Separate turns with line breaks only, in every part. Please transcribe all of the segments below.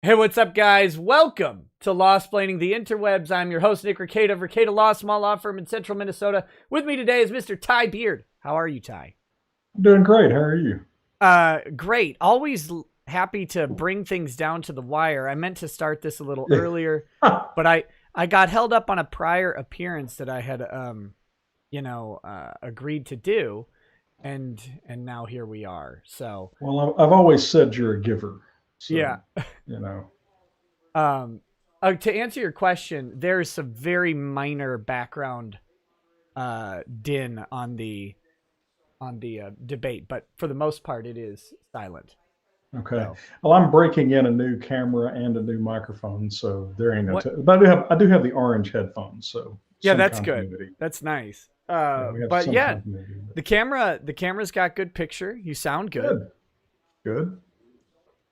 Hey, what's up, guys? Welcome to Lawsplaining the Interwebs. I'm your host, Nick Rekieta of Rekieta Law, small law firm in central Minnesota. With me today is Mr. Ty Beard. How are you, Ty?
I'm doing great. How are you?
Great. Always happy to bring things down to the wire. I meant to start this a little earlier, but I got held up on a prior appearance that I had, agreed to do, and now here we are. So,
well, I've always said you're a giver. So,
yeah. To answer your question, there's some very minor background din on the debate, but for the most part, it is silent.
Okay.
So.
Well, I'm breaking in a new camera and a new microphone, so there ain't no. But I do have the orange headphones, so
yeah, that's good. That's nice. But yeah, the camera's got good picture. You sound good.
Good.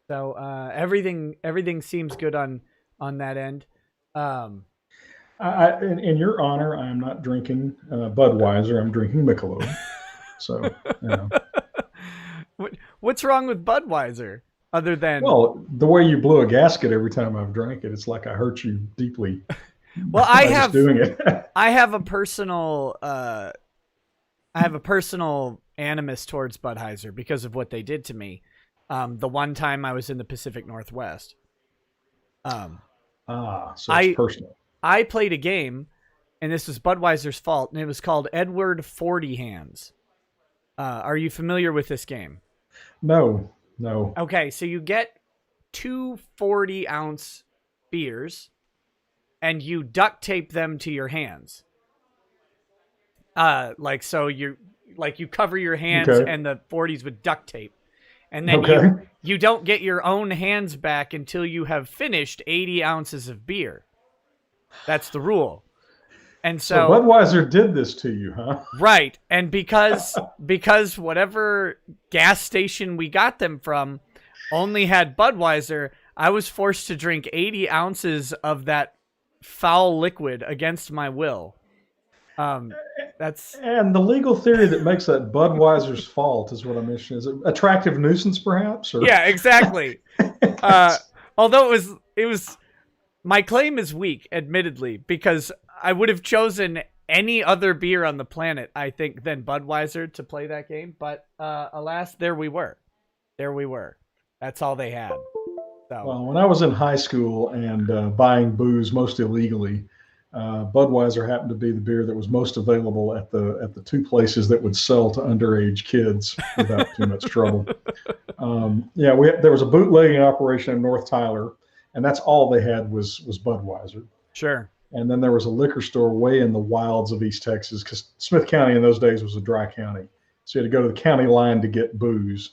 So everything seems good on that end.
In your honor, I am not drinking Budweiser. I'm drinking Michelob. So,
What's wrong with Budweiser? Other than
the way you blew a gasket every time I've drank it, it's like I hurt you deeply.
Well, I have
doing it.
I have a personal animus towards Budweiser because of what they did to me. The one time I was in the Pacific Northwest.
So it's personal.
I played a game, and this was Budweiser's fault, and it was called Edward 40 Hands. Are you familiar with this game?
No.
Okay, so you get two 40-ounce beers, and you duct tape them to your hands. You cover your hands and the 40s with duct tape. And then you don't get your own hands back until you have finished 80 ounces of beer. That's the rule. And so
Budweiser did this to you, huh?
Right. And because whatever gas station we got them from only had Budweiser, I was forced to drink 80 ounces of that foul liquid against my will. And
the legal theory that makes that Budweiser's fault is what I'm interested in. Is it attractive nuisance, perhaps? Or?
Yeah, exactly. Although it was, my claim is weak, admittedly, because I would have chosen any other beer on the planet, I think, than Budweiser to play that game. But alas, there we were. That's all they had. So.
Well, when I was in high school and buying booze most illegally, Budweiser happened to be the beer that was most available at the two places that would sell to underage kids without too much trouble. There was a bootlegging operation in North Tyler, and that's all they had was Budweiser.
Sure.
And then there was a liquor store way in the wilds of East Texas, because Smith County in those days was a dry county, so you had to go to the county line to get booze.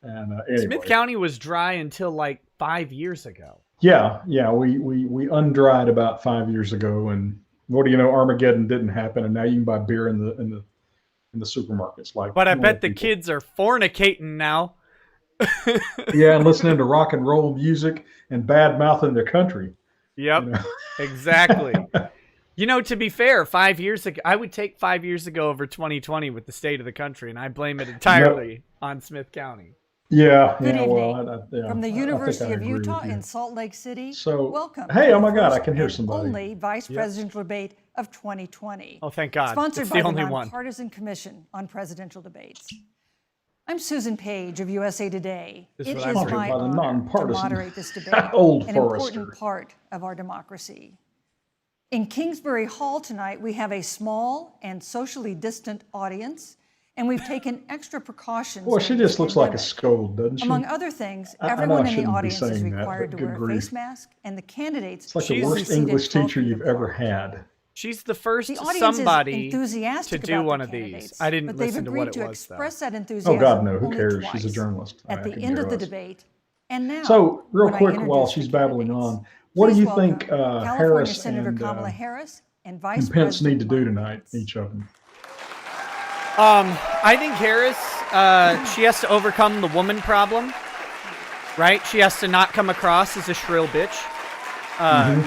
And anyway.
Smith County was dry until like 5 years ago.
Yeah, we undried about 5 years ago, and what do you know? Armageddon didn't happen, and now you can buy beer in the supermarkets.
But I bet the kids are fornicating now.
Yeah, and listening to rock and roll music and bad mouthing their country.
Yep, exactly. To be fair, 5 years ago, I would take 5 years ago over 2020 with the state of the country, and I blame it entirely on Smith County.
Yeah.
Good evening.
Well,
from the University of Utah in Salt Lake City.
So,
welcome.
Hey, oh my God, I can hear somebody.
Only vice presidential debate of 2020.
Oh, thank God.
Sponsored
it's
by
the only
the
one.
Nonpartisan Commission on Presidential Debates. I'm Susan Page of USA Today. It is my honor to moderate this debate, an important part of our democracy. In Kingsbury Hall tonight, we have a small and socially distant audience, and we've taken extra precautions.
Well, she just looks like a scold, doesn't she?
Among other things, everyone in the audience is required to wear a face mask, and the candidates.
It's like the worst English teacher you've ever had.
She's the first somebody to do one of these. I didn't listen to what it was, though.
Oh, God, no. Who cares? She's a journalist.
At the end of the debate. And now,
so, real quick, while she's babbling on, what do you think Harris
Senator Kamala Harris and Vice
Pence need to do tonight, each of them?
I think Harris, she has to overcome the woman problem, right? She has to not come across as a shrill bitch.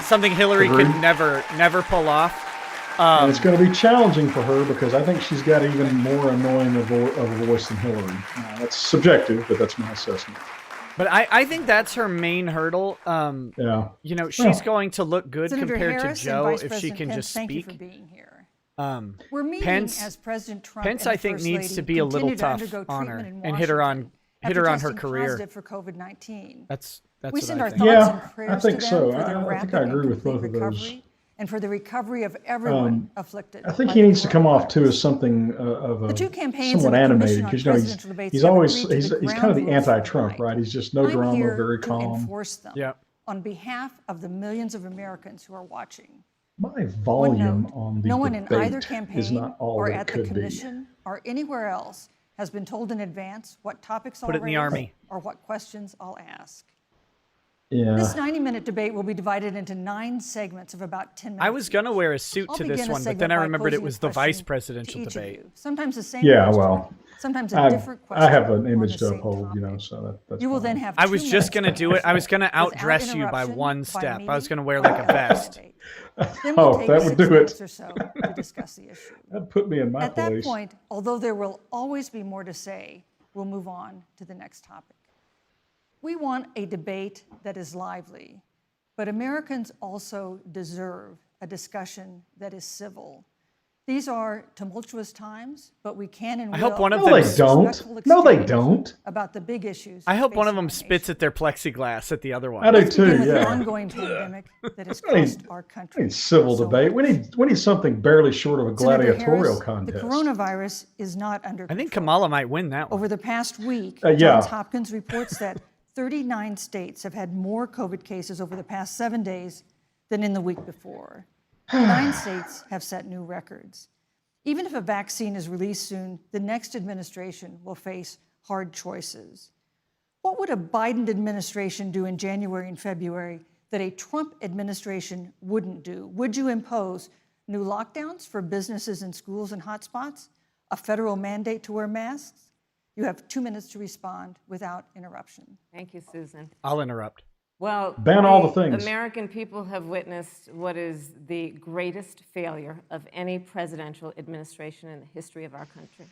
Something Hillary could never pull off.
And it's going to be challenging for her because I think she's got even more annoying of a voice than Hillary. That's subjective, but that's my assessment.
But I think that's her main hurdle.
Yeah.
You know, she's going to look good
Senator
compared
Harris
to Joe
and Vice
if she
President
can
Pence,
just
thank you
speak.
for being here.
We're
meeting
Pence,
as President Trump
Pence,
and
I
the
think,
First
needs
Lady
to be a little
continue to
tough
undergo
on
treatment
her
in
and hit her on
after
her
testing
career.
positive for COVID-19.
That's
We
what
send
I
our
think.
thoughts and
Yeah, I
prayers
think
to them
so.
for their
I
rapid
think I
and
agree with
complete
both of those.
recovery and for the recovery of everyone afflicted.
I think
by
he
the
needs to come off too
coronavirus.
as something of
The two
a
campaigns
somewhat
and the
animated,
Commission on
because you know
Presidential Debates
he's
have
always
agreed to the
he's kind of the
ground rules for
anti-Trump,
tonight.
right? He's just no
I'm
drama,
here
very
to
calm.
enforce them
Yeah.
on behalf of the millions of Americans who are watching.
My
One
volume
note,
on the
no one in either
debate
campaign
is not all
or
that it
at the
could be.
commission or anywhere else has been told in advance what topics I'll
Put it in the
raise
Army.
or what questions I'll ask.
Yeah.
This 90-minute debate will be divided into 9 segments of about 10 minutes.
I was gonna wear a suit
I'll
to
begin
this
a
one, but
segment
then I
by
remembered it
posing a
was the
question
vice presidential
to each of
debate.
you. Sometimes the same
Yeah,
question,
well,
sometimes a different question.
I have an
on
image
the
to
same
uphold, you know,
topic.
so that's
You will
fine.
then have
I
2
was just
minutes
gonna do it. I was gonna
without
outdress you by
interruption
one
by
step.
me
I was gonna wear
or
like a
after the
vest.
debate. Then we'll
Oh,
take
that would
6
do it.
minutes or so to discuss the issue.
That'd put me in my
At that
place.
point, although there will always be more to say, we'll move on to the next topic. We want a debate that is lively, but Americans also deserve a discussion that is civil. These are tumultuous times, but we can and will.
I hope one of
No,
them.
they don't. No, they don't.
About the big issues.
I hope one of
facing
them
our
spits
nation.
at their plexiglass at the other one.
I do
Let's begin
too.
with the
Yeah.
ongoing pandemic that has
I need-
cost our country.
We need civil
so
debate.
much.
We need something barely short of a
Senator
gladiatorial
Harris,
contest.
the coronavirus is not under
I think
control.
Kamala might win that one.
Over the past week,
Yeah.
Johns Hopkins reports that 39 states have had more COVID cases over the past 7 days than in the week before. 9 states have set new records. Even if a vaccine is released soon, the next administration will face hard choices. What would a Biden administration do in January and February that a Trump administration wouldn't do? Would you impose new lockdowns for businesses and schools and hotspots? A federal mandate to wear masks? You have 2 minutes to respond without interruption.
Thank you, Susan.
I'll interrupt.
Well,
Ban all the things.
American people have witnessed what is the greatest failure of any presidential administration in the history of our country.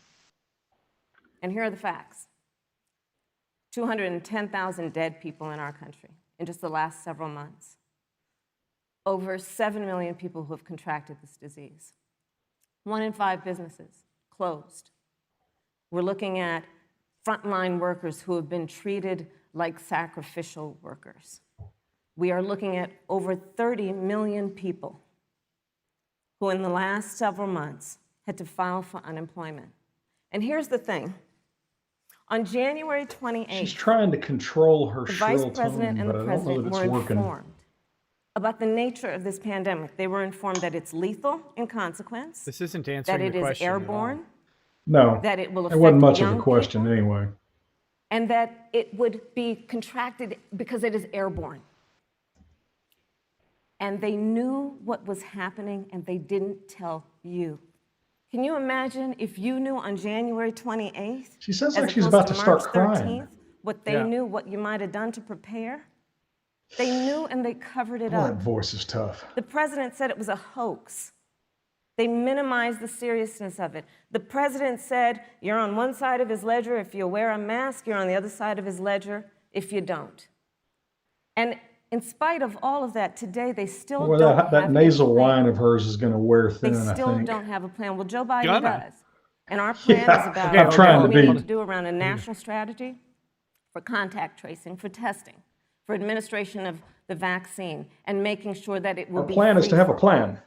And here are the facts. 210,000 dead people in our country in just the last several months. Over 7 million people who have contracted this disease. 1 in 5 businesses closed. We're looking at frontline workers who have been treated like sacrificial workers. We are looking at over 30 million people who in the last several months had to file for unemployment. And here's the thing. On January 28th,
She's trying to control her
the Vice
shrill
President
tone,
and
but
the
I don't know
President
that
were
it's working.
informed about the nature of this pandemic. They were informed that it's lethal in consequence,
This isn't
that
answering
it
the
is
question at all.
airborne,
No,
that it will
it
affect
wasn't much of
young
a question
people,
anyway.
and that it would be contracted because it is airborne. And they knew what was happening and they didn't tell you. Can you imagine if you knew on January 28th,
She sounds
as
like she's
opposed
about to
March
start crying.
13th, what they
Yeah.
knew, what you might have done to prepare? They knew and they covered it
Oh, that
up.
voice is tough.
The president said it was a hoax. They minimized the seriousness of it. The president said, you're on one side of his ledger if you wear a mask, you're on the other side of his ledger if you don't. And in spite of all of that, today they still
Well,
don't
that
have
nasal
a plan.
whine of hers is going to wear
They
thin, I
still
think.
don't have a plan. Well, Joe Biden
Gonna.
does. And our plan
Yeah,
is about
I'm trying
what
to
we
be.
need to do around a national strategy for contact tracing, for testing, for administration of the vaccine, and making sure that it will
Our
be
plan is
free
to have a
for all.
plan.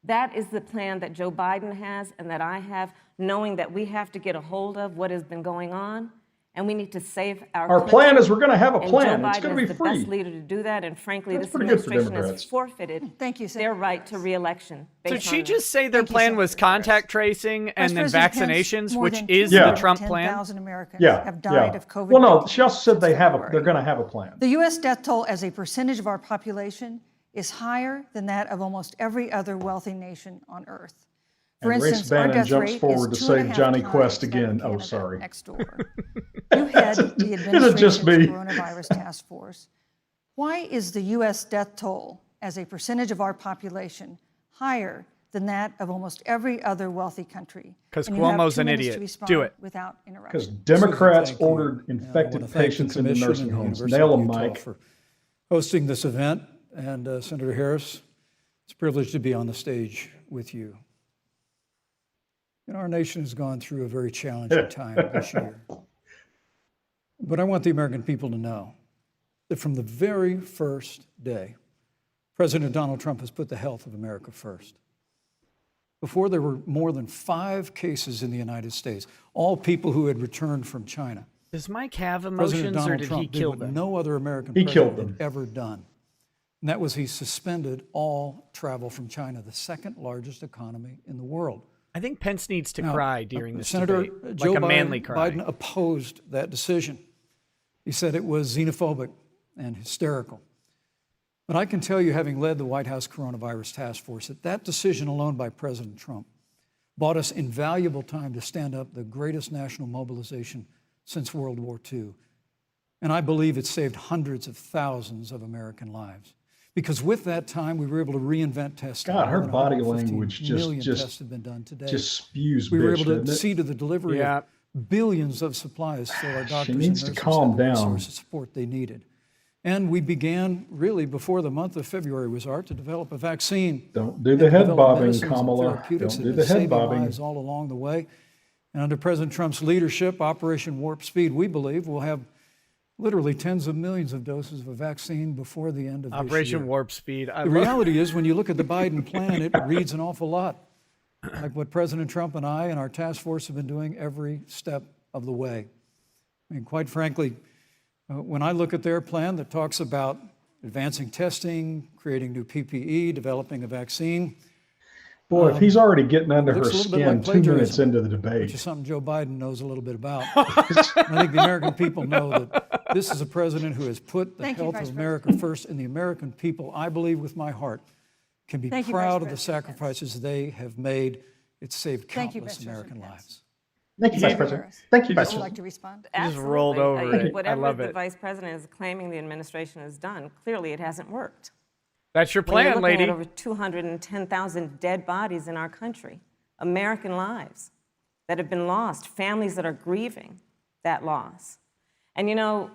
That is the plan that Joe Biden has and that I have, knowing that we have to get a hold of what has been going on, and we need to save our
Our
country.
plan is we're going to have a
And
plan.
Joe
It's
Biden
going to
is
be
the best
free.
leader to do that, and frankly,
That's
this
pretty good for
administration has
Democrats.
forfeited
Thank you, Senator
their right
Harris.
to re-election.
So
based
she
on
just say their
Thank you,
plan was
Senator Harris.
contact tracing and
Vice
then
President Pence,
vaccinations,
more
which
than
is
Yeah.
the Trump plan?
210,000 Americans
Yeah,
have died
yeah.
of COVID-19.
Well, no, she also said
since
they're
February.
going to have a plan.
The U.S. death toll as a percentage of our population is higher than that of almost every other wealthy nation on earth. For
And Race
instance, our
Bannon
death
jumps
rate
forward
is
to
2.5
save Johnny
times
Quest
that of
again. Oh,
Canada
sorry.
next door. You head the
Is it just
administration's
me?
coronavirus task force. Why is the U.S. death toll as a percentage of our population higher than that of almost every other wealthy country.
Because
And you have
Cuomo's
2
an
minutes
idiot.
to respond
Do it.
without
Because
interruption.
Democrats
Susan, thank you.
ordered
And I
infected
wanna thank
patients
the
into
Commission
nursing
and the
homes.
University
Nail
of
them,
Utah
Mike.
for hosting this event. And Senator Harris, it's a privilege to be on the stage with you. Our nation has gone through a very challenging time this year. But I want the American people to know that from the very first day, President Donald Trump has put the health of America first. Before, there were more than 5 cases in the United States, all people who had returned from China.
Does Mike have
President
emotions, or
Donald
did
Trump
he
did
kill
what
them?
no other American
He killed
president had ever done. And that was he suspended all travel from China, the second largest economy in the world.
I think Pence needs to
Now,
cry during this
Senator
debate,
Joe
like a manly cry.
Biden opposed that decision. He said it was xenophobic and hysterical. But I can tell you, having led the White House Coronavirus Task Force, that that decision alone by President Trump bought us invaluable time to stand up the greatest national mobilization since World War II. And I believe it saved hundreds of thousands of American lives. Because with that time, we were able to reinvent testing.
God, her
More than
body
115
language
million
just
tests have been done today.
Just spews
We were
bitch,
able
doesn't
to
it?
see to the delivery
Yeah.
of billions of supplies so our doctors
needs to
and nurses
calm
had the
down.
resources and support they needed. And we began, really, before the month of February was out, to develop a vaccine.
Don't do the head
develop
bobbing,
medicines and
Kamala.
therapeutics
Don't
that
do
have
the
been
head
saving
bobbing.
lives all along the way. And under President Trump's leadership, Operation Warp Speed, we believe will have literally tens of millions of doses of a vaccine before the end of this year.
Operation Warp Speed.
The reality is, when you look at the Biden plan, it reads an awful lot like what President Trump and I and our task force have been doing every step of the way. I mean, quite frankly, when I look at their plan that talks about advancing testing, creating new PPE, developing a vaccine,
Boy, if he's already getting under her
looks a little bit
skin
like
2 minutes
plagiarism,
into the
which
debate.
is something Joe Biden knows a little bit about. I think the American people know that this is a president who has put the
Thank you,
health
Vice
of America first, and the American people, I believe with my heart, can be
Thank you,
proud
Vice
of the
President Pence.
sacrifices they have made. It's saved
Thank you,
countless
Vice President
American
Pence.
lives.
Thank you, Vice President. Thank you, Vice
Would you
President.
like to respond?
just rolled
Absolutely.
over it. I
Whatever
love
the
it.
vice president is claiming the administration has done, clearly it hasn't worked.
That's your
When you're
plan,
looking
lady.
at over 210,000 dead bodies in our country, American lives that have been lost, families that are grieving that loss. And you know,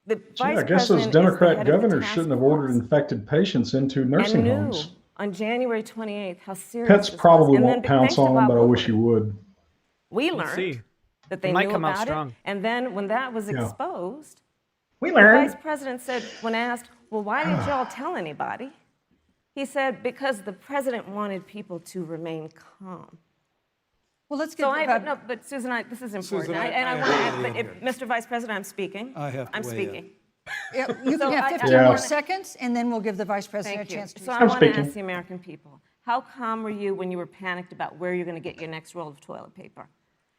the
Gee,
vice
I guess
president
those
is the
Democrat
head of the
governors
task
shouldn't have ordered
force
infected patients into
and
nursing
knew
homes.
on January 28th how serious
Pets
this was.
probably
And then
won't pounce
thanks to
on them,
Bob
but I wish
Woodward,
you would.
we
Let's see.
learned that they
It might
knew
come out
about it.
strong.
And then when that was
Yeah.
exposed,
We
the
learned.
vice president said, when asked, well, why didn't y'all tell anybody? He said, because the president wanted people to remain calm.
Well, let's get
But Susan, this is important.
Susan,
I want to add, but Mr. Vice President, I'm speaking.
I have to
I'm
weigh
speaking.
Yeah, you
So
can have
I-
15
Yeah.
more seconds, and then we'll give the Vice President
Thank
a
you.
chance to
So I
respond.
want to
speaking.
ask the American people, how calm were you when you were panicked about where you're going to get your next roll of toilet paper?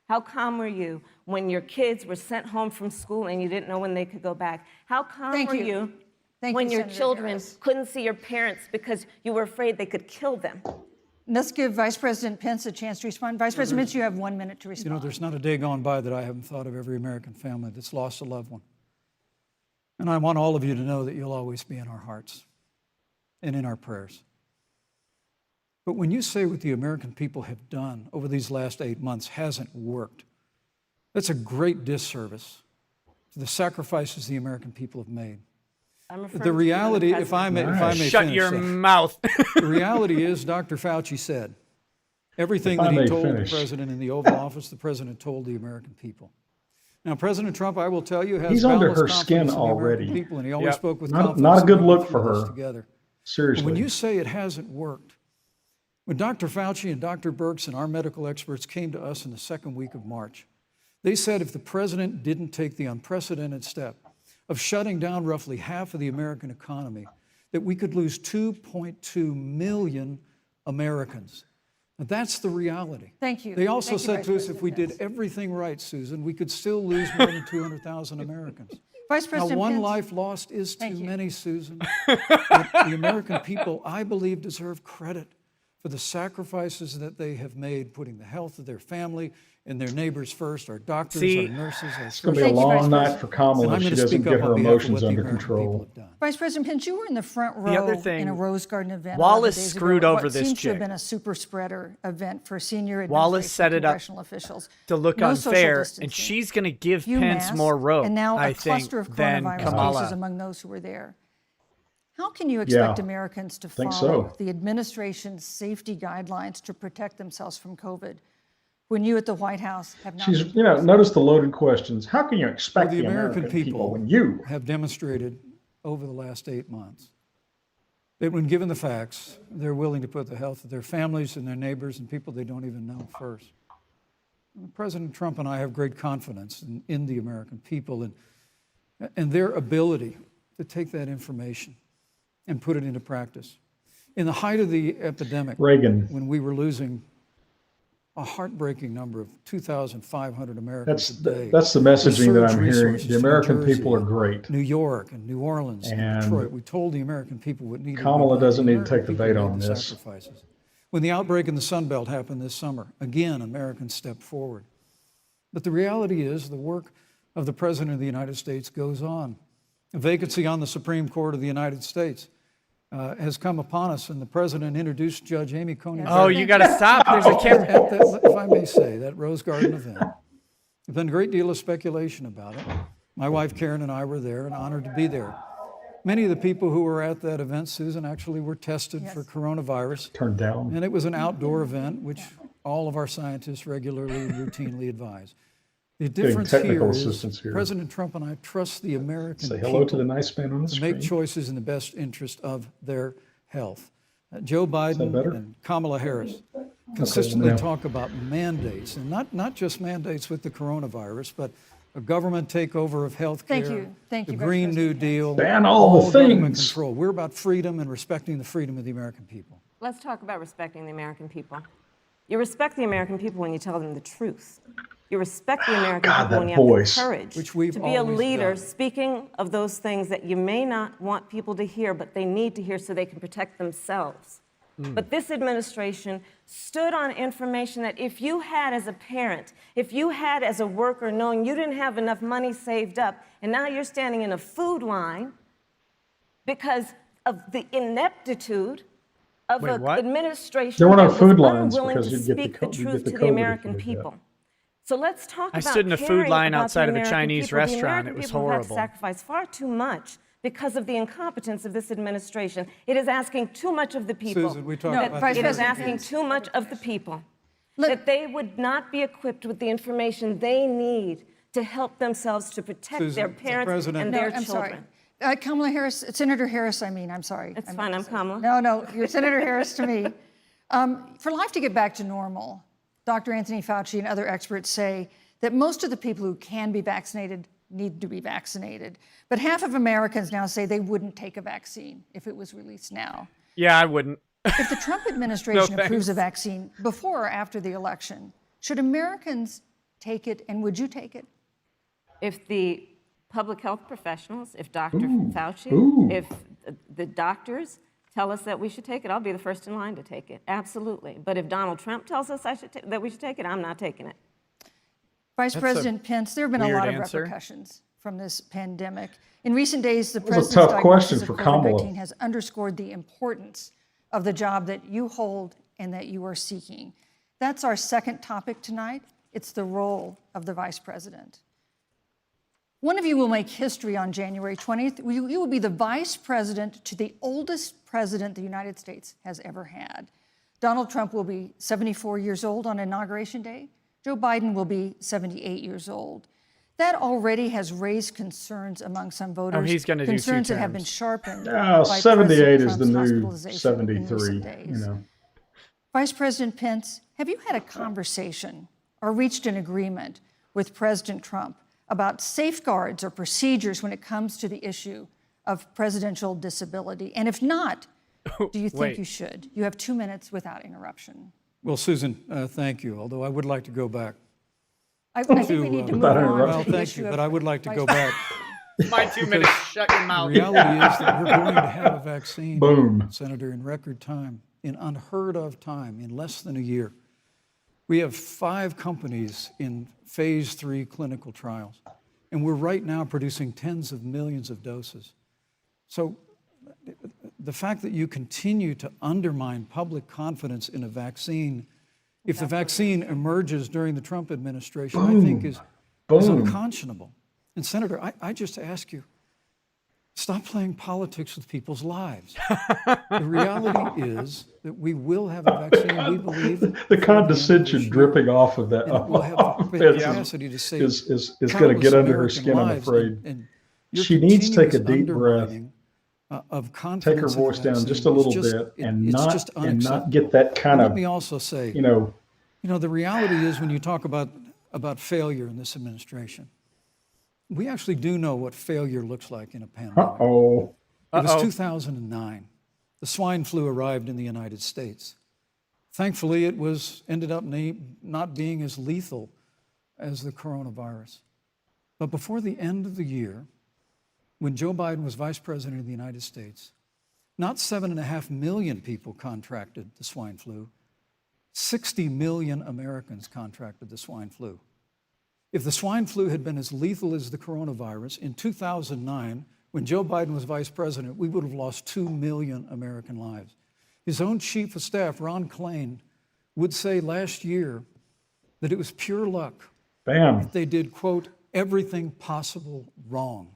How calm were you when your kids were sent home from school and you didn't know when they could go back? How calm
Thank
were
you.
you
Thank
when
you,
your
Senator
children
Harris.
couldn't see your parents because you were afraid they could kill them?
Let's give Vice President Pence a chance to respond. Vice President Pence, you have 1 minute to
You
respond.
know, there's not a day gone by that I haven't thought of every American family that's lost a loved one. And I want all of you to know that you'll always be in our hearts and in our prayers. But when you say what the American people have done over these last 8 months hasn't worked, that's a great disservice to the sacrifices the American people have made.
I'm referring
The
to you and
reality, if I
President.
may
Shut
finish,
your mouth.
the reality is, Dr. Fauci said, everything
If I
that he
may
told
finish.
the president in the Oval Office, the president told the American people. Now, President Trump, I will tell you, has
He's under
boundless
her skin
confidence in the American
already.
people, and he always
Yep.
spoke with
Not
confidence.
a good
and we
look
through
for
this
her.
Together. But
Seriously.
when you say it hasn't worked, when Dr. Fauci and Dr. Birx and our medical experts came to us in the second week of March, they said if the president didn't take the unprecedented step of shutting down roughly half of the American economy, that we could lose 2.2 million Americans. Now, that's the reality.
Thank you.
They also
Thank you,
said
Vice
to us, if we
President
did
Pence.
everything right, Susan, we could still lose more than 200,000 Americans.
Vice
Now,
President
one
Pence.
life lost is
Thank
too
you.
many, Susan. The American people, I believe, deserve credit for the sacrifices that they have made, putting the health of their family and their neighbors first, our doctors,
See,
our nurses, our
It's going to be a long night for Kamala if she doesn't get her emotions under control.
Vice President Pence, you were in the front row
other thing,
in a Rose Garden event.
Wallace
11 days
screwed
ago,
over
what
this
seems to have
chick.
been a super spreader event for senior
Wallace set it up
congressional officials.
to look
No social
unfair,
distancing.
and she's going to give
Few
Pence
masks,
more rope,
and now
I
a
think,
cluster of
than
coronavirus
Kamala.
cases among those who were there. How can you expect Americans to
think
follow
so.
the administration's safety guidelines to protect themselves from COVID when you at the White House have not?
She's, notice the loaded questions. How can you expect
The
the
American people
when you
have demonstrated over the last 8 months that when given the facts, they're willing to put the health of their families and their neighbors and people they don't even know first. President Trump and I have great confidence in the American people and their ability to take that information and put it into practice. In the height of the epidemic,
Reagan,
when we were losing a heartbreaking number of 2,500 Americans a day.
that's the messaging that I'm hearing.
Resources
The
to
American
New Jersey,
people are great.
New York and New Orleans and
And
Detroit. We told the American people what needed to be
Kamala
done.
doesn't
The
need to take the
American
bait
people
on
made the
this.
sacrifices. When the outbreak in the Sun Belt happened this summer, again, Americans stepped forward. But the reality is the work of the President of the United States goes on. A vacancy on the Supreme Court of the United States has come upon us, and the President introduced Judge Amy Coney.
Oh, you got to stop. There's a camera.
At that, if I may say, that Rose Garden event. There's been a great deal of speculation about it. My wife Karen and I were there and honored to be there. Many of the people who were at that event, Susan, actually were tested for coronavirus.
Turned down.
And it was an outdoor event, which all of our scientists regularly and routinely advise. The difference
technical
here is
assistance here.
President Trump and I trust the American
Say
people
hello to the nice man on the
to
screen.
make choices in the best interest of their health. Joe Biden
better?
and Kamala Harris consistently
now.
talk about mandates, and not just mandates with the coronavirus, but a government takeover of health care,
Thank you,
the
Vice
Green New
President
Deal,
Ban all the
government
things.
control. We're about freedom and respecting the freedom of the American people.
Let's talk about respecting the American people. You respect the American people when you tell them the truth. You respect the American
God,
people when
that
you
voice.
have the courage
Which we've
to be a
always
leader
done.
speaking of those things that you may not want people to hear, but they need to hear so they can protect themselves. But this administration stood on information that if you had as a parent, if you had as a worker knowing you didn't have enough money saved up, and now you're standing in a food line because of the ineptitude of
Wait,
an
what?
administration
There were no
that
food
was
lines
unwilling
because
to
you'd get the
speak the
co- you'd
truth
get the
to the
COVID
American
if you did that.
people. So let's talk
I
about
stood in a food
caring
line
about
outside
the
of a
American
Chinese
people. The
restaurant.
American
It was
people have
horrible.
sacrificed far too much because of the incompetence of this administration. It is asking too much of the people.
Susan, we talked
No,
about
Vice
It is
President
asking too much of the people.
Look-
That they would not be equipped with the information they need to help themselves to protect
Susan,
their parents
President-
and
No,
their
I'm
children.
sorry. Kamala Harris, Senator Harris, I'm sorry.
It's
I
fine,
meant
I'm
to say-
Kamala.
No, you're Senator Harris to me. For life to get back to normal, Dr. Anthony Fauci and other experts say that most of the people who can be vaccinated need to be vaccinated. But half of Americans now say they wouldn't take a vaccine if it was released now.
Yeah, I wouldn't.
If the Trump administration
No,
approves a
thanks.
vaccine before or after the election, should Americans take it, and would you take it?
If the public health professionals, if Dr. Fauci,
Ooh.
if the doctors tell us that we should take it, I'll be the first in line to take it. Absolutely. But if Donald Trump tells us that we should take it, I'm not taking it.
Vice President Pence, there have been a
weird
lot of
answer.
repercussions from this pandemic. In recent days, the
was a
president's
tough question
diagnosis of
for Kamala.
COVID-19 has underscored the importance of the job that you hold and that you are seeking. That's our second topic tonight. It's the role of the vice president. One of you will make history on January 20th. You will be the vice president to the oldest president the United States has ever had. Donald Trump will be 74 years old on Inauguration Day. Joe Biden will be 78 years old. That already has raised concerns among some voters.
he's gonna do two
concerns that have been
terms.
sharpened.
Oh,
by
78
President
is the
Trump's
new
hospitalization in
73,
recent days. Vice President Pence, have you had a conversation or reached an agreement with President Trump about safeguards or procedures when it comes to the issue of presidential disability? And if not, do you think
Wait.
you should? You have 2 minutes without interruption.
Well, Susan, thank you, although I would like to go back.
I think we need to move
Without
on
interruption.
to the
Thank
issue
you,
of
but I would like to
vice
go back.
My 2 minutes. Shut your mouth.
The reality is that we're going to have a vaccine,
Boom.
Senator, in record time, in unheard of time, in less than a year. We have 5 companies in phase 3 clinical trials, and we're right now producing tens of millions of doses. So the fact that you continue to undermine public confidence in a vaccine, if the vaccine emerges during the Trump administration, I think is unconscionable. And Senator, I just ask you, stop playing politics with people's lives. The reality is that we will have a vaccine, we believe.
The condescension dripping off of that
we'll have the capacity to save
is going to get under her skin, I'm afraid.
And
she needs to take a deep breath,
of
take her voice down just a little bit, and not get that kind of.
Let me also say, the reality is when you talk about failure in this administration, we actually do know what failure looks like in a pandemic. It was 2009. The swine flu arrived in the United States. Thankfully, it ended up not being as lethal as the coronavirus. But before the end of the year, when Joe Biden was vice president of the United States, not 7.5 million people contracted the swine flu, 60 million Americans contracted the swine flu. If the swine flu had been as lethal as the coronavirus, in 2009, when Joe Biden was vice president, we would have lost 2 million American lives. His own chief of staff, Ron Klain, would say last year that it was pure luck. That they did, quote, everything possible wrong.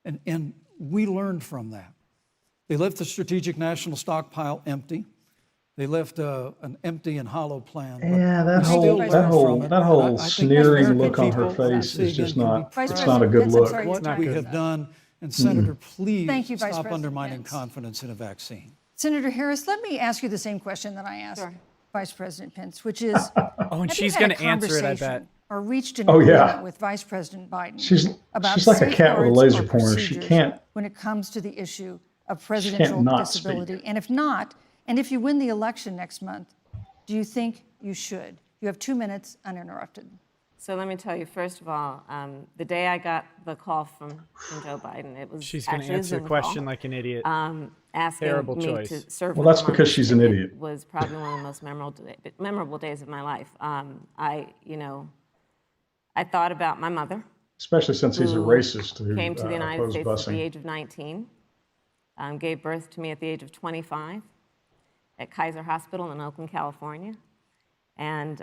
And we learned from that. They left the strategic national stockpile empty. They left an empty and hollow plan.
Yeah, that whole sneering look on her face is just not, it's not a good look.
What we have done, and Senator, please stop undermining confidence in a vaccine.
Senator Harris, let me ask you the same question that I asked Vice President Pence, which is,
and she's going to answer it, I bet.
Or reached an agreement with Vice President Biden.
She's like a cat with a laser pointer. She can't.
When it comes to the issue of presidential disability, and if not, and if you win the election next month, do you think you should? You have 2 minutes uninterrupted.
So let me tell you, first of all, the day I got the call from Joe Biden, it was
she's going to answer the question like an idiot.
Asking
Terrible
me
choice.
to serve.
Well, that's because she's an idiot.
Was probably one of the most memorable days of my life. I thought about my mother,
especially since he's a racist who
came to the United States
busing.
at the age of 19, gave birth to me at the age of 25 at Kaiser Hospital in Oakland, California. And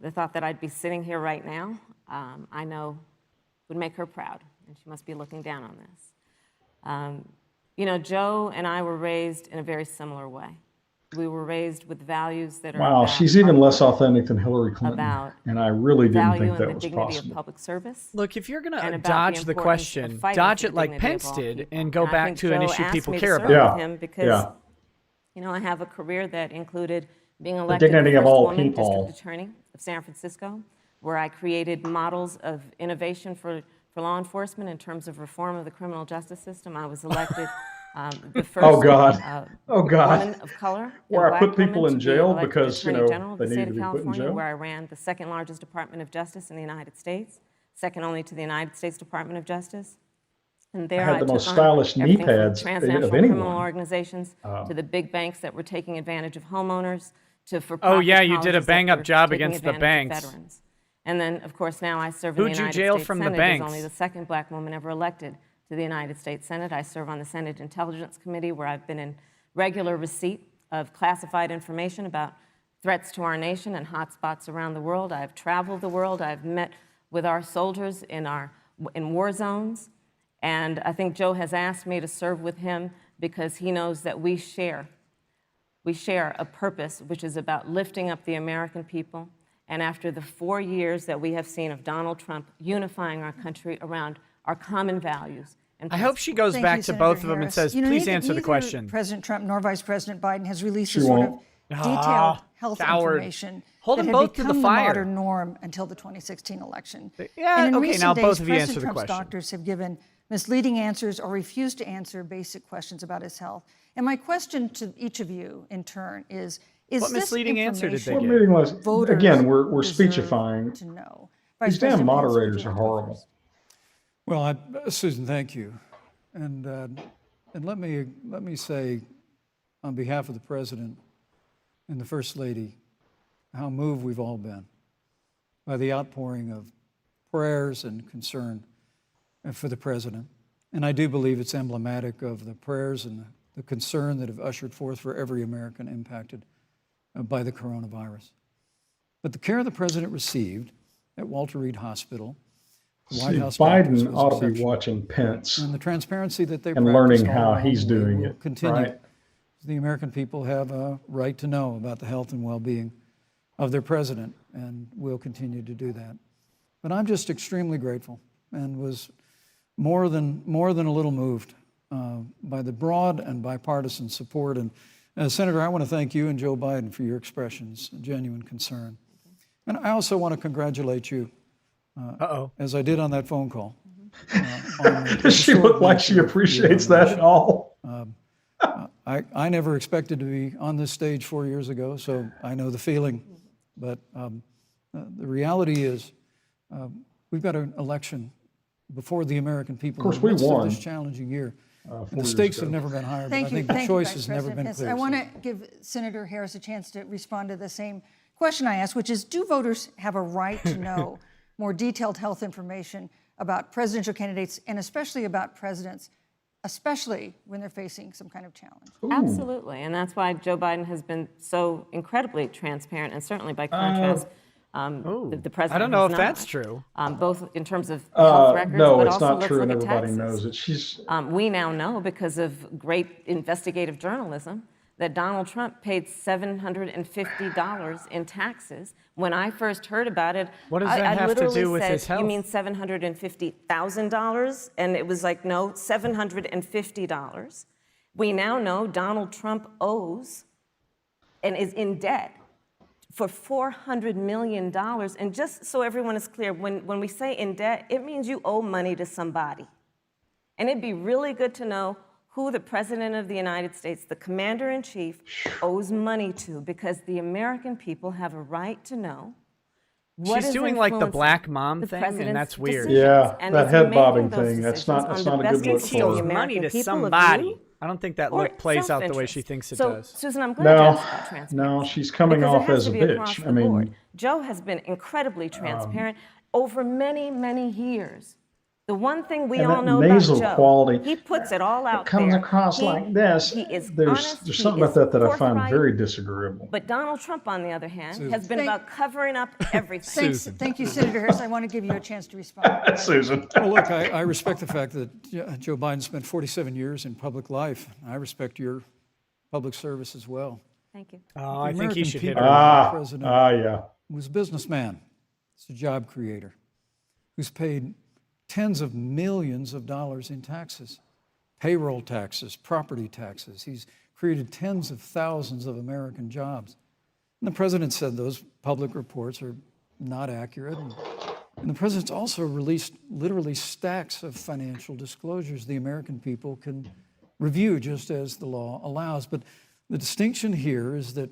the thought that I'd be sitting here right now, I know would make her proud, and she must be looking down on this. Joe and I were raised in a very similar way. We were raised with values that are
wow, she's even less authentic than Hillary Clinton, and I really didn't think that was possible.
Of public service.
Look, if you're going to dodge the question, dodge it like Pence did and go back to an issue people care about.
Him because, I have a career that included being elected the first woman district attorney of San Francisco, where I created models of innovation for law enforcement in terms of reform of the criminal justice system. I was elected the first woman of color,
where I put people in jail because
Attorney General of
they
the
needed
state
to
of
be put in
California,
jail.
where I ran the second largest Department of Justice in the United States, second only to the United States Department of Justice. And there
I had the most stylish knee pads of
transnational
anyone.
criminal organizations to the big banks that were taking advantage of homeowners to
oh yeah, you did a bang-up job against the banks.
Veterans. And then, of course, now I serve in the United States Senate as only the second black woman ever elected to the United States Senate. I serve on the Senate Intelligence Committee, where I've been in regular receipt of classified information about threats to our nation and hotspots around the world. I've traveled the world. I've met with our soldiers in war zones. And I think Joe has asked me to serve with him because he knows that we share a purpose which is about lifting up the American people. And after the 4 years that we have seen of Donald Trump unifying our country around our common values.
I hope she goes back to both of them and says, please answer the question.
President Trump nor Vice President Biden has released a sort of detailed health information that had become the modern norm until the 2016 election.
Yeah,
and in
okay,
recent
now
days,
both of you answer
President
the
Trump's
question.
doctors have given misleading answers or refused to answer basic questions about his health. And my question to each of you in turn is
what misleading answer did they
give? Again, we're speechifying.
To know.
These damn moderators are horrible.
Well, Susan, thank you. And let me say, on behalf of the President and the First Lady, how moved we've all been by the outpouring of prayers and concern for the president. And I do believe it's emblematic of the prayers and the concern that have ushered forth for every American impacted by the coronavirus. But the care the president received at Walter Reed Hospital, the White House doctors,
Biden ought to be watching Pence
and the transparency that they
and learning how he's doing it.
Continue.
Right?
The American people have a right to know about the health and well-being of their president, and will continue to do that. But I'm just extremely grateful and was more than a little moved by the broad and bipartisan support. And Senator, I want to thank you and Joe Biden for your expressions of genuine concern. And I also want to congratulate you, as I did on that phone call.
Does she look like she appreciates that at all?
I never expected to be on this stage 4 years ago, so I know the feeling. But the reality is we've got an election before the American people.
Of course, we won
this challenging year. The stakes have never been higher, but I think the choice has never been clearer.
I want to give Senator Harris a chance to respond to the same question I asked, which is, do voters have a right to know more detailed health information about presidential candidates, and especially about presidents, especially when they're facing some kind of challenge?
Ooh. Absolutely, and that's why Joe Biden has been so incredibly transparent, and certainly by contrast, the president.
I don't know if that's true.
Both in terms of health records,
no,
but
it's
also
not
let's
true,
look
and
at
everybody
taxes.
knows it.
We now know, because of great investigative journalism, that Donald Trump paid $750 in taxes. When I first heard about it,
what does that have to do with his health?
You mean $750,000? And it was like, no, $750. We now know Donald Trump owes and is in debt for $400 million. And just so everyone is clear, when we say in debt, it means you owe money to somebody. And it'd be really good to know who the President of the United States, the Commander-in-Chief, owes money to, because the American people have a right to know what
She's
is
doing like the black mom
the
thing, and that's weird.
Yeah,
and
that
is
head
making
bobbing
those
thing, that's
decisions
not
on the
a
best
good look
interest
for
of
her.
the
Steals money
American
to
people, of
somebody.
you,
I don't think that
or
look plays out the way
self-interest.
she thinks it
so,
does.
Susan, I'm glad you asked about transparency.
No, she's coming
because
off
it has
as
to
a
be across
bitch.
the
I mean,
board. Joe has been incredibly transparent over many, many years. The one thing we all know about Joe,
quality,
he puts it all out
comes
there.
across like this.
He is
There's
honest,
something about that I find very disagreeable.
But Donald Trump, on the other hand, has been about covering up everything.
Thank you, Senator Harris. I want to give you a chance to respond.
Susan.
Well, look, I respect the fact that Joe Biden spent 47 years in public life. I respect your public service as well.
Thank you.
Oh, I think he should hit
her.
her.
President was a businessman. He's a job creator who's paid tens of millions of dollars in taxes, payroll taxes, property taxes. He's created tens of thousands of American jobs. And the president said those public reports are not accurate. And the president's also released literally stacks of financial disclosures the American people can review just as the law allows. But the distinction here is that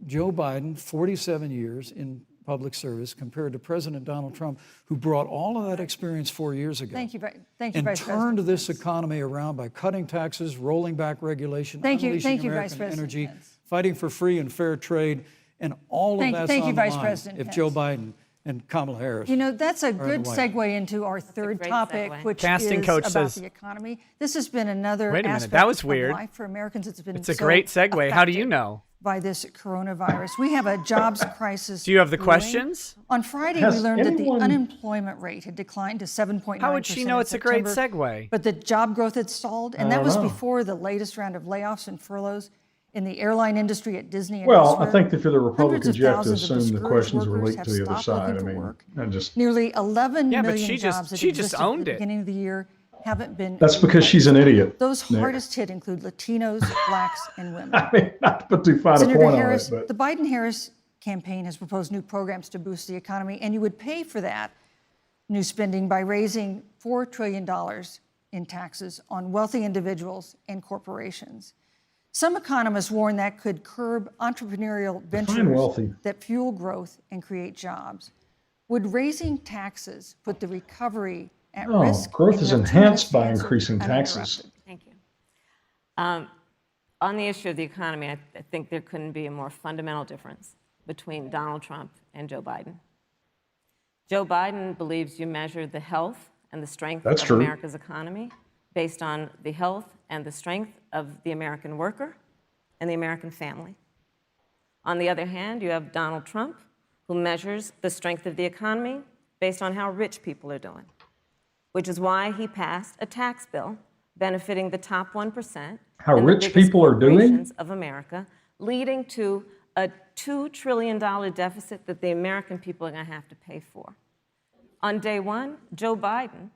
Joe Biden, 47 years in public service, compared to President Donald Trump, who brought all of that experience 4 years ago.
Thank you, Vice
and turned this economy around by cutting taxes, rolling back regulation, unleashing American energy, fighting for free and fair trade, and all of that's on the line if Joe Biden and Kamala Harris.
You know, that's a good segue into our third topic, which
Casting
is
coach
about
says,
the economy. This has been another
wait a minute,
aspect
that was
of
weird.
life for Americans.
It's a great segue. How do you know?
By this coronavirus. We have a jobs crisis.
Do you have the
brewing.
questions?
On Friday, we learned that the unemployment rate had declined to 7.9%.
How would she know it's a great segue?
But the job growth had stalled, and that was before the latest round of layoffs and furloughs in the airline industry at Disney and elsewhere.
I think that for the Republicans, you have to assume the questions were leaked to the other side. I mean,
nearly 11 million jobs that
she
existed
just owned
at the
it.
beginning of the year haven't been.
That's because she's an idiot.
Those hardest hit include Latinos, blacks, and women.
I mean, not to put too fine a point on it, but
the Biden-Harris campaign has proposed new programs to boost the economy, and you would pay for that new spending by raising $4 trillion in taxes on wealthy individuals and corporations. Some economists warn that could curb entrepreneurial ventures that fuel growth and create jobs. Would raising taxes put the recovery at risk?
Growth is enhanced by increasing taxes.
Thank you. On the issue of the economy, I think there couldn't be a more fundamental difference between Donald Trump and Joe Biden. Joe Biden believes you measure the health and the strength of America's economy based on the health and the strength of the American worker and the American family. On the other hand, you have Donald Trump, who measures the strength of the economy based on how rich people are doing, which is why he passed a tax bill benefiting the top 1%
how rich people are doing
of America, leading to a $2 trillion deficit that the American people are going to have to pay for. On day one, Joe Biden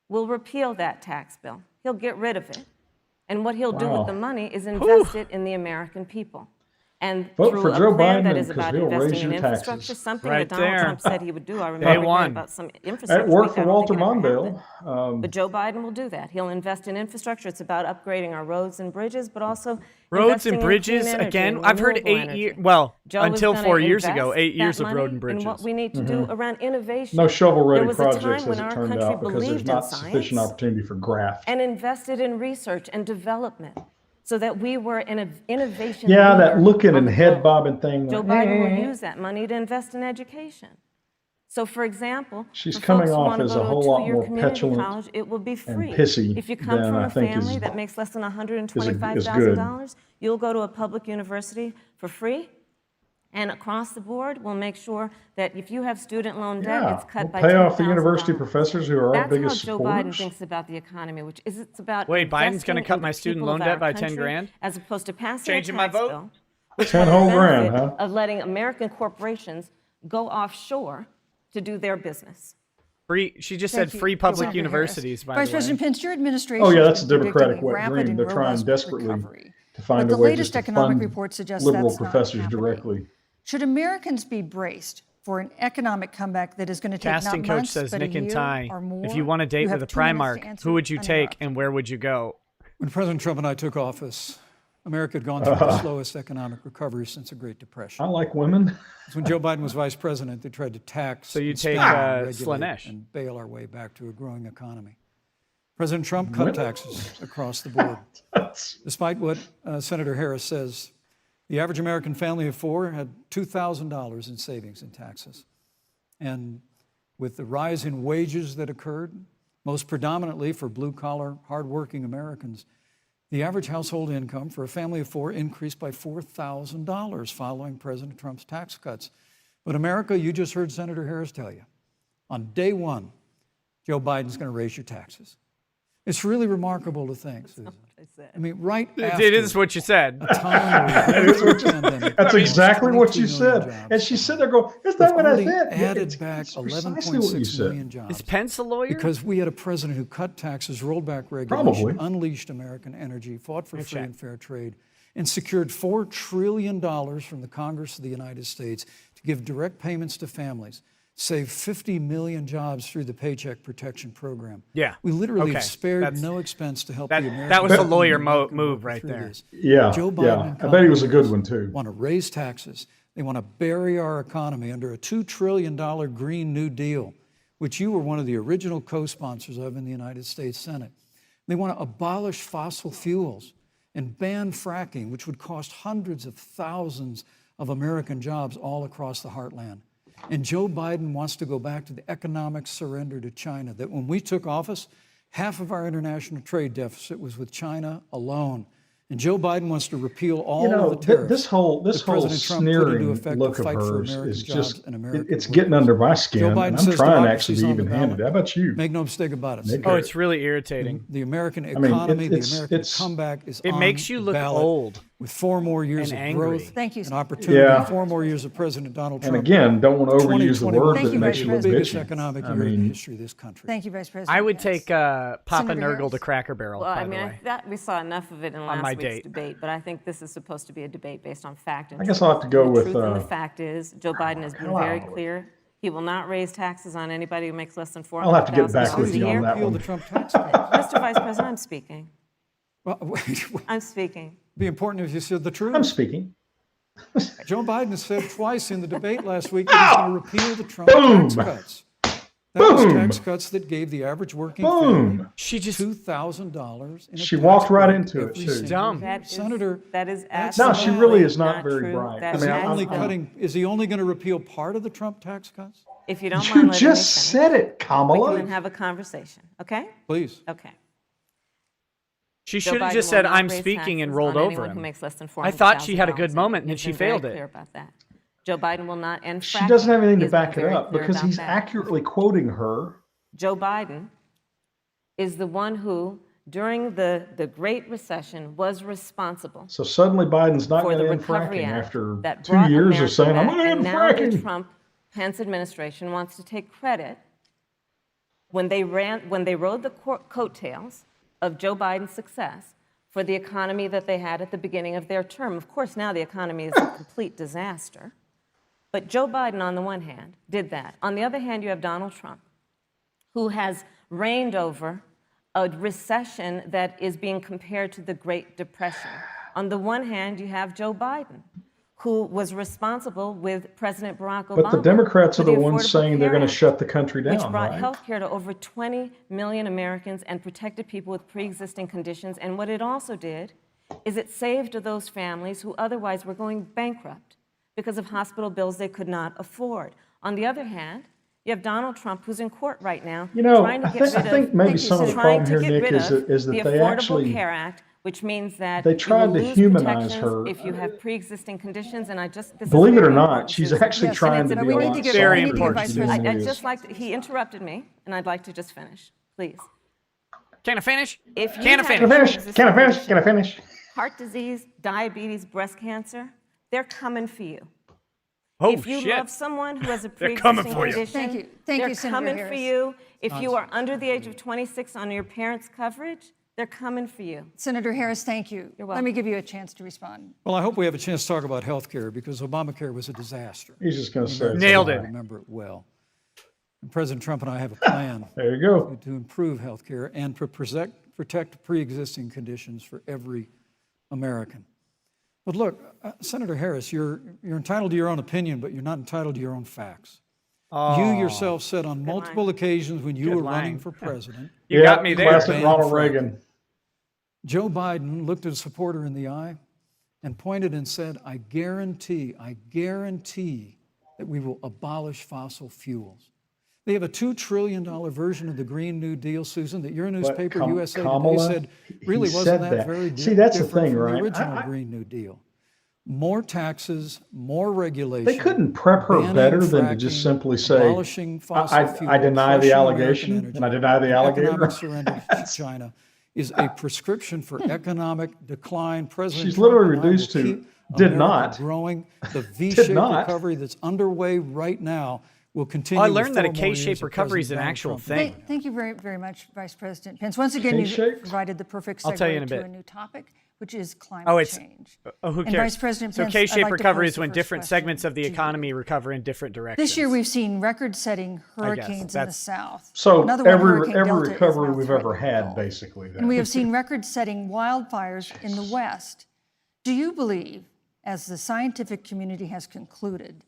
will repeal that tax bill. He'll get rid of it. And what he'll do with the money is invest it in the American people. And
vote
through
for
a
Joe
plan
Biden
that is about investing in infrastructure,
taxes.
something
Right
that Donald
there.
Trump said he would do. I remember hearing about some infrastructure.
That worked for
I don't
Walter
think it ever
Mondale.
happened. But Joe Biden will do that. He'll invest in infrastructure. It's about upgrading our roads and bridges, but also
Roads
investing
and
in
bridges,
clean energy
again,
and
I've heard
renewable
8 years,
energy.
well,
Joe is
until
gonna
4 years
invest
ago, 8 years
that
of road
money
and
in
bridges.
what we need to do around innovation.
No shovel-ready
There was a
projects,
time
as
when
it
our
turned
country
out, because there's
believed in
not sufficient
science
opportunity for graft.
and invested in research and development so that we were an innovation
Yeah, that
leader
looking
on
and
the
head
globe.
bobbing thing.
Joe
like,
Biden will use that money to invest in education. So, for example,
She's
for
coming
folks who
off
want to
as
go
a
to
whole lot
two-year
more
community
petulant
college, it will be free.
pissy
If you come
than
from
I
a
think
family
is-
that makes less than
is
$125,000, you'll go to a public university for free. And across the board, we'll make sure that if you have student loan debt,
Yeah,
it's cut
we'll
by
pay off the
$10,000.
university professors who are our
That's
biggest
how Joe Biden
supporters.
thinks about the economy, which is it's about
Wait, Biden's
going
gonna cut my student loan debt by 10 grand?
as opposed to passing
Changing
a
my
tax
vote?
bill, which
10
has the
whole grand,
benefit
huh?
of letting American corporations go offshore to do their business.
Free. She just
Thank
said
you,
free public
Senator
universities,
Harris.
by
Vice
the
President
way.
Pence, your administration
Oh, yeah,
has
that's a
been
Democratic
predicting a rapid
dream.
and
They're trying
robust
desperately
recovery.
to find
But
a
the
way
latest
just to
economic
fund
report suggests
liberal
that's not
professors
happening.
directly.
Should Americans be braced for an economic comeback that is going to take
Casting
not
coach
months,
says
but
Nick
a
and
year
Ty.
or more?
If you want a date
have
with a
2 minutes to
Primark,
answer
who would you take
uninterrupted.
and where would you go?
When President Trump and I took office, America had gone through the slowest economic recovery since the Great Depression.
I like women.
It's when Joe Biden was vice president, they tried to tax,
So you'd
and
take,
spend and regulate
Slanesh.
and bail our way back to a growing economy. President Trump cut taxes across the board. Despite what Senator Harris says, the average American family of 4 had $2,000 in savings in taxes. And with the rise in wages that occurred, most predominantly for blue-collar, hardworking Americans, the average household income for a family of 4 increased by $4,000 following President Trump's tax cuts. But America, you just heard Senator Harris tell you, on day one, Joe Biden's going to raise your taxes. It's really remarkable to think, Susan. I mean, right after
It is what you said.
a time where we went through a pandemic,
That's exactly what you
22 million
said.
jobs.
And she said there going, is that what I
Only
said? Yeah,
added
it's
back
precisely what you
11.6
said.
million jobs.
Is Pence a lawyer?
Because we had a president who cut taxes, rolled back regulation,
Probably.
unleashed American energy, fought for free
check.
and fair trade, and secured $4 trillion from the Congress of the United States to give direct payments to families, saved 50 million jobs through the Paycheck Protection Program.
Yeah.
We literally
Okay.
have spared
That's-
no expense to help
that-
the American
that was a
people
lawyer
and American
move
worker
right
through
there.
this.
Yeah,
Joe Biden
yeah.
and
I bet he was a good
Kamala
one, too.
Want to raise taxes. They want to bury our economy under a $2 trillion Green New Deal, which you were one of the original co-sponsors of in the United States Senate. They want to abolish fossil fuels and ban fracking, which would cost hundreds of thousands of American jobs all across the heartland. And Joe Biden wants to go back to the economic surrender to China, that when we took office, half of our international trade deficit was with China alone. And Joe Biden wants to repeal all of the tariffs.
This whole
that President Trump put into
sneering
effect
look
to
of
fight for
hers
American
is
jobs
just,
and American
it's getting
workers.
under my skin.
Joe
And
Biden
I'm
says
trying actually
democracy's
to
on the
even-handed. How
ballot.
about you?
Make no mistake about it.
Nick.
Oh, it's really irritating.
The American economy, the American comeback is
It
on
makes you
the
look
ballot
old
with 4 more years
and
of
angry.
growth
Thank you,
and
sir.
opportunity,
Yeah.
4 more years of President Donald
And
Trump.
again, don't want to overuse the
2021
word
Thank
that
you,
makes
Vice
you look
the biggest
bitchy.
economic
I
year in the
mean,
history of this country.
Thank you, Vice President.
I would
Pence.
take Papa
Senator
Nurgle
Harris?
to Cracker Barrel,
Well,
by
I
the
mean,
way.
that we saw enough of it in
my
last week's
date.
debate, but I think this is supposed to be a debate based on fact and
I guess
truth.
I'll have to go
And
with,
the truth and the fact is, Joe Biden has been
hell,
very
I'll-
clear. He will not raise taxes on anybody who makes less than $400,000
I'll have to get back
a
with you on
year.
that
Repeal
one.
the Trump tax cut.
Mr. Vice President, I'm speaking.
Well, it'd
I'm speaking.
be important if you said the truth.
I'm speaking.
Joe Biden has said twice in the debate last week that he's going to repeal the Trump tax cuts. That was tax cuts that gave the average working family
She just
$2,000 in a
She
tax
walked right
break
into it,
every
too.
single
Dumb.
year.
That is,
Senator,
that is
No,
absolutely
she really is not very
true.
bright.
That
I mean,
is
is he only going to repeal part of the Trump tax cuts?
If you don't
You
mind letting me
just
finish,
said it,
we can
Kamala.
then have a conversation, okay?
Please.
Okay.
She
Joe
should have
Biden
just
will
said,
not
"I'm
raise
speaking," and
taxes
rolled
on
over
anyone
him.
who makes less than
I thought she had a
$400,000
good moment, and then
He's
she
been very
failed it.
clear about that. Joe Biden will not end fracking.
She doesn't have anything to
He's been
back it
very
up
clear
because
about
he's
that.
accurately quoting her.
Joe Biden is the one who, during the Great Recession, was responsible
So suddenly Biden's not
for
going
the
to end
Recovery
fracking
Act
after
that
2
brought
years
America
of saying, I'm
back,
going to
and
end
now the
fracking.
Trump-Pence administration wants to take credit when they rode the coattails of Joe Biden's success for the economy that they had at the beginning of their term. Of course, now the economy is a complete disaster. But Joe Biden, on the one hand, did that. On the other hand, you have Donald Trump, who has reigned over a recession that is being compared to the Great Depression. On the one hand, you have Joe Biden, who was responsible with President Barack Obama.
But the Democrats
for
are the ones
Affordable
saying they're
Care
going to
Act,
shut the country down,
which brought
right?
health care to over 20 million Americans and protected people with pre-existing conditions. And what it also did is it saved those families who otherwise were going bankrupt because of hospital bills they could not afford. On the other hand, you have Donald Trump, who's in court right now, trying to get
I think maybe some of the problem here, Nick, is that
the
they
Affordable
actually
Care Act, which means that
they tried
you will
to
lose
humanize
protections
her.
if you have pre-existing conditions. And this is
Believe it or
very
not,
important,
she's
Susan.
actually
Yes,
trying to
and
be a
we need
lot
to give-
softer
we need to
than
give
Vice
she
President-
normally
I'd
is.
just like to, he interrupted me, and I'd like to just finish, please.
Can I finish?
If you
Can I
have
finish?
Can I finish?
pre-existing
Can I finish?
conditions,
Can I finish?
heart disease, diabetes, breast cancer, they're coming for you.
Oh,
If you
shit.
love someone who has a
They're coming
pre-existing
for you.
condition,
Thank you. Thank
they're
you, Senator
coming for
Harris.
you. If you are under the age of 26 on your parents' coverage, they're coming for you.
Senator Harris, thank you.
You're
Let me
welcome.
give you a chance to respond.
Well, I hope we have a chance to talk about health care because Obamacare was a disaster.
He's just going to say it's a
Nailed
lie.
it.
I remember it well. And President Trump and I have a plan
There you go.
to improve health care and to protect pre-existing conditions for every American. But look, Senator Harris, you're entitled to your own opinion, but you're not entitled to your own facts. You yourself said on multiple occasions when you
Good
were
line.
running for president,
You got me there.
Classic
Ban
Ronald
fracking.
Reagan.
Joe Biden looked at a supporter in the eye and pointed and said, I guarantee that we will abolish fossil fuels. They have a $2 trillion version of the Green New Deal, Susan, that your newspaper, USA
Kamala,
Today, said really
he
wasn't
said
that
that.
very
See, that's the
different
thing,
from
right?
the original Green New Deal. More taxes, more regulation.
They couldn't prep her
banning
better than to just
fracking,
simply say,
abolishing fossil
I
fuel,
deny the
crushing
allegation,
American energy,
and I deny the
and
alligator.
economic surrender to China is a prescription for economic decline. President
She's
Trump
literally
and I will
reduced to
keep
did
America
not.
growing. The V-shaped
not.
recovery that's underway right now will continue.
I
with
learned that
4
a
more years
K-shaped
of
recovery is an
President
actual
Donald Trump.
thing.
Thank you very, very much, Vice President Pence. Once again, you
K-shaped?
provided the perfect
I'll tell you in
segue
a
to
bit.
a new topic, which is climate
Oh, it's
change.
who
And
cares?
Vice President
So
Pence, I'd
K-shaped
like to
recovery
pose
is
the
when
first
different
question
segments of the
to you.
economy recover in different directions.
This year, we've seen record-setting hurricanes in the
That's-
South.
So
Another one,
every
Hurricane Delta, is
recovery
now
we've ever
threatening the
had,
Gulf.
basically.
And we have seen record-setting wildfires in the West. Do you believe, as the scientific community has concluded,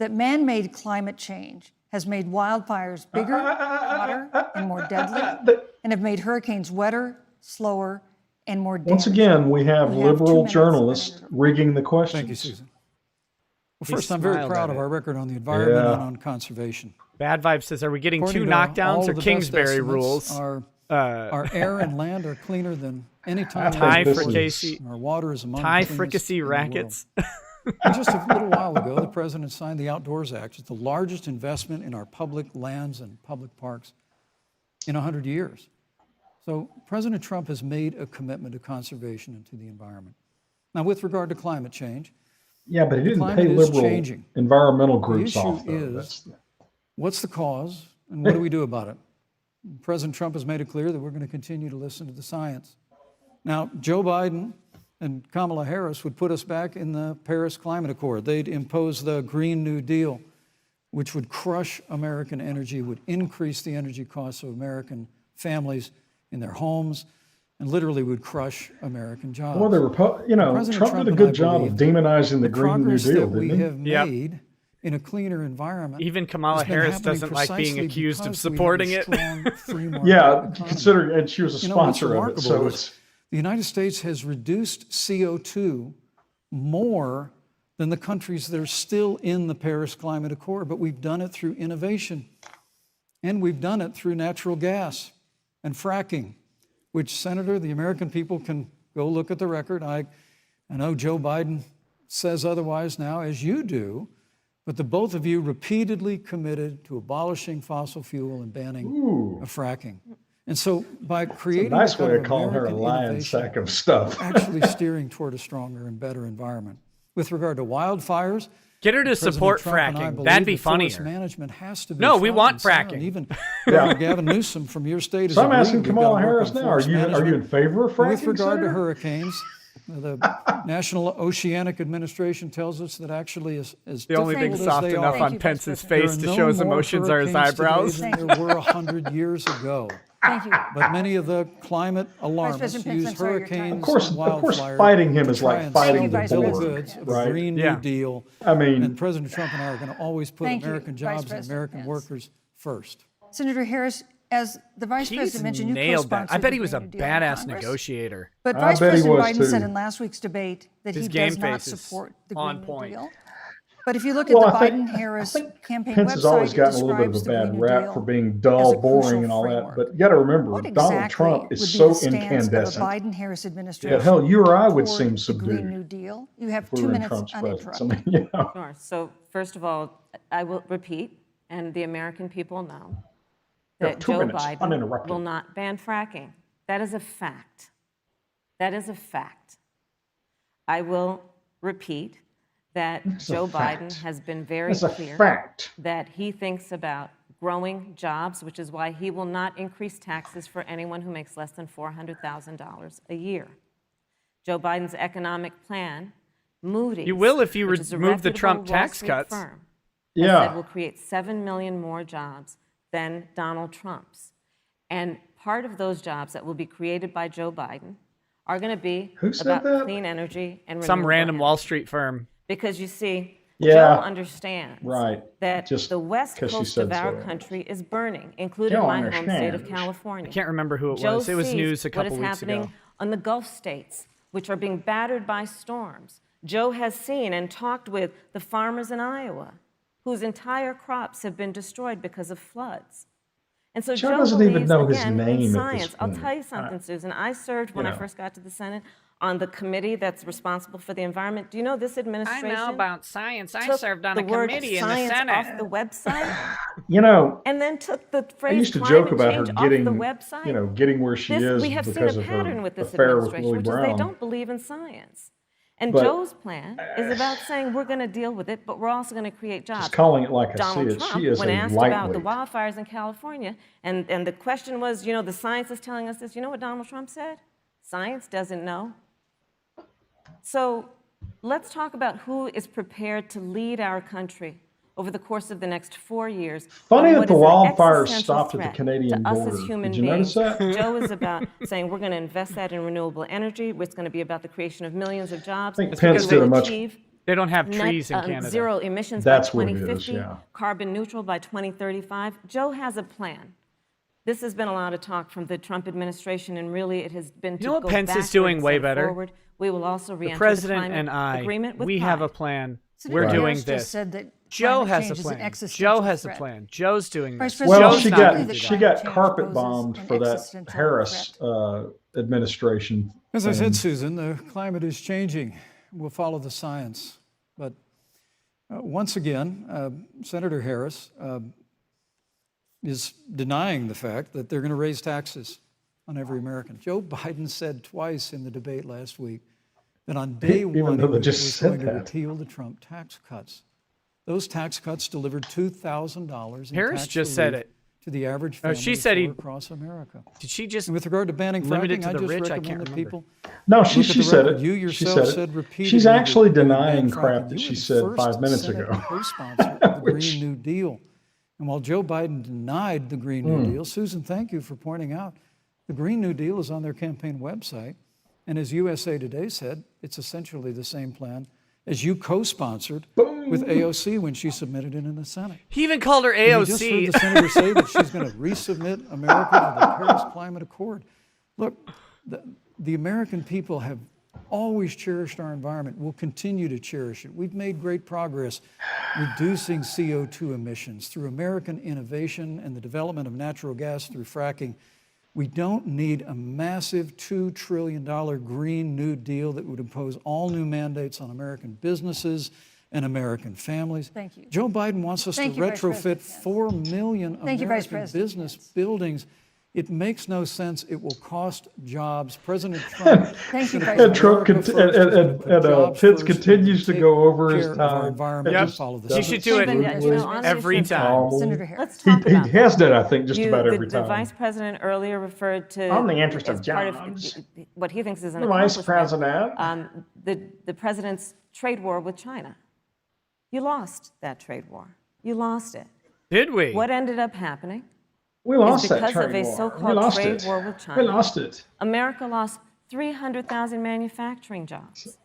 that man-made climate change has made wildfires bigger, hotter, and more deadly, and have made hurricanes wetter, slower, and more damaging?
Once again, we have
We have 2
liberal
minutes,
journalists
Senator.
rigging the questions.
Thank you, Susan. Well,
He
first, I'm very
smiled
proud
at
of
it.
our record on the environment
Yeah.
and on conservation.
Bad Vibe says, are we getting
According
two
to
knockdowns
all
or
of the best
Kingsbury
estimates,
rules?
Our air and land are cleaner than any time.
Tie
before.
fricassee-
And our water is among
Tie
the cleanest
fricassee
in the
rackets.
world. And just a little while ago, the president signed the Outdoors Act. It's the largest investment in our public lands and public parks in 100 years. So President Trump has made a commitment to conservation and to the environment. Now, with regard to climate change,
Yeah, but he didn't
climate
pay
is
liberal
changing.
environmental
the
groups
issue
off, though.
is, what's the cause and what do we do about it? President Trump has made it clear that we're going to continue to listen to the science. Now, Joe Biden and Kamala Harris would put us back in the Paris Climate Accord. They'd impose the Green New Deal, which would crush American energy, would increase the energy costs of American families in their homes, and literally would crush American jobs.
Well, President
Trump
Trump did a
and
good
I
job
believe
of demonizing the Green New
progress
Deal,
that we
didn't he?
have
Yep.
made in a cleaner environment.
Even Kamala Harris doesn't like being accused of supporting it.
Yeah, considering, and she was a sponsor of it. So
the United States has reduced CO2 more than the countries that are still in the Paris Climate Accord, but we've done it through innovation. And we've done it through natural gas and fracking, which, Senator, the American people can go look at the record. I know Joe Biden says otherwise now, as you do, but the both of you repeatedly committed to abolishing fossil fuel and banning fracking. And so by creating
a nice way of calling her a lion sack of stuff,
actually steering toward a stronger and better environment. With regard to wildfires,
get her to support fracking. That'd be funnier.
Management has to be
no, we want fracking.
Even Gavin Newsom from your state is.
So I'm asking Kamala Harris now: Are you in favor of fracking?
With regard
Senator?
to hurricanes, the National Oceanic Administration tells us that actually is
the only thing soft enough on Pence's face to show his emotions are his eyebrows.
Than there were 100 years ago.
Thank you.
But many of the climate alarmists use hurricanes
of course,
wildfires.
Fighting him is like fighting the
bill
board,
goods of
right?
a Green New Deal.
I mean,
and President Trump and I are going to always put American jobs and American workers first.
Senator Harris, as the Vice President mentioned, you
nailed that. I bet he was a
Green New Deal
badass negotiator.
But Vice President Biden said in last week's debate that he does not support the Green New Deal. But if you look at the Biden-Harris campaign
Pence
website,
has always gotten a little bit of a bad rap for being dull, boring, and all that. But you got to remember, Donald Trump is so incandescent.
Biden-Harris administration.
Yeah, hell, you or I would seem subdued.
Green New Deal. You have 2 minutes uninterrupted.
I mean,
Sure. So first of all, I will repeat, and the American people know that Joe Biden will not ban fracking. That is a fact. That is a fact. I will repeat that Joe Biden has been very clear that he thinks about growing jobs, which is why he will not increase taxes for anyone who makes less than $400,000 a year. Joe Biden's economic plan, Moody's,
you will if you remove the Trump tax cuts.
Said will create 7 million more jobs than Donald Trump's. And part of those jobs that will be created by Joe Biden are going to be about clean energy and renewable
some random
energy.
Wall Street firm.
Because you see, Joe understands that the west coast of our country is burning, including my home state of California.
I can't remember who it was. It was news a couple weeks ago.
What is happening on the Gulf states, which are being battered by storms. Joe has seen and talked with the farmers in Iowa, whose entire crops have been destroyed because of floods. And so Joe
doesn't
believes,
even know his
again,
name
in
at
science.
this point.
I'll tell you something, Susan. I served when I first got to the Senate on the committee that's responsible for the environment. Do you know this administration?
I know about science. I served on a committee in the Senate.
Off the website.
And
then took the phrase
I used to joke about her
getting, off the website.
Getting where she is
we have
because
seen a
of
pattern
her
with this
affair with
administration,
Willie
which
Brown.
is they don't believe in science. And Joe's plan is about saying we're going to deal with it, but we're also going to create jobs.
Just calling it like I
Donald
see it.
Trump,
She is
when
a
asked
lightweight.
about the wildfires in California, and the question was, the science is telling us this. You know what Donald Trump said? Science doesn't know. So let's talk about who is prepared to lead our country over the course of the next 4 years.
Funny that the wildfires stopped at the Canadian border.
Us as human
Did you
beings.
notice that?
Joe is about saying we're going to invest that in renewable energy. It's going to be about the creation of millions of jobs.
I think Pence did a much.
They don't have trees in Canada.
Zero emissions
That's
by
what it
2050,
is,
carbon neutral by 2035. Joe has a plan. This has been a lot of talk from the Trump administration, and really it has been to
You know what
go
Pence is doing way better?
Forward. We will also
The president and I, we have a plan. We're doing this. Joe has a plan. Joe has a plan. Joe's doing this.
Well, she got carpet bombed for that Harris administration.
As I said, Susan, the climate is changing. We'll follow the science. But once again, Senator Harris is denying the fact that they're going to raise taxes on every American. Joe Biden said twice in the debate last week that on day one he was going to repeal the Trump tax cuts. Those tax cuts delivered $2,000 in
Harris
tax
just said
relief
it.
To the average family
she said
across America.
Did she just
and with regard to banning
limited
fracking,
to the
I just
rich? I
recommend
can't
that
remember.
people
No, she said
record.
it.
You yourself said repeatedly
She's actually
that you
denying
banned
crap
fracking.
that
You
she
were the
said
first
5 minutes
Senate
ago.
co-sponsor of the Green New Deal. And while Joe Biden denied the Green New Deal, Susan, thank you for pointing out, the Green New Deal is on their campaign website. And as USA Today said, it's essentially the same plan as you co-sponsored with AOC when she submitted it in the Senate.
He even called her
And you just heard
AOC.
the senator say that she's going to resubmit America to the Paris Climate Accord. Look, the American people have always cherished our environment. We'll continue to cherish it. We've made great progress reducing CO2 emissions through American innovation and the development of natural gas through fracking. We don't need a massive $2 trillion Green New Deal that would impose all new mandates on American businesses and American families.
Thank you.
Joe Biden wants us to retrofit 4 million American business buildings. It makes no sense. It will cost jobs. President Trump.
And Trump Pence continues to go over his time.
He should do it every time.
Senator Harris.
Let's talk about
He has done, I think, just about every
The
time.
vice president earlier referred to
On the interest of
as part
jobs.
what he thinks is an
The vice
accomplishment,
president.
the president's trade war with China. You lost that trade war. You lost it.
Did we?
What ended up happening?
We lost that
because
trade
of a
war.
so-called trade war with China.
We lost it.
America lost 300,000 manufacturing jobs.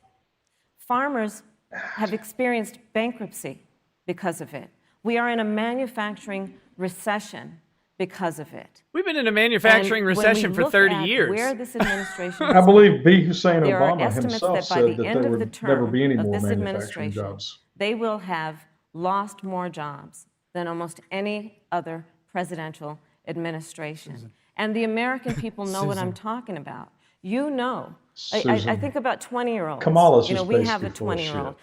Farmers have experienced bankruptcy because of it. We are in a manufacturing recession because of it.
We've been in a manufacturing recession for 30 years.
Where this administration
I believe B. Hussein
there are
Obama
estimates
himself
that by
said
the
that
end
there
of the
would never
term
be any
of
more
this
manufacturing
administration,
jobs.
they will have lost more jobs than almost any other presidential administration. And the American people know what I'm talking about. You know, I think about 20-year-olds.
Kamala's
you know,
just
we have a
basically full of
20-year-old,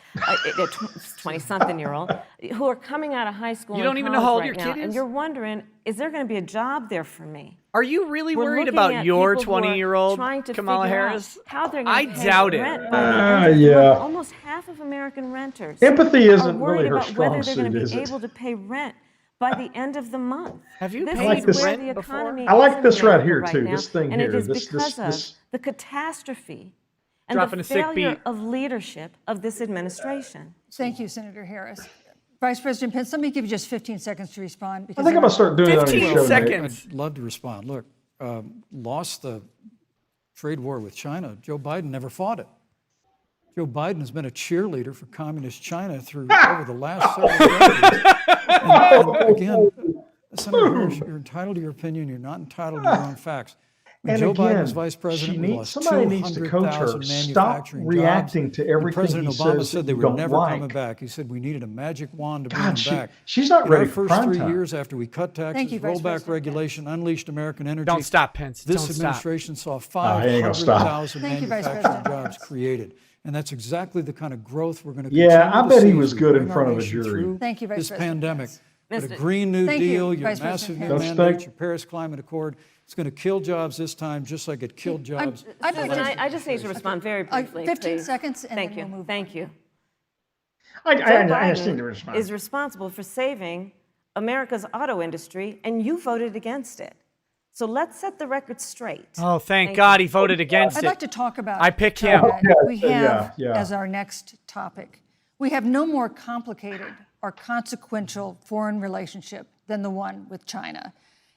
20-something-year-old, who are coming out of high school.
You don't even know how old your kid is?
And you're wondering, is there going to be a job there for me?
Are you really
We're
worried
looking
about
at
your
people who are
20-year-old
trying to
Kamala
figure out
Harris?
how they're
I
going to pay
doubt it.
rent by the end of the
Yeah.
month. Almost half of American renters
Empathy
are
isn't
worried
really her
about
strong
whether they're going
suit,
to
is
be
it?
able to pay rent by the end of the month.
Have you
This
paid
is where
rent
the
before?
economy
I like
is in
this right
America
here,
right
too,
now,
this thing
and
here,
it is
this-
because
this-
of the catastrophe and
Dropping
the
a sick
failure
beat.
of leadership of this administration.
Thank you, Senator Harris. Vice President Pence, let me give you just 15 seconds to respond.
I
Because
think I'm going to start doing that on
15
your show, Nate.
seconds.
I'd love to respond. Look, lost the trade war with China. Joe Biden never fought it. Joe Biden has been a cheerleader for communist China through over the last several decades. And again, Senator Harris, you're entitled to your opinion. You're not entitled to your own facts. When
And
Joe Biden
again,
was vice president, we lost
somebody needs to coach her.
200,000
Stop
manufacturing
reacting
jobs.
to
And
everything
President
he
Obama
says
said
that
they
you
were
don't
never
like.
coming back. He said we needed a magic wand to bring
God,
them back.
she's not
In
ready
our
for
first
prime
3
time.
years after we cut taxes,
Thank you, Vice
rolled back
President.
regulation, unleashed American energy.
Don't stop, Pence.
This
Don't stop.
administration saw
he ain't gonna stop.
500,000
Thank you, Vice
manufacturing
President.
jobs created. And that's exactly the kind of growth we're going to
Yeah,
continue
I
to
bet he
see
was
as we
good in
bring
front
our
of a
nation
jury.
through
Thank you, Vice
this
President
pandemic. But a
Mr.
Green New
Thank you,
Deal, your
Vice
massive
President
new
Harris.
mandates, your Paris Climate Accord, it's going to kill jobs this time, just like it killed jobs.
I'd like
Susan,
to-
I just need to respond very briefly,
15
please.
seconds, and
Thank
then
you.
we'll move
Thank you.
I
Joe
understand the
Biden
response.
is responsible for saving America's auto industry, and you voted against it. So let's set the record straight.
Oh, thank
Thank
God
you.
he voted against
I'd
it.
like to talk about
I pick him.
we have
yeah.
as our next topic. We have no more complicated or consequential foreign relationship than the one with China.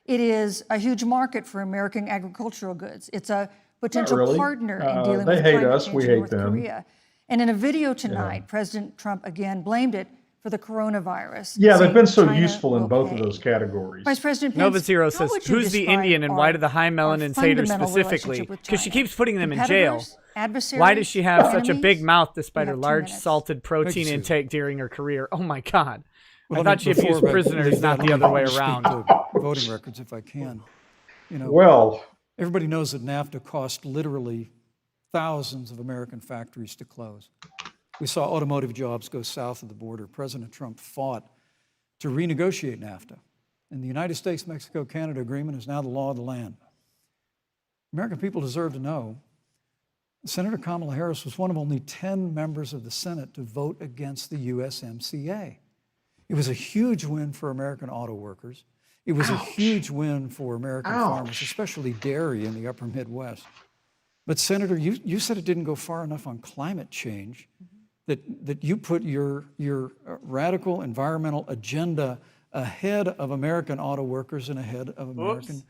It is a huge market for American agricultural goods. It's a potential
really.
partner in dealing
They
with
hate
climate
us.
change
We
in
hate
North
them.
Korea. And in a video tonight, President Trump again blamed it for the coronavirus.
Yeah, they've
saying
been so
China
useful in
will
both
pay.
of those categories.
Vice President Pence,
Nova Zero
how
says,
would you
who's the
describe
Indian and why
our-
do the high
our
melanin haters
fundamental
specifically?
relationship with
Because she
China?
keeps putting them in jail.
Competitors, adversaries,
Why does she have such a
enemies?
big mouth despite
You
her
have 2
large
minutes.
salted protein
Thank you, Susan.
intake during her career? Oh my God.
Well,
I thought she abused
before I
prisoners,
leave
not
that,
the
let
other
me
way
speak
around.
to voting records, if I can. You know,
Well,
everybody knows that NAFTA cost literally thousands of American factories to close. We saw automotive jobs go south of the border. President Trump fought to renegotiate NAFTA. And the United States-Mexico-Canada agreement is now the law of the land. American people deserve to know Senator Kamala Harris was one of only 10 members of the Senate to vote against the USMCA. It was a huge win for American auto workers. It was a huge win for American farmers, especially dairy in the upper Midwest. But Senator, you said it didn't go far enough on climate change, that you put your radical environmental agenda ahead of American auto workers and ahead of American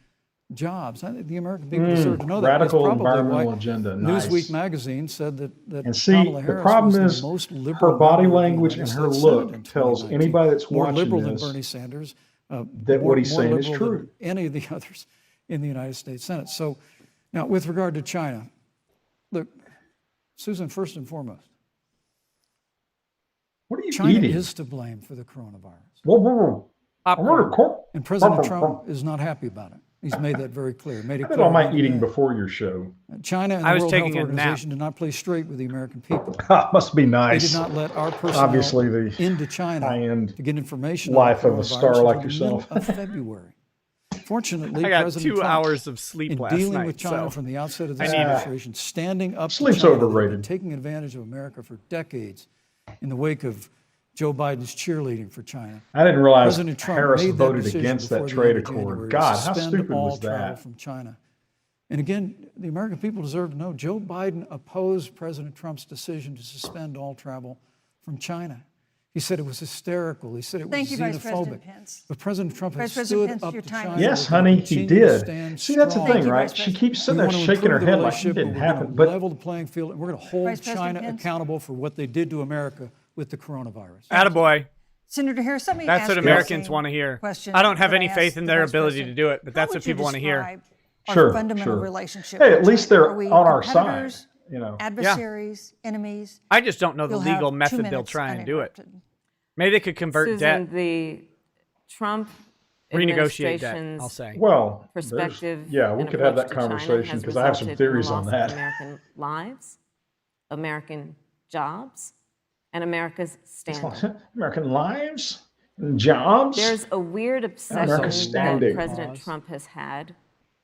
jobs. I think the American people deserve to know that.
Radical
That's probably
environmental
why
agenda. Nice.
Newsweek magazine said that
And see,
Kamala
the
Harris
problem
was
is
the most liberal
her body
member of the
language and
United
her
States Senate
look
in
tells
2019.
anybody that's
More
watching
liberal than
this
Bernie Sanders,
that what he's saying is
liberal than
true.
any of the others in the United States Senate. So now, with regard to China, look, Susan, first and foremost,
What are you
China
eating?
is to blame for the coronavirus.
Whoa. And
President Trump is not happy about it. He's made that very clear. Made it
I did
clear
all my
again
eating
today.
before your show.
China and
I
the
was
World Health
taking a nap.
Organization did not play straight with the American people.
Must be
They
nice.
did not let our personnel
Obviously, the
into China
high-end
to get information
life
on
of
the
a star
coronavirus
like
until the
yourself.
middle of February. Fortunately,
I got
President
2
Trump,
hours of sleep
in
last
dealing
night.
with China
So
from the outset of this
I need it.
administration, standing up to
Sleep's
China, that had
overrated.
been taking advantage of America for decades in the wake of Joe Biden's cheerleading for China.
I didn't realize
President Trump
Harris
made that
voted
decision
against that
before the
trade
end of
accord.
January to
God, how
suspend
stupid
all
was
travel
that?
from China. And again, the American people deserve to know Joe Biden opposed President Trump's decision to suspend all travel from China. He said it was hysterical. He said it was
Thank you, Vice
xenophobic.
President Pence.
But President Trump has
Vice President
stood
Pence,
up
your
to
time
China.
is
Yes,
We're gonna
honey, he
continue to
did.
stand
See, that's the
strong.
thing,
you,
right?
Vice
She
President.
keeps sitting
We
there
want to
shaking her
improve the
head like it
relationship,
didn't
but we're
happen.
going to
But
level the playing field, and we're going to hold
Vice President
China
Pence.
accountable for what they did to America with the coronavirus.
Attaboy.
Senator Harris, let me
That's
ask
what
you
Americans
the
want to
same
hear.
question
I don't have
that
any
I
faith
asked
in
the
their
Vice
ability to
President.
do it, but
How
that's
would
what
you
people want to hear.
describe our
Sure,
fundamental
sure.
relationship
Hey,
with
at least
China?
they're
Are we
on our side.
competitors,
You know.
adversaries, enemies?
I just don't know the
You'll have
legal
2
method they'll
minutes
try and do it.
uninterrupted.
Maybe they could convert
Susan,
debt,
the Trump
renegotiate debt,
administration's
I'll say.
Well,
perspective
yeah, we
and
could have
approach
that
to China
conversation
has
because I have some
resulted in the
theories on
loss
that.
of American lives, American jobs, and America's standing.
American lives and jobs.
There's a weird obsession
America's
that
standing.
President Trump has had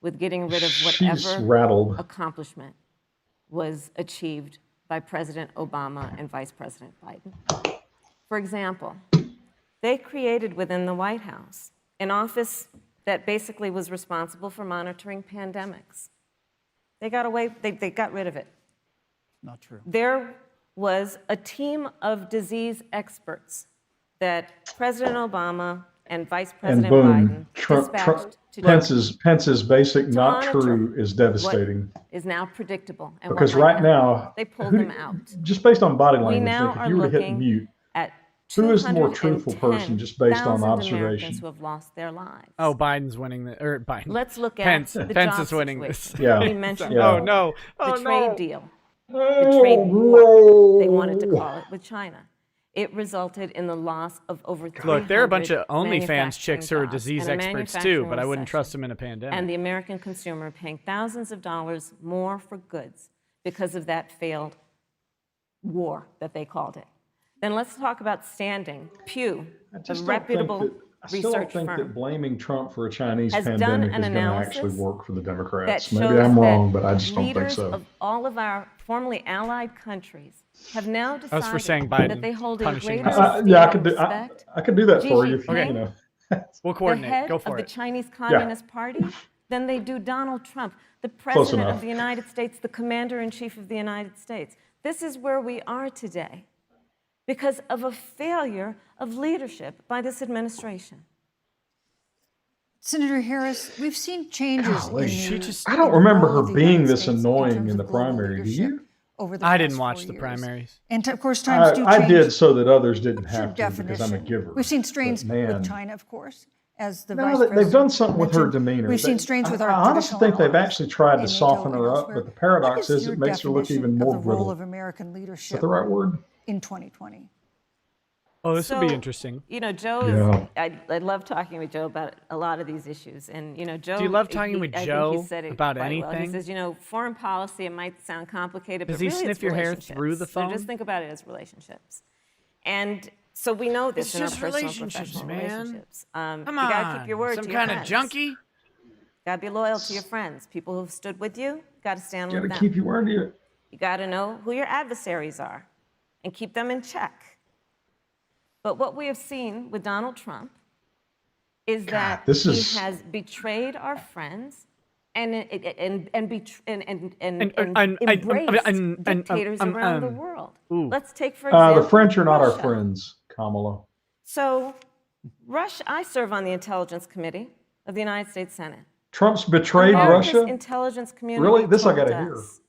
with getting rid of
She's
whatever
rattled.
accomplishment was achieved by President Obama and Vice President Biden. For example, they created within the White House an office that basically was responsible for monitoring pandemics. They got rid of it.
Not true.
There was a team of disease experts that President Obama and Vice
And
President
boom,
Biden dispatched to
Pence's basic not
monitor
true is devastating.
what is now predictable. And what
Because
might
right
happen.
now,
They pulled them out.
just based on body
We
language,
now
if
are
you were to hit
looking
mute,
at
who is the more truthful person just based on
210,000
observation?
Americans who have lost their lives.
Oh, Biden's winning the or Biden.
Let's look at
Pence.
the
Pence
job
is winning this.
situation.
Yeah.
We mentioned
Yeah.
Oh no. Oh
the trade
no.
deal, the
Oh,
trade war, they wanted to
no.
call it, with China. It resulted in the loss of over 300
Look, there are a bunch of OnlyFans
manufacturing
chicks who are
jobs
disease
and a
experts too,
manufacturing
but I wouldn't
recession.
trust them in a pandemic.
And the American consumer paying thousands of dollars more for goods because of that failed war that they called it. Then let's talk about standing. Pew,
I
a
just don't
reputable
think that, I still don't
research
think
firm,
that blaming Trump for a Chinese
has done
pandemic
an
is going to
analysis
actually work for the
that
Democrats.
shows
Maybe I'm wrong,
that
but I just don't think
leaders
so.
of all of our formerly allied countries have now
I was for
decided
saying Biden
that they hold in
punishing
greater
Russia.
esteem
Yeah, I
and
could do.
respect
I could do that
Xi
for you if you,
Jinping,
you know.
We'll
the
coordinate.
head
Go
of
for
the
it.
Chinese Communist Party than they do Donald Trump, the
Close
President
enough.
of the United States, the Commander-in-Chief of the United States. This is where we are today because of a failure of leadership by this administration.
Senator Harris, we've seen changes
Golly.
in
She
the,
I don't
in the
remember
role
her
of the
being
United
this
States
annoying
terms
in the
of global
primary. Do
leadership
you?
over the
I
past
didn't
4
watch the
years.
primaries.
And of course, times do change.
I did so that others didn't
What's your
have to because I'm a
definition?
giver.
We've seen strains
But, man,
with China, of course, as the
No,
Vice
they've
President
done something with her
mentioned.
demeanor.
We've seen strains with our
I honestly
traditional
think they've
allies
actually tried to
in
soften
NATO
her
and
up,
elsewhere.
but the paradox
What
is
your
it makes her look even
definition
more
of the role
brittle.
of American
Is
leadership
that the right word?
in 2020?
Oh, this will be
So,
interesting.
You know, Joe
Yeah.
is, I love talking with Joe about a lot of these issues. And, you know, Joe.
Do you love talking with
I think
Joe
he said it
about
quite well. He
anything?
says, you know, foreign policy, it might sound complicated,
Does
but
he
really
sniff
it's
your hair
relationships.
through the
So
phone?
just think about it as relationships. And so we know this
It's
in our
just
personal and
relationships,
professional
man.
relationships.
Come
you gotta
on.
keep your word
Some
to your
kind of
friends.
junkie?
Gotta be loyal to your friends. People who've stood with you, gotta stand
You
with
got to
them.
keep your word to you.
You got to know who your adversaries are and keep them in check. But what we have seen with Donald Trump is that
this
he
is-
has betrayed our friends and embraced dictators around the world. Let's take, for example,
The French are not our
Russia.
friends, Kamala.
So, Russia, I serve on the Intelligence Committee of the United States Senate.
Trump's betrayed
America's
Russia?
intelligence community
Really? This I
told
gotta hear.
us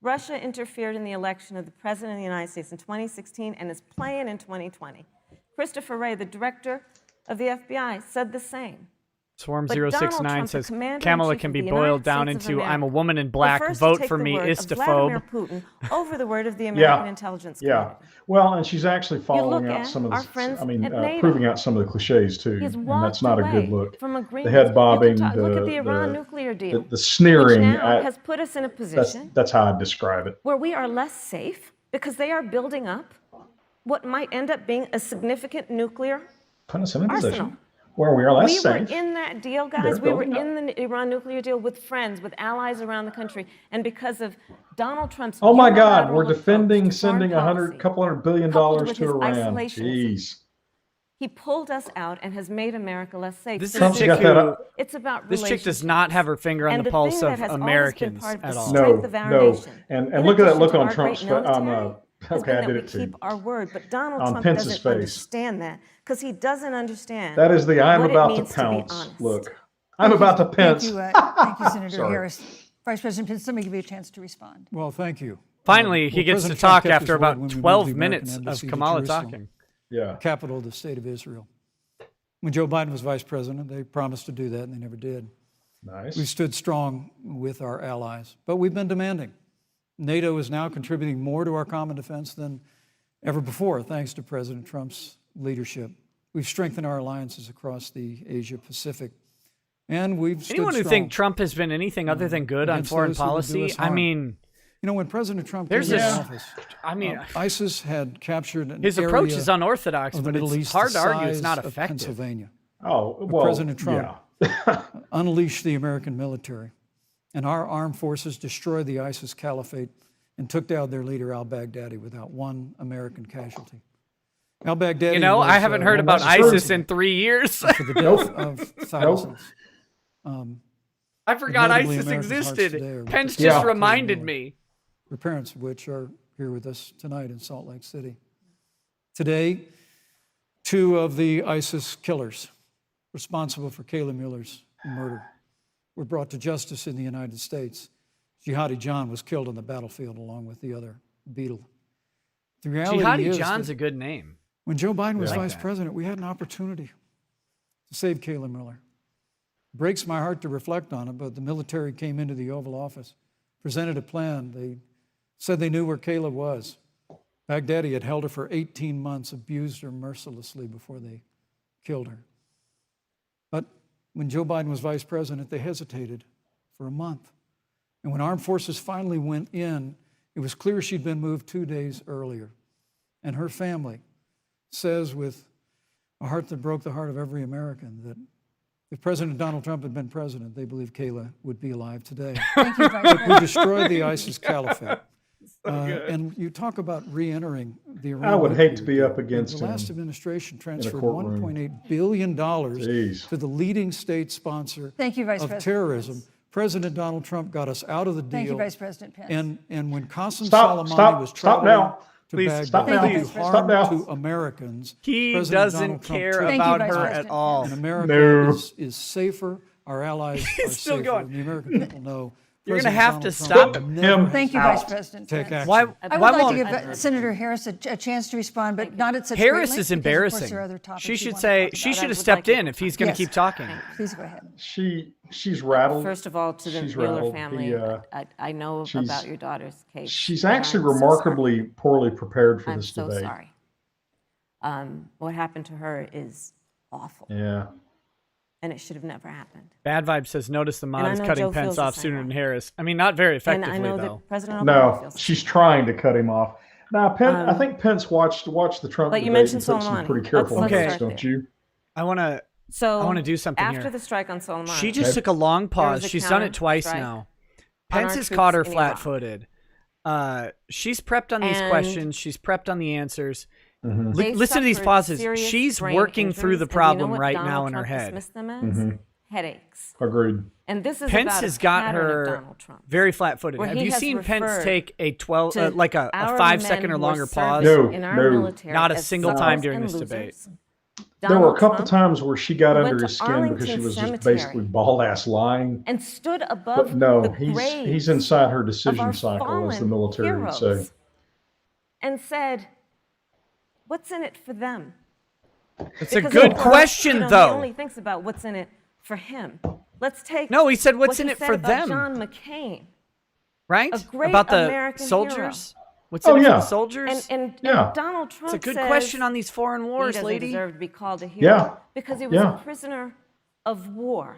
Russia interfered in the election of the President of the United States in 2016 and is playing in 2020. Christopher Wray, the director of the FBI, said the same.
Swarm
But Donald
069
Trump, the
says
commander-in-chief
Kamala
of
can be
the
boiled
United
down
States of
into I'm a
America,
woman in
the
black,
first to
vote
take
for
the
me,
word of Vladimir
istophobe.
Putin over the word of the American intelligence community.
Yeah. Well, and she's actually following
look
out
at
some of
our
the,
friends
I mean,
at NATO.
proving out some of the cliches too.
He's
And
walked
that's not a good
away
look.
from
The
agreements.
head bobbing,
Look at the Iran nuclear deal,
the sneering
which now
at,
has put us in a position
that's how I describe it.
where we are less safe because they are building up what might end up being a significant nuclear
Put us in a
arsenal.
position where we are less
We
safe.
were in that deal, guys.
They're
We were
building up.
in the Iran nuclear deal with friends, with allies around the country. And because of Donald Trump's
Oh my God,
unilateral
we're
approach
defending
to foreign
sending
policy,
couple $100 billion
coupled with
to
his
Iran.
isolationism,
Jeez.
he pulled us out and has made America less safe.
This
So
is a
Trump's
chick
got that
who,
up.
it's about
this chick does
relationships.
not have her finger on
And
the
the
pulse
thing that
of
has always been
Americans
part of the
at all.
strength of our
No.
nation,
And
in
look at that
addition
look
to
on
our
Trump's
great
face.
military, has
Okay,
been
I
that
did
we
it too.
keep our word. But Donald
On
Trump
Pence's
doesn't
face.
understand that because he doesn't understand
That is the I'm
what it
about to
means be
pounce
honest.
look. I'm about to
Thank
Pence.
you, thank you, Senator
Sorry.
Harris. Vice President Pence, let me give you a chance to respond.
Well, thank you.
Finally, he
Well,
gets to
President Trump
talk
kept
after
his word
about
when we moved
12
the American
minutes of
embassy to
Kamala
Jerusalem,
talking.
Yeah.
capital of the state of Israel. When Joe Biden was vice president, they promised to do that, and they never did.
Nice.
We've stood strong with our allies, but we've been demanding. NATO is now contributing more to our common defense than ever before, thanks to President Trump's leadership. We've strengthened our alliances across the Asia-Pacific, and we've stood
Anyone who
strong
thinks Trump has been anything other than good on
against
foreign
those who would do
policy,
us
I
harm.
mean,
You know, when President Trump came
there's
into
this.
office,
I mean,
ISIS had captured an
his approach
area
is unorthodox,
of the
but
Middle
it's
East
hard
the
to argue it's
size
not
of
effective.
Pennsylvania.
Oh, well,
President Trump
yeah.
unleashed the American military, and our armed forces destroyed the ISIS caliphate and took down their leader al-Baghdadi without one American casualty. Al-Baghdadi
You know,
was,
I haven't heard about
that's true.
ISIS in 3 years.
for the death of thousands.
I forgot
Inevitably,
ISIS
Americans' hearts
existed.
today are with
Pence
the
just
Yeah.
reminded me.
The parents of which are here with us tonight in Salt Lake City. Today, 2 of the ISIS killers responsible for Kayla Mueller's murder were brought to justice in the United States. Jihadi John was killed on the battlefield along with the other beetle. The reality
Jihadi
is
John's
that
a good name.
when Joe Biden was
Yeah.
vice president, we had an opportunity to save Kayla Mueller. It breaks my heart to reflect on it, but the military came into the Oval Office, presented a plan. They said they knew where Kayla was. Baghdadi had held her for 18 months, abused her mercilessly before they killed her. But when Joe Biden was vice president, they hesitated for a month. And when armed forces finally went in, it was clear she'd been moved 2 days earlier. And her family says with a heart that broke the heart of every American that if President Donald Trump had been president, they believe Kayla would be alive today.
Thank you, Vice
We
President.
destroyed the ISIS caliphate. And you talk about re-entering the Iran
I would hate to
nuclear
be up
deal.
against
The last
him
administration transferred
courtroom.
$1.8 billion
Jeez.
to the leading state sponsor
Thank you, Vice
of
President
terrorism.
Pence.
President Donald Trump got us out of the deal.
Thank you, Vice President Pence.
And when Qasem
Stop,
Soleimani was
stop
traveling
now.
to
Please,
Baghdad
stop now.
to do
Stop
harm
now.
to Americans,
He
President
doesn't
Donald Trump
care
took
Thank you,
about
Vice
her
President
at all.
and America
No.
is safer. Our allies are
still
safer.
going.
And the American people know.
You're gonna
President
have
Donald
to
Trump
stop
will
him.
never
Thank you,
Out.
Vice President
take
Pence.
action.
Why?
I would
Why
like
won't
to give Senator Harris a chance to respond, but not at such
Harris
great
is
length, because, of course,
embarrassing?
there are other topics
She
you
should
want to
say
talk
she
about.
should have
would
stepped
like
in
to-
if he's going to
Yes.
keep talking.
Please go ahead.
She's rattled.
First of all, to the
She's
Mueller
rattled.
family, I know
she's-
about your daughter's case.
She's
and
actually
I'm so
remarkably poorly prepared for
sorry. I'm
this
so
debate.
sorry. What happened to her is awful,
Yeah.
and it should have never happened.
Bad Vibe says, notice the mod
And I
is
know
cutting
Joe
Pence
feels the
off
same
sooner
way.
than Harris. I mean, not very
And
effectively,
I know
though.
that President Obama
No,
feels the
she's
same.
trying to cut him off. Now, I think Pence watched the Trump
But
debate
you mentioned
and took some
Soleimani.
pretty careful
Let's
notes,
start
don't
there.
you?
I want to
So
do something
after
here.
the strike on Soleimani.
She just took a long pause.
a
She's done it
counter
twice
strike
now.
on
Pence
our
has caught her
troops in Iraq.
flat-footed. She's prepped on these
And
questions. She's prepped on the answers.
They've
Listen to these
suffered
pauses.
serious
She's
brain
working through
injuries,
the
and do you know
problem
what
right
Donald
now in her
Trump
head.
dismissed them as? Headaches.
Agreed.
And this is
Pence
about
has
a
got
pattern of
her
Donald Trump.
very flat-footed.
where
Have
he
you
has
seen Pence
referred
take a 12,
to
like a
our
5
men
second or
who are
longer pause?
No,
serving in our
no.
military
Not a
as
single
suckers
time during
and
this debate.
losers.
There were a couple
Trump,
times where she got
who
under
went
his
to
skin because
Arlington
she was just
Cemetery
basically bald-ass lying.
and stood above
But no,
the
he's
graves
inside her
of
decision
our
cycle, as the
fallen
military would say.
heroes and said, what's in it for them?
It's a
Because
good
of course,
question,
He
though.
only thinks about what's in it for him. Let's take
No, he said, what's
what
in
he
it
said
for
about
them?
John McCain,
Right?
a great
About the
American
soldiers?
hero.
What's in it for
yeah.
the soldiers?
And
Yeah.
Donald Trump
It's a good
says
question on these foreign
he
wars,
doesn't
lady.
deserve to be called a hero
Yeah.
because he was
Yeah.
a prisoner of war.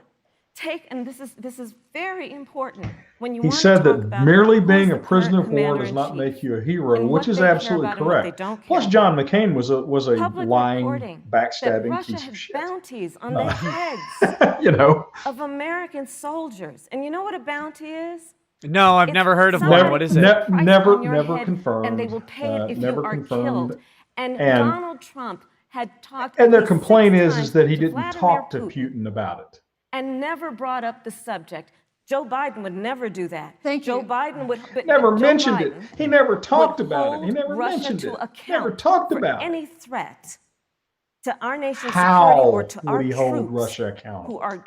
And this is very important when you
He
want to
said
talk
that
about
merely
who's
being
the
a prisoner
current
of war does
commander-in-chief
not make you a hero,
and
which
what
is
they care
absolutely
about and what they
correct.
don't care
Plus,
about.
John McCain was a
Public
lying,
reporting
backstabbing
that Russia
piece
had
of shit.
bounties on the heads
You know,
of American soldiers. And you know what a bounty is?
No, I've
It's
never heard of
somebody
one. What is
puts
it?
a price
Never
on your head,
confirmed.
and they will pay it if
Never
you are
confirmed.
killed. And
And-
Donald Trump had talked
and their
at least
complaint
6
is
times
that he
to
didn't
Vladimir
talk to
Putin
Putin about it.
and never brought up the subject. Joe Biden would never do that.
Thank
Joe
you.
Biden would
Never
Joe
mentioned it.
Biden
He never talked
would
about it. He
hold
never
Russia
mentioned
to
it.
account
Never talked
for
about
any
it.
threat to our nation's
How
security or to our
would he hold
troops
Russia accountable?
who are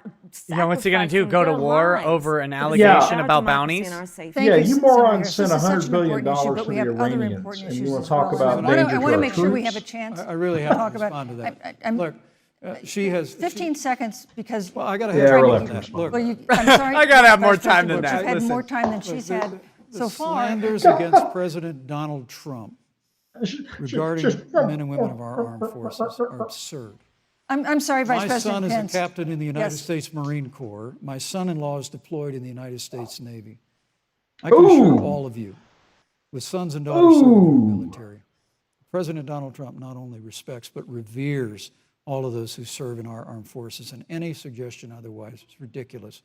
Yeah, what's he gonna do?
sacrificing
Go to
their
war
lives
over an
for the
allegation
sake of our
about
democracy
bounties?
and our safety.
Thank
Yeah,
you,
you
Senator
morons
Harris.
sent
This is such
$100
an
billion
important issue, but
for
we
the
have other
Iranians,
important
and
issues
you want
as
to talk
well.
about
I wanna-
danger
I
to
want to
our
make sure we
troops?
have a chance
I really
to
have
talk
to
about.
respond to that.
I'm-
Look, she has
15 seconds because.
Well, I got to
Yeah,
have
we'll
time
have
to
to
that.
respond.
Look,
Well, I'm sorry.
I gotta have more
Vice President
time than
Bush,
that.
You've had
Listen.
more time than she's had
the
so far.
slanders against President Donald Trump regarding men and women of our armed forces are absurd.
I'm sorry, Vice
My
President
son is
Pence.
a captain in the United
Yes.
States Marine Corps. My son-in-law is deployed in the United States Navy. I can assure all of you, with sons and daughters serving in the military, President Donald Trump not only respects but reveres all of those who serve in our armed forces, and any suggestion otherwise is ridiculous.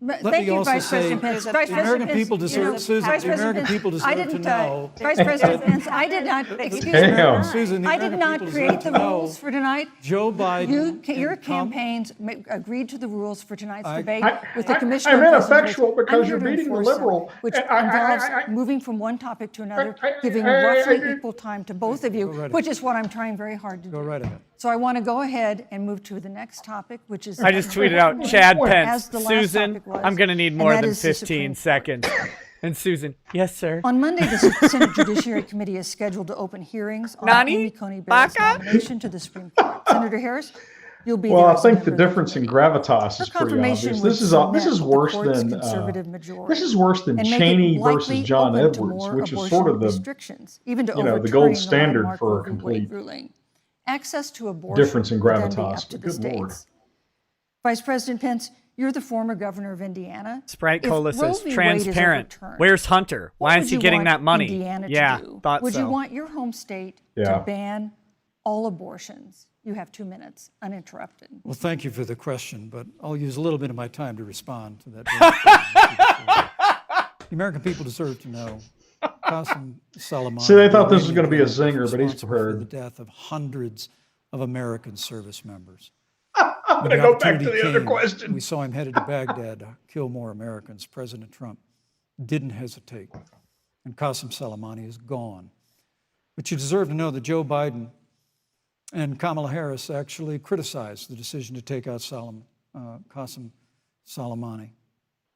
Thank you, Vice President Pence. Vice
the American
President Pence,
people deserve, Susan,
Vice
the
President
American
Pence,
people
I
deserve to
didn't,
know.
Vice President Pence, I did not, excuse me,
Damn.
Susan, the
I did
American
not
people
create
deserve
the
to know
rules for tonight.
Joe Biden.
Your
and Kam-
campaigns agreed to the rules for tonight's
I-
debate
I-
with the
I-
Commissioner.
I'm
of President
ineffectual
Bush.
because
I'm
you're
here to
beating the
enforce them,
liberal.
which
I-
involves moving from one topic to another, giving
I-
roughly equal time to both of you,
right
which is what I'm trying very hard to do.
Go right ahead.
So I want to go ahead and move to the next topic, which is.
I just tweeted out Chad
As
Pence.
the last
Susan,
topic was,
I'm going to need
and
more
that
than
is the
15
Supreme
seconds. And Susan, yes, sir.
On Monday, the Senate Judiciary Committee is scheduled to open hearings on
Nani?
Amy Coney Barrett's
Baka?
nomination to the Supreme Court. Senator Harris, you'll be
Well,
there
I
as a
think the
member of
difference in
committee.
gravitas
Her
is pretty
confirmation
obvious.
would
This is
cement the
worse
court's
than
conservative majority
this is worse than
and make it
Cheney
likely
versus John
open to
Edwards,
more
which is
abortion
sort of the
restrictions, even to
you know, the
overturning
gold standard
landmark
for a
Roe v. Wade
complete
ruling. Access to abortion
difference in
would then be
gravitas,
up to
but
the
good Lord.
states. Vice President Pence, you're the former governor of Indiana.
Sprite
If
Cola
Roe
says
v. Wade is
transparent.
overturned,
Where's Hunter?
what
Why
would
is he
you
getting
want
that money?
Indiana
Yeah,
to do?
thought
Would
so.
you want your home state
Yeah.
to ban all abortions? You have 2 minutes, uninterrupted.
Well, thank you for the question, but I'll use a little bit of my time to respond to that. The American people deserve to know. Qasem Soleimani.
See, they thought this was
the
gonna be a
Iranian
zinger, but he's
responsible for
prepared.
the death of hundreds of American service members.
I'm going to go back to the other question.
We saw him headed to Baghdad to kill more Americans. President Trump didn't hesitate, and Qasem Soleimani is gone. But you deserve to know that Joe Biden and Kamala Harris actually criticized the decision to take out Qasem Soleimani.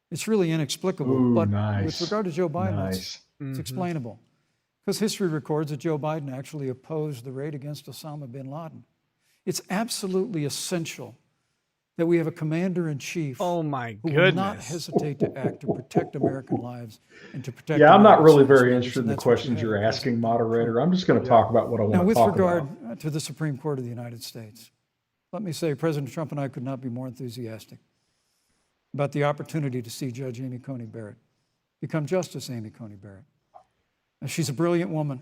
It's really inexplicable,
Ooh,
but
nice.
with regard to Joe Biden,
Nice.
it's explainable. Because history records that Joe Biden actually opposed the raid against Osama bin Laden. It's absolutely essential that we have a commander-in-chief
Oh my
who will not
goodness.
hesitate to act to protect American lives and to protect
Yeah, I'm not
American
really
service
very
members,
interested in
and
the
that's what you
questions
have
you're
in
asking,
President
moderator. I'm just going to talk about what I
Now,
want to
with
talk
regard
about.
to the Supreme Court of the United States, let me say President Trump and I could not be more enthusiastic about the opportunity to see Judge Amy Coney Barrett become Justice Amy Coney Barrett. Now, she's a brilliant woman,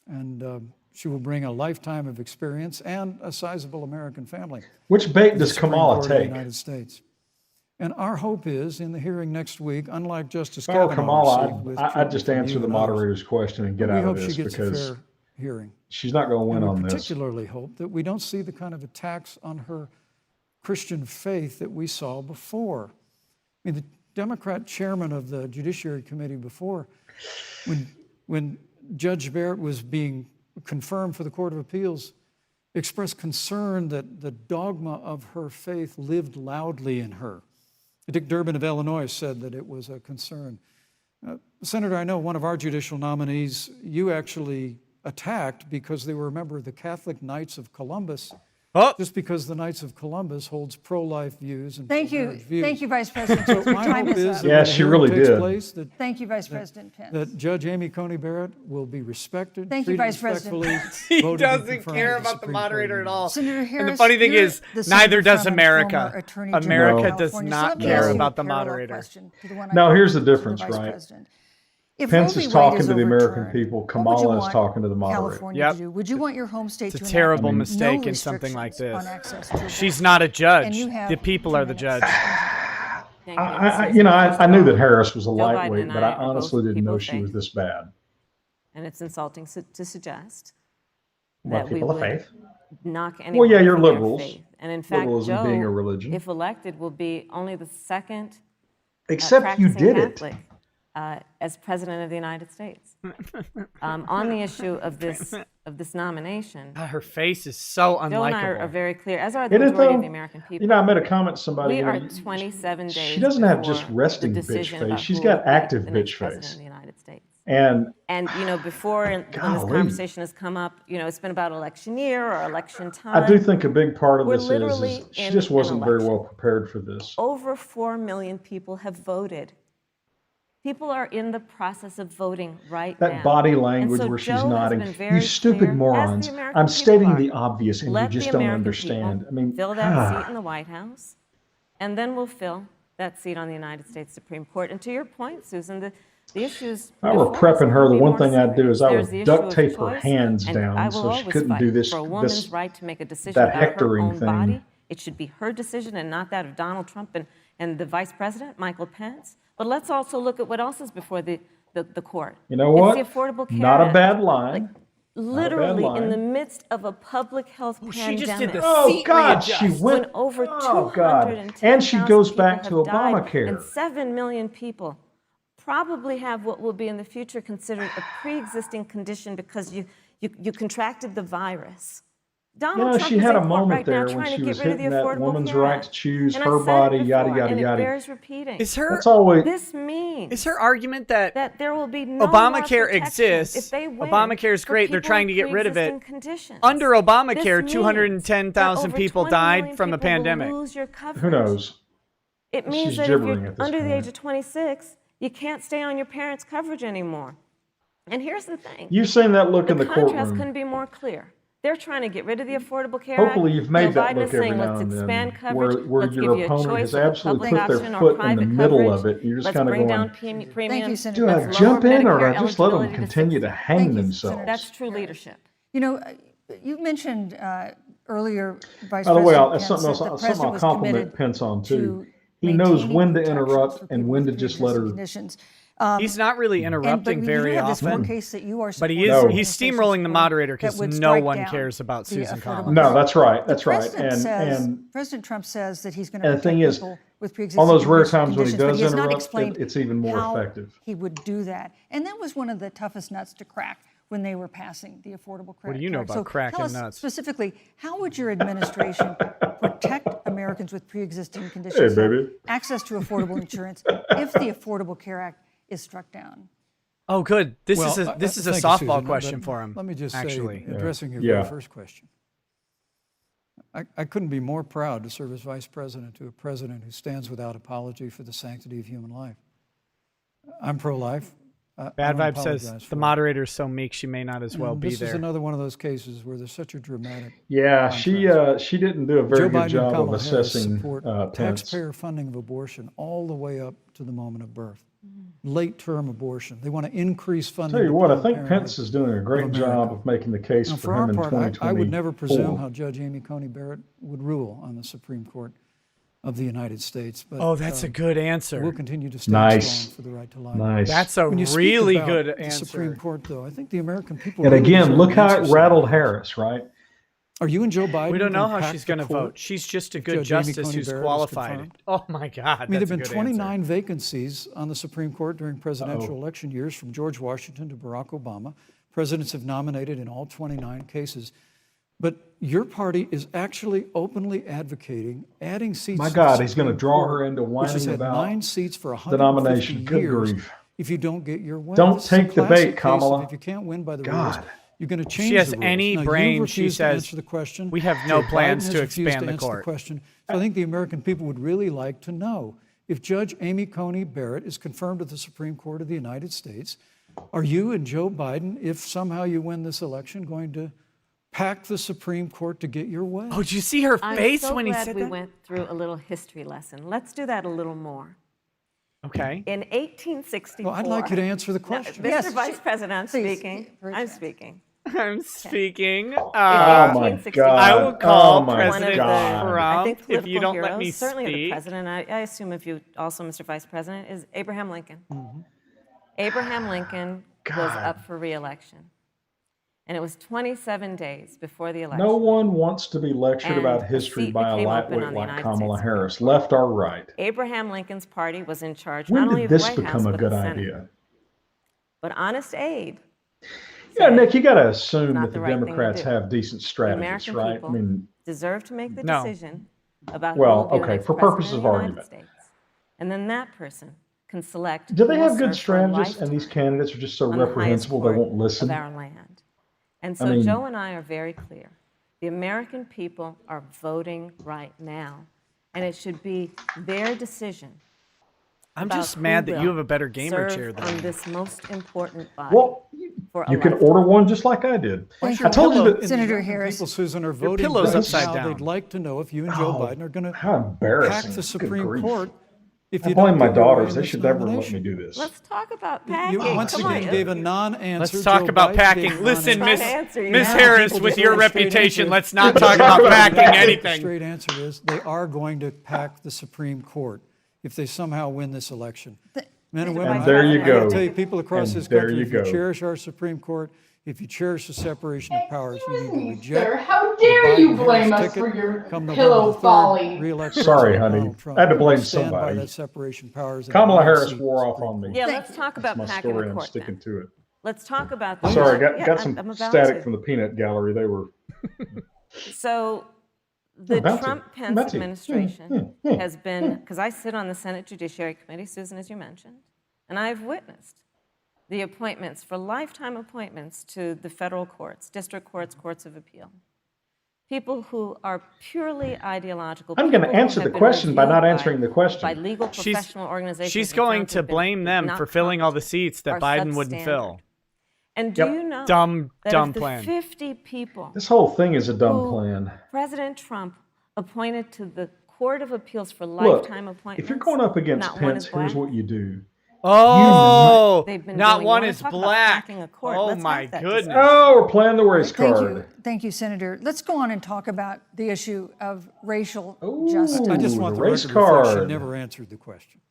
and she will bring a lifetime of experience and a sizable American family.
Which bait
to the
does
Supreme
Kamala
Court of the
take?
United States. And our hope is, in the hearing next week, unlike Justice
Oh,
Kavanaugh received
Kamala,
with
I
treatment
just
from
answer
you
the
and others,
moderator's question and get
we
out
hope
of
she
this
gets a
because
fair hearing.
she's not going to win
And
on
we
this.
particularly hope that we don't see the kind of attacks on her Christian faith that we saw before. I mean, the Democrat chairman of the Judiciary Committee before, when Judge Barrett was being confirmed for the Court of Appeals, expressed concern that the dogma of her faith lived loudly in her. Dick Durbin of Illinois said that it was a concern. Senator, I know one of our judicial nominees you actually attacked because they were a member of the Catholic Knights of Columbus, just because the Knights of Columbus holds pro-life views and pro-marriage views.
Thank you, Vice President.
So my hope is that
Yeah,
when the
she
hearing
really
takes
did.
place,
Thank you, Vice President Pence.
that Judge Amy Coney Barrett will be respected,
Thank you,
treated
Vice President
respectfully,
He
voted and
doesn't
confirmed
care
at the
about the
Supreme
moderator
Court
at all.
Senator Harris,
And the funny thing
you're
is,
the
neither
senator
does
from
America.
former Attorney General of
America does
California.
not
So let me
care
ask you
about
a
the
parallel
moderator.
question to the one I
Now,
posed
here's the
to the
difference,
Vice
right?
President. If
Pence
Roe
is
v. Wade
talking to the American
overturned,
people.
what would you
Kamala is
want
talking to the moderator.
California
Yep.
to do? Would you want your home state
It's a
to enact
terrible
no
mistake in something like
restrictions
this.
on access to
She's
abortion?
not a
And
judge.
you have
The people
2
are the
minutes.
judge.
Thank you.
I knew that Harris was a
Joe Biden
lightweight,
and
but
I
I
are both
honestly didn't
people
know
of
she was
faith.
this bad.
And it's insulting to suggest
Well,
that we
people of
would
faith.
knock anyone
Well, yeah, you're
from their
liberals.
faith. And in fact,
Liberalism
Joe,
being a religion.
if elected, will be only the second
Except you
practicing
did it.
Catholic as president of the United States. On the issue of this nomination,
God, her face is so
Joe and I are
unlikable.
very clear, as are the
It is,
majority
though.
of the American people.
You know, I made a comment to somebody.
We
you know,
are 27 days.
She doesn't have just
before
resting
the
bitch
decision
face.
about
She's
who
got
will be
active
the next
bitch
president
face.
of the United States.
And
And before when this
Golly.
conversation has come up, it's been about election year or election time.
I do think a big part of
We're
this
literally
is she
in
just
an
wasn't very
election.
well prepared for this.
Over 4 million people have voted. People are in the process of voting right now.
That body
And
language
so
where she's
Joe has
nodding.
been very
You stupid
clear, as the
morons.
American
I'm
people
stating
are.
the obvious and you
Let
just
the
don't
American
understand.
people
I mean,
fill that seat in the White House, and then we'll fill that seat on the United States Supreme Court. And to your point, Susan, the issues.
if I were
before us
prepping her,
could
the
be
one
more
thing I'd do
serious.
is I
There's the
would
issue
duct
of
tape her
choice,
hands
and I
down
will
so she
always
couldn't
fight
do this,
for a woman's
this
right to make a decision
that
about her
hectoring
own
thing.
body. It should be her decision and not that of Donald Trump and the Vice President, Michael Pence. But let's also look at what else is before the court.
You know what?
It's the Affordable Care
Not a
Act.
bad line.
Like, literally in
line.
the midst of a public health pandemic.
She just did the
Oh
seat
God, she
readjust.
went.
When over
Oh God,
210,000
and she goes back to
people have died,
Obamacare.
and 7 million people probably have what will be in the future considered a pre-existing condition because you contracted the virus. Donald Trump
she
is
had
in
a
court
moment
right now
there when
trying
she
to
was
get rid of the
hitting that
Affordable
woman's
Care
right
Act.
to choose
And
her
I've said
body,
it
yada
before,
yada
and
yada.
It bears repeating.
Is her
That's always.
This means
is her argument that
there will be no more
Obamacare
protections
exists?
if they win
Obamacare is
for
great. They're
people
trying to
with
get rid of it.
pre-existing conditions.
Under Obamacare,
This means
210,000
that over
people
20
died
million
from the
people will
pandemic.
lose your coverage.
Who knows?
It means
She's
that if
gibbering
you're
at this
under the
point.
age of 26, you can't stay on your parents' coverage anymore. And here's the thing.
You've seen that look in the
contrast
courtroom.
couldn't be more clear. They're trying to get rid of the Affordable Care
Hopefully
Act.
you've made
Joe
that
Biden
look
is
every
saying,
now
let's
and then,
expand coverage.
where
let's
your
give you a
opponent
choice
has
of
absolutely
public
put their
option or
foot in the
private
middle
coverage.
of it. You're just
Let's
kind of
bring
going,
down premiums.
Thank you, Senator.
do I
Let's
jump in or do
Medicare
I just let them
eligibility to
continue to
60.
hang
Thank you,
themselves?
Senator.
That's true leadership.
You know, you mentioned earlier, Vice
By the way,
President
that's
Pence,
something
that the
else. Something
president
I'll
was
compliment
committed
Pence on too.
to
He knows
maintaining
when to
protections
interrupt
for
and
people
when to
with
just let
pre-existing
her.
conditions.
He's not really interrupting
but
very
you have this
often.
one case that you are
But he
supporting,
is
the
he's
administration
steamrolling the
supporting,
moderator
that
because
would
no
strike
one
down
cares about
the
Susan
Affordable
Collins.
Care
No, that's right.
The
That's right.
President
And
President Trump says that he's going
and
to
the thing
protect
is,
people with pre-existing
on those rare
conditions,
times when he
but
does
he has not
interrupt,
explained
it's even more
how
effective.
he would do that. And that was one of the toughest nuts to crack when they were passing the Affordable Care Act.
do you know about
So
cracking
tell us
nuts?
specifically, how would your administration protect Americans with pre-existing conditions,
Hey, baby.
access to affordable insurance, if the Affordable Care Act is struck down?
Oh, good. This is
Well,
a this is a
thank you,
softball
Susan,
question
but
for him.
Let me just
actually.
say, addressing your
Yeah.
very first question, I couldn't be more proud to serve as vice president to a president who stands without apology for the sanctity of human life. I'm pro-life. I
Bad
don't
Vibe says
apologize
the
for it.
moderator is so meek she may not as well
And
be
this
there.
is another one of those cases where there's such a dramatic
Yeah, she didn't do a very
Joe
good
Biden and
job of
Kamala Harris
assessing
support
Pence.
taxpayer funding of abortion all the way up to the moment of birth. Late-term abortion. They want to increase funding.
Tell you
to
what, I
Planned
think
Parenthood
Pence is doing a great
of
job
America.
of making the case
Now,
for
for
him
our
in
part,
2024.
I would never presume how Judge Amy Coney Barrett would rule on the Supreme Court of the United States. But,
Oh, that's a good answer.
We'll continue to stand
Nice.
strong for the right to life.
Nice.
That's a
When you speak
really
about
good
the Supreme
answer.
Court, though, I think the American people.
And
really
again,
deserve
look
an
how
answer
it
to
rattled
that.
Harris, right?
Are you and Joe Biden?
We don't know
gonna
how
pack
she's
the
going to
court
vote. She's just a
if
good
Judge Amy
justice
Coney
who's
Barrett is
qualified.
confirmed?
Oh my God,
I mean, there have
that's a
been
good
29
answer.
vacancies on the Supreme Court during presidential election years, from George Washington to Barack Obama. Presidents have nominated in all 29 cases. But your party is actually openly advocating adding seats.
My
to
God,
the
he's going to
Supreme
draw
Court,
her into
which has
whining
had
about
9 seats for
the
150
nomination. Good
years.
grief.
If you don't get your way,
Don't
this is a
take the
classic
bait,
case
Kamala.
of if you can't win by the
God.
rules, you're going to change
She has
the rules.
any
now,
brain,
you
she
refuse to
says,
answer the question.
we have no
Joe
plans
Biden
to
has refused
expand the
answer
court.
question. So I think the American people would really like to know if Judge Amy Coney Barrett is confirmed to the Supreme Court of the United States. Are you and Joe Biden, if somehow you win this election, going to pack the Supreme Court to get your way?
Oh, did you see her face when he said
I'm so glad we
that?
went through a little history lesson. Let's do that a little more.
Okay.
In 1864.
Well, I'd like you to answer the question.
Mr.
Yes,
Vice President, I'm
please,
speaking.
for a
I'm
chance.
speaking.
I'm speaking.
Oh my
1864.
God.
I will call
oh my
President
God.
Trump
I think
if
political
you don't
heroes,
let me
certainly the
speak.
president, I assume if you also, Mr. Vice President, is Abraham Lincoln. Abraham Lincoln was
God.
up for re-election. And it was 27 days before the election.
No one wants to be lectured
And
about
a
history
seat
by a
became open
lightweight
on the
like
United
Kamala
States
Harris,
Supreme Court.
left or right.
Abraham Lincoln's party was in charge
When
not only
did
of the
this
White House,
become a
but
good
the Senate.
idea?
But Honest Abe
Yeah,
said
Nick, you got to assume
not
that the
the right thing to
Democrats
do.
have decent
the
strategists,
American
right? I
people
mean,
deserve to make the
No.
decision about
Well,
who will be
okay,
the next
for
president
purposes
of
of
the United
argument.
States. And then that person can select
do they
who will
have good
serve for a
strategists, and these
lifetime
candidates are just so
on the highest
reprehensible they
court
won't listen?
of our land. And so
I mean-
Joe and I are very clear. The American people are voting right now, and it should be their decision.
I'm
about
just
who
mad that you
will
have a better gamer
serve
chair than
on
me.
this most important body.
Well,
for a
you can
lifetime.
order one just like I did.
Thank
I told you
pillow-
that.
Senator
American
Harris.
People, Susan, are voting
pillow's
right
upside
now.
down.
They'd like to know if you and Joe
Oh,
Biden are going to
how embarrassing.
pack the
Good
Supreme
grief.
Court if
I
you
blame
don't
my
get your way
daughters.
in
They
this
should never let me
nomination.
do this.
Let's talk about
You
packing.
once
Come on.
again gave a non-answer.
Let's talk
Joe
about
Biden
packing.
gave a
Listen,
non-answer.
Trying to answer you
Miss
now.
Harris,
People
with
just
your
want a straight
reputation,
answer.
let's not talk about packing
The
anything.
straight answer is they are going to pack the Supreme Court if they somehow win this election. Men and women,
And there you
I
go.
will tell you, people across
And
this
there
country,
you
if you
go.
cherish our Supreme Court, if you cherish the separation of powers, you need to reject
Sir, how
the
dare you
Biden-Harris
blame us
ticket.
for your
Come November
pillow
the 3rd,
folly?
re-elect
Sorry,
President
honey.
Donald Trump.
I had to blame
Stand by
somebody.
that separation of powers. and
Kamala
a
Harris
seat
wore off
Supreme
on me.
Court.
Yeah,
Thank
let's
you.
talk
That's
about
my
packing
story.
the
I'm
court
sticking
then.
to it.
Let's talk about
Sorry,
Yeah,
got some
I'm about
static
to.
from the peanut gallery. They were.
So the
about to.
Trump-Pence
About to.
administration has been, because I sit on the Senate Judiciary Committee, Susan, as you mentioned, and I've witnessed the appointments for lifetime appointments to the federal courts, district courts, courts of appeal. People who are purely ideological.
I'm going to
people who
answer
have
the
been
question by
reviewed
not answering the
by
question.
legal professional organizations.
She's
and
going
found
to
have been
blame them
not
for filling all the
competent,
seats that
are
Biden wouldn't
substandard.
fill.
And do
Yep.
you know
Dumb
that of the
plan.
50 people
This whole thing is a dumb
who
plan.
President Trump appointed to the Court of Appeals for
Look,
lifetime appointments,
if you're going up against
not one
Pence,
is
here's
black.
what you do.
Oh,
They've been
not
doing- you
one
wanna
is
talk about
black.
packing a court?
Oh
Let's
my
have that
goodness.
discussion.
Oh, we're playing the race
Thank
card.
you. Thank you, Senator. Let's go on and talk about the issue of racial
Ooh.
justice.
I just
Ooh,
want
the
the
race
record to reflect she
card.
never answered the question.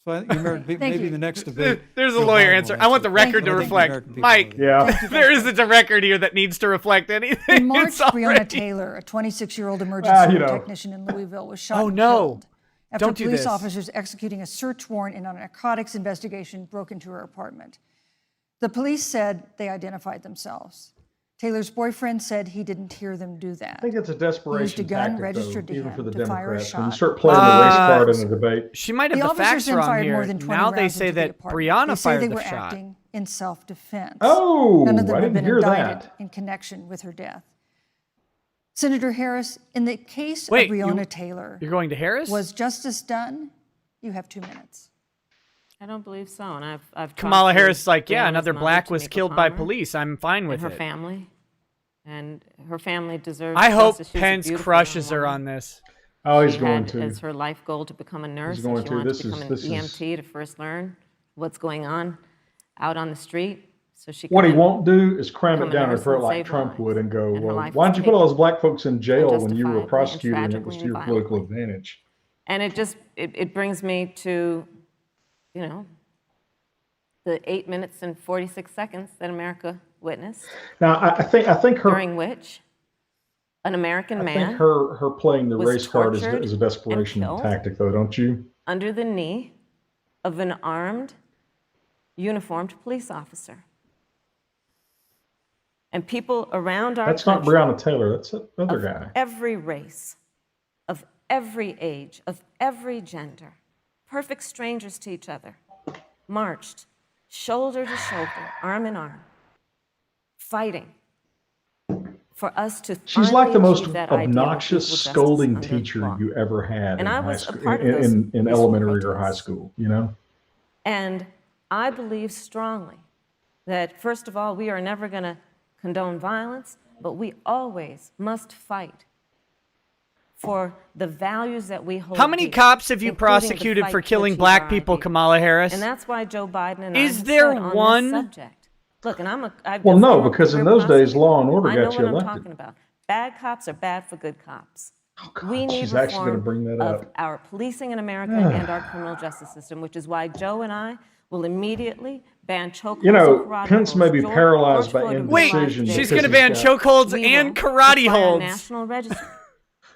So I think maybe
you.
the next debate.
There's a
Joe
lawyer
Biden will
answer. I want the
Thank
record
you.
to
I think the
reflect.
American people
Mike,
know that.
Yeah.
there isn't a record here that needs to reflect anything.
In March,
It's already-
Breonna Taylor, a 26-year-old emergency room technician in Louisville, was shot
Oh,
and
no.
killed after
Don't do
police
this.
officers executing a search warrant in a narcotics investigation broke into her apartment. The police said they identified themselves. Taylor's boyfriend said he didn't hear them do that.
I think it's a
He used a
desperation
gun
tactic,
registered
though,
to
even
him
for the
to fire a
Democrats. When you
shot.
start playing the race card in a debate,
She might have
The
the facts
officers then
wrong
fired
here.
more than 20
Now they
rounds
say
into the
that
apartment.
Brianna
They say
fired
they
the
were
shot.
acting in self-defense.
Oh,
None of them
I
have
didn't
been
hear
indicted
that.
in connection with her death. Senator Harris, in the case
Wait,
of
you-
Breonna Taylor,
You're going to Harris?
was justice done? You have 2 minutes.
I don't believe so. And I've talked
Kamala
to
Harris is like, yeah,
Brianna's
another
mother,
black was
Tamika
killed by
Palmer,
police. I'm fine
and
with
her
it.
family. And her family deserves
I hope
justice. She was a
Pence
beautiful
crushes
young
her
woman.
on this.
Oh, he's
She
going
had
to.
as her life goal to become a nurse.
going
and she
to.
wanted
This
to
is-
become an
this is-
EMT to first learn what's going on out on the street. So she
What he
could
won't do is cram it
become a
down her
nurse
throat
and
like
save
Trump
lives.
would and go,
And her
well,
life
why
was
don't you put all
taken
those black folks in jail when you were a
unjustifiably and
prosecutor and it was
tragically
to your
and
political
violently.
advantage?
And it brings me to, you know, the 8 minutes and 46 seconds that America witnessed,
Now, I think her
during which an American
I
man
think her playing the
was
race card is
tortured
a desperation
and killed.
tactic, though, don't you?
under the knee of an armed, uniformed police officer. And people around our
That's not
country,
Breonna Taylor. That's that other
of
guy.
every race, of every age, of every gender, perfect strangers to each other, marched shoulder to shoulder, arm in arm, fighting for us to
She's like the
finally
most
achieve that ideal of
obnoxious
equal justice
scolding
under
teacher
law.
you ever had
And
in
I
high
was a
school,
part of those
in
peaceful
elementary or high
protests.
school, you know?
And I believe strongly that, first of all, we are never going to condone violence, but we always must fight for the values that we hold
How many
dear,
cops have you
including the
prosecuted
fight
for
to
killing
achieve
black
our
people,
ideals.
Kamala Harris?
And that's why Joe Biden and I
Is
have
there
said on
one?
this subject. Look, and I've
Well,
been
no,
former
because in
career
those days,
prosecutor.
law and order
I know
got you
what I'm
elected.
talking about. Bad cops are bad for good cops.
Oh, God,
We need
she's actually going to
reform
bring that
of
up.
our policing in America and our criminal justice system, which is why Joe and I will immediately ban chokeholds
You know,
and karate
Pence
holds.
may be
George
paralyzed by
Floyd will be
Wait,
alive
indecision.
today.
she's
because
going to ban
he's got-
chokeholds
We
and
will
karate
require a
holds.
national registry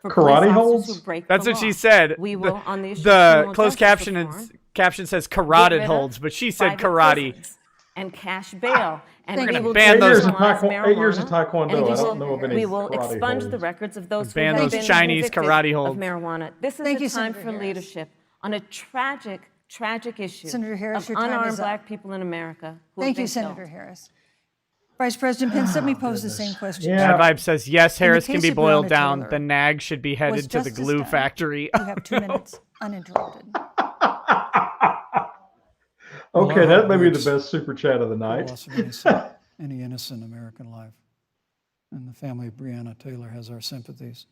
for
Karate
police officers
holds?
who break
That's
the
what she
law.
said.
We will, on the issue of
The
criminal
closed
justice
caption
reform,
caption says
get
carotid
rid of
holds, but she said
private
karate.
prisons and cash bail, and
Thank
we
you.
will
ban those-
decriminalize
8 years of
marijuana,
Taekwondo.
and
I don't know of any
we will
karate
expunge the
holds.
records of those who
Ban
have
those
been
Chinese
convicted
karate
of
holds.
marijuana. This is
Thank
the
you,
time
Senator
for
Harris.
leadership on a tragic issue
Senator Harris,
of
your time is
unarmed
up.
black people in America who
Thank
have
you,
been
Senator
killed.
Harris. Vice President Pence, let me pose the same question.
Yeah.
Bad Vibe says, yes,
In the
Harris can
case
be
of
boiled
Breonna
down.
Taylor,
The nag should be
Was
headed to the
justice
glue
done?
factory.
You have 2 minutes uninterrupted.
Okay,
Our
that may be
hearts
the best super chat of the
for the
night.
loss of any innocent American life. And the family of Breonna Taylor has our sympathies.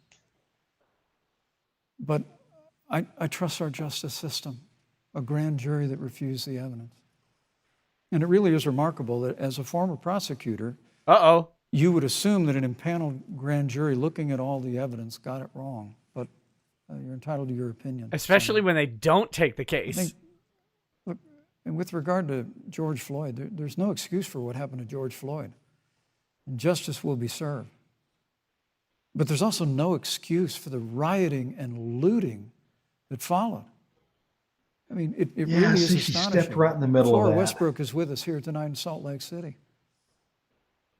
But I trust our justice system, a grand jury that refused the evidence. And it really is remarkable that as a former prosecutor,
Uh-oh.
you would assume that an impaneled grand jury looking at all the evidence got it wrong. But you're entitled to your opinion.
Especially
Senator.
when they don't take the
I
case.
think, look, and with regard to George Floyd, there's no excuse for what happened to George Floyd. And justice will be served. But there's also no excuse for the rioting and looting that followed. I mean, it
Yeah,
really is
see, she
astonishing.
stepped right in the middle
Flora
of that.
Westbrook is with us here tonight in Salt Lake City.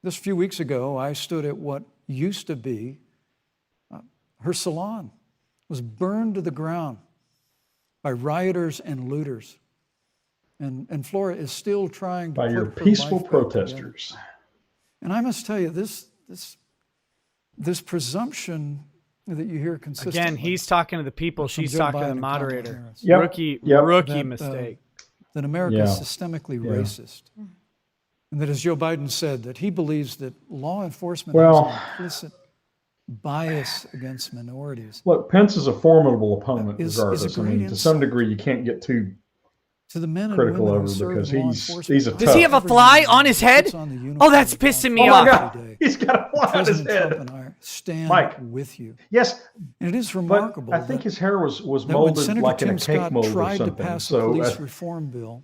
Just a few weeks ago, I stood at what used to be her salon. Was burned to the ground by rioters and looters. And Flora is still trying to
By
put
your
her
peaceful
life back together.
protesters.
And I must tell you, this presumption that you hear consistently.
Again, he's talking to the people.
from
She's
Joe
talking to
Biden
the
and Kamala
moderator.
Harris.
Yep.
Rookie
That,
mistake.
that America
Yeah.
is systemically racist. And that, as Joe Biden said, that he believes that law enforcement
Well-
has an implicit bias against minorities.
Look, Pence is a formidable opponent
Is a
regardless. I
great
mean, to some
insight.
degree, you can't get too
To the men and
critical
women
over
who serve
because
in law
he's
enforcement,
a
I
Does he have a
tough.
fly on his head?
puts on the uniform
Oh, that's
of law
pissing me
Oh my
off.
God,
every day.
he's got a fly on his
President Trump
head.
and I stand
Mike.
with you.
Yes,
And it is
but
remarkable
I think his hair was
that when
molded
Senator
like in a
Tim
cake
Scott
mold or
tried to
something.
pass a
So,
police reform bill,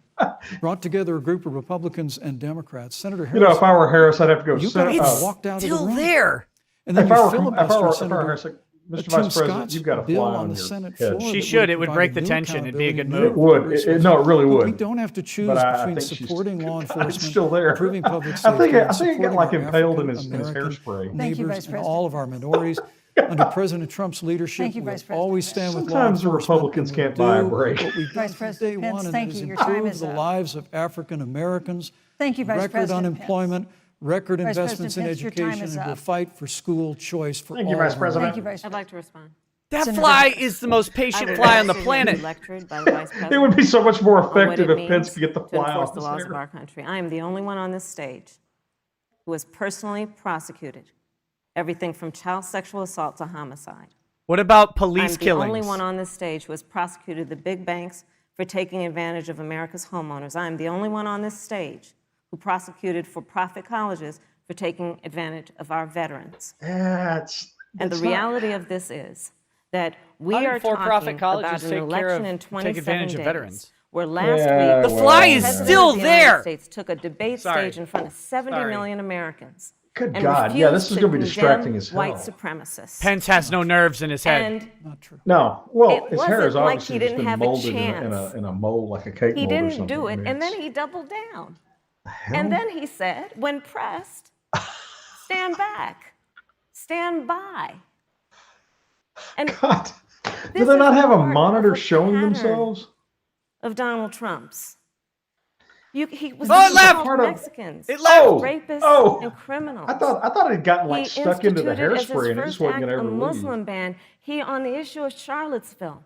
brought together a group of Republicans and Democrats, Senator
you know,
Harris,
if I were Harris, I'd have to go.
you got
It's
walked out of the
still
room.
there.
And then
If
you
I were
filibustered
Senator Harris,
Senator
Mr.
Tim
Vice President,
Scott's
you've got a
bill
fly
on
on
the
your
Senate
head.
floor.
She
that
should. It would
provide
break the
new
tension. It'd be a good
accountability,
move.
new
It would.
resources.
No, it really
Look,
would.
we don't have to choose
But I
between
think she's-
supporting law
God,
enforcement,
it's still there.
improving public
I
safety,
think it
and
got
supporting
like
our
impaled in his
African-American
hairspray.
Thank you,
neighbors
Vice
and
President.
all of our minorities. Under President Trump's leadership,
Thank you,
we'll
Vice President.
always stand with law
Sometimes the
enforcement.
Republicans
and we'll
can't buy a
do
break.
What we've done
Vice
from
President
day
Pence,
one, and
thank
that is
you. Your time
improve
is
the
up.
lives of African Americans.
Thank you, Vice
Record
President
unemployment, record
Vice
investments in
President Pence, your time
education,
is
and we'll
up.
fight for school choice for
Thank you,
all
Vice
of our
President.
Thank you, Vice
I'd
President.
like to respond.
That
Senator
fly
Harris.
is the most
I
patient
was
fly on the
absolutely
planet.
lectured by the Vice President.
It would be so much more
on what
effective
it
if Pence
means
could get the
to
fly
enforce
off
the
his
laws of
hair.
our country. I am the only one on this stage who has personally prosecuted everything from child sexual assault to homicide.
What about
I'm
police
the
killings?
only one on this stage who has prosecuted the big banks for taking advantage of America's homeowners. I am the only one on this stage who prosecuted for-profit colleges for taking advantage of our veterans.
That's
And the
not-
reality of this is that we
How do
are
for-profit
talking
colleges
about an
take care
election
of-
in
take
27
advantage of
days,
veterans?
where last
Yeah,
week
The fly is
President
still
of the United
there.
States took a debate
Sorry.
stage in front of 70
Sorry.
million Americans
Good
and
God, yeah, this
refused
is
to
gonna be
condemn
distracting as hell.
white supremacists.
Pence has no nerves in his head.
And
Not true.
No, well,
It
his hair is
wasn't like
obviously
he
just
didn't
been
have a
molded in
chance.
a mold like a cake
he
mold or
didn't
something.
do
I
it,
mean,
and then
it's-
he doubled down.
hell?
And then he said, when pressed, stand back, stand by. And
God, do
this
they
is
not have a
part
monitor
of
showing
pattern
themselves?
of Donald Trump's. He was
Oh, it left!
called Mexicans,
It left!
rapists, and criminals.
I thought it had gotten
He
stuck into the
instituted as his
hairspray and it just
first
wasn't
act
going to
a
ever
Muslim
leave.
ban. He, on the issue of Charlottesville,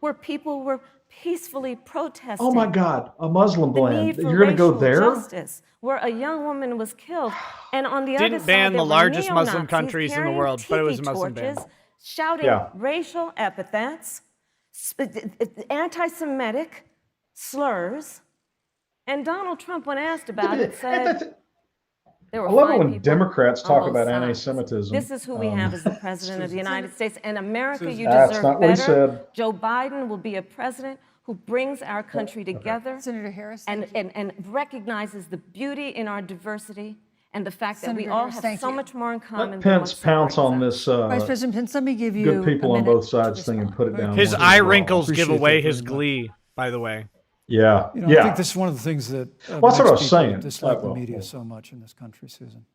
where people were peacefully protesting.
Oh my God, a Muslim
The
ban.
need for
You're going to go
racial
there?
justice, where a young woman was killed, and on the other
Didn't
side,
ban
there
the
were
largest Muslim
neo-Nazis
countries in the
carrying
world, but it was a
tiki
Muslim ban.
torches, shouting
Yeah.
racial epithets, anti-Semitic slurs, and Donald Trump, when asked about it, said there were
I love it
fine
when
people
Democrats
on
talk
both
about
sides.
anti-Semitism.
This is who we have as the president of the United States. And America, you
That's
deserve
not what he
better.
said.
Joe Biden will be a president who brings our country together
Senator Harris.
and recognizes the beauty in our diversity and the fact that we
Senator
all
Harris,
have
thank
so
you.
much more in common
Let
than
Pence
what
pounce
separates
on
us.
this
Vice President Pence, let me give you
good people
a
on
minute
both sides
to
thing and put it
respond.
down.
His
once
eye
and for all.
wrinkles give
Appreciate
away
that
his
very much.
glee, by the way.
Yeah,
You know,
yeah.
I think this is one of the things that
Well, that's what I was
makes people
saying.
dislike the
Well,
media
well.
so much in this country, Susan,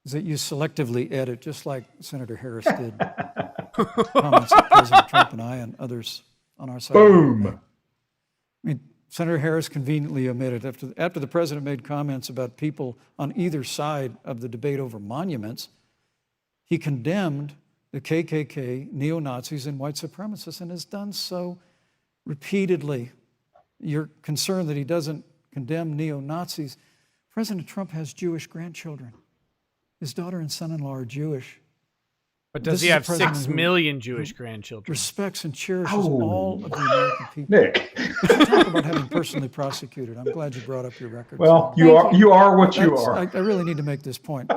is that you selectively edit, just like Senator Harris did, comments that President Trump and I and others on our side.
Boom.
I mean, Senator Harris conveniently omitted, after the president made comments about people on either side of the debate over monuments, he condemned the KKK, neo-Nazis, and white supremacists, and has done so repeatedly. You're concerned that he doesn't condemn neo-Nazis. President Trump has Jewish grandchildren. His daughter and son-in-law are Jewish.
But does
This
he
is a
have
president
6
who
million Jewish grandchildren?
Respects and cherishes all of the American people.
Nick.
Talk about having personally prosecuted. I'm glad you brought up your records.
Well,
Thank
you are what you
That's-
are.
I really need to make this point.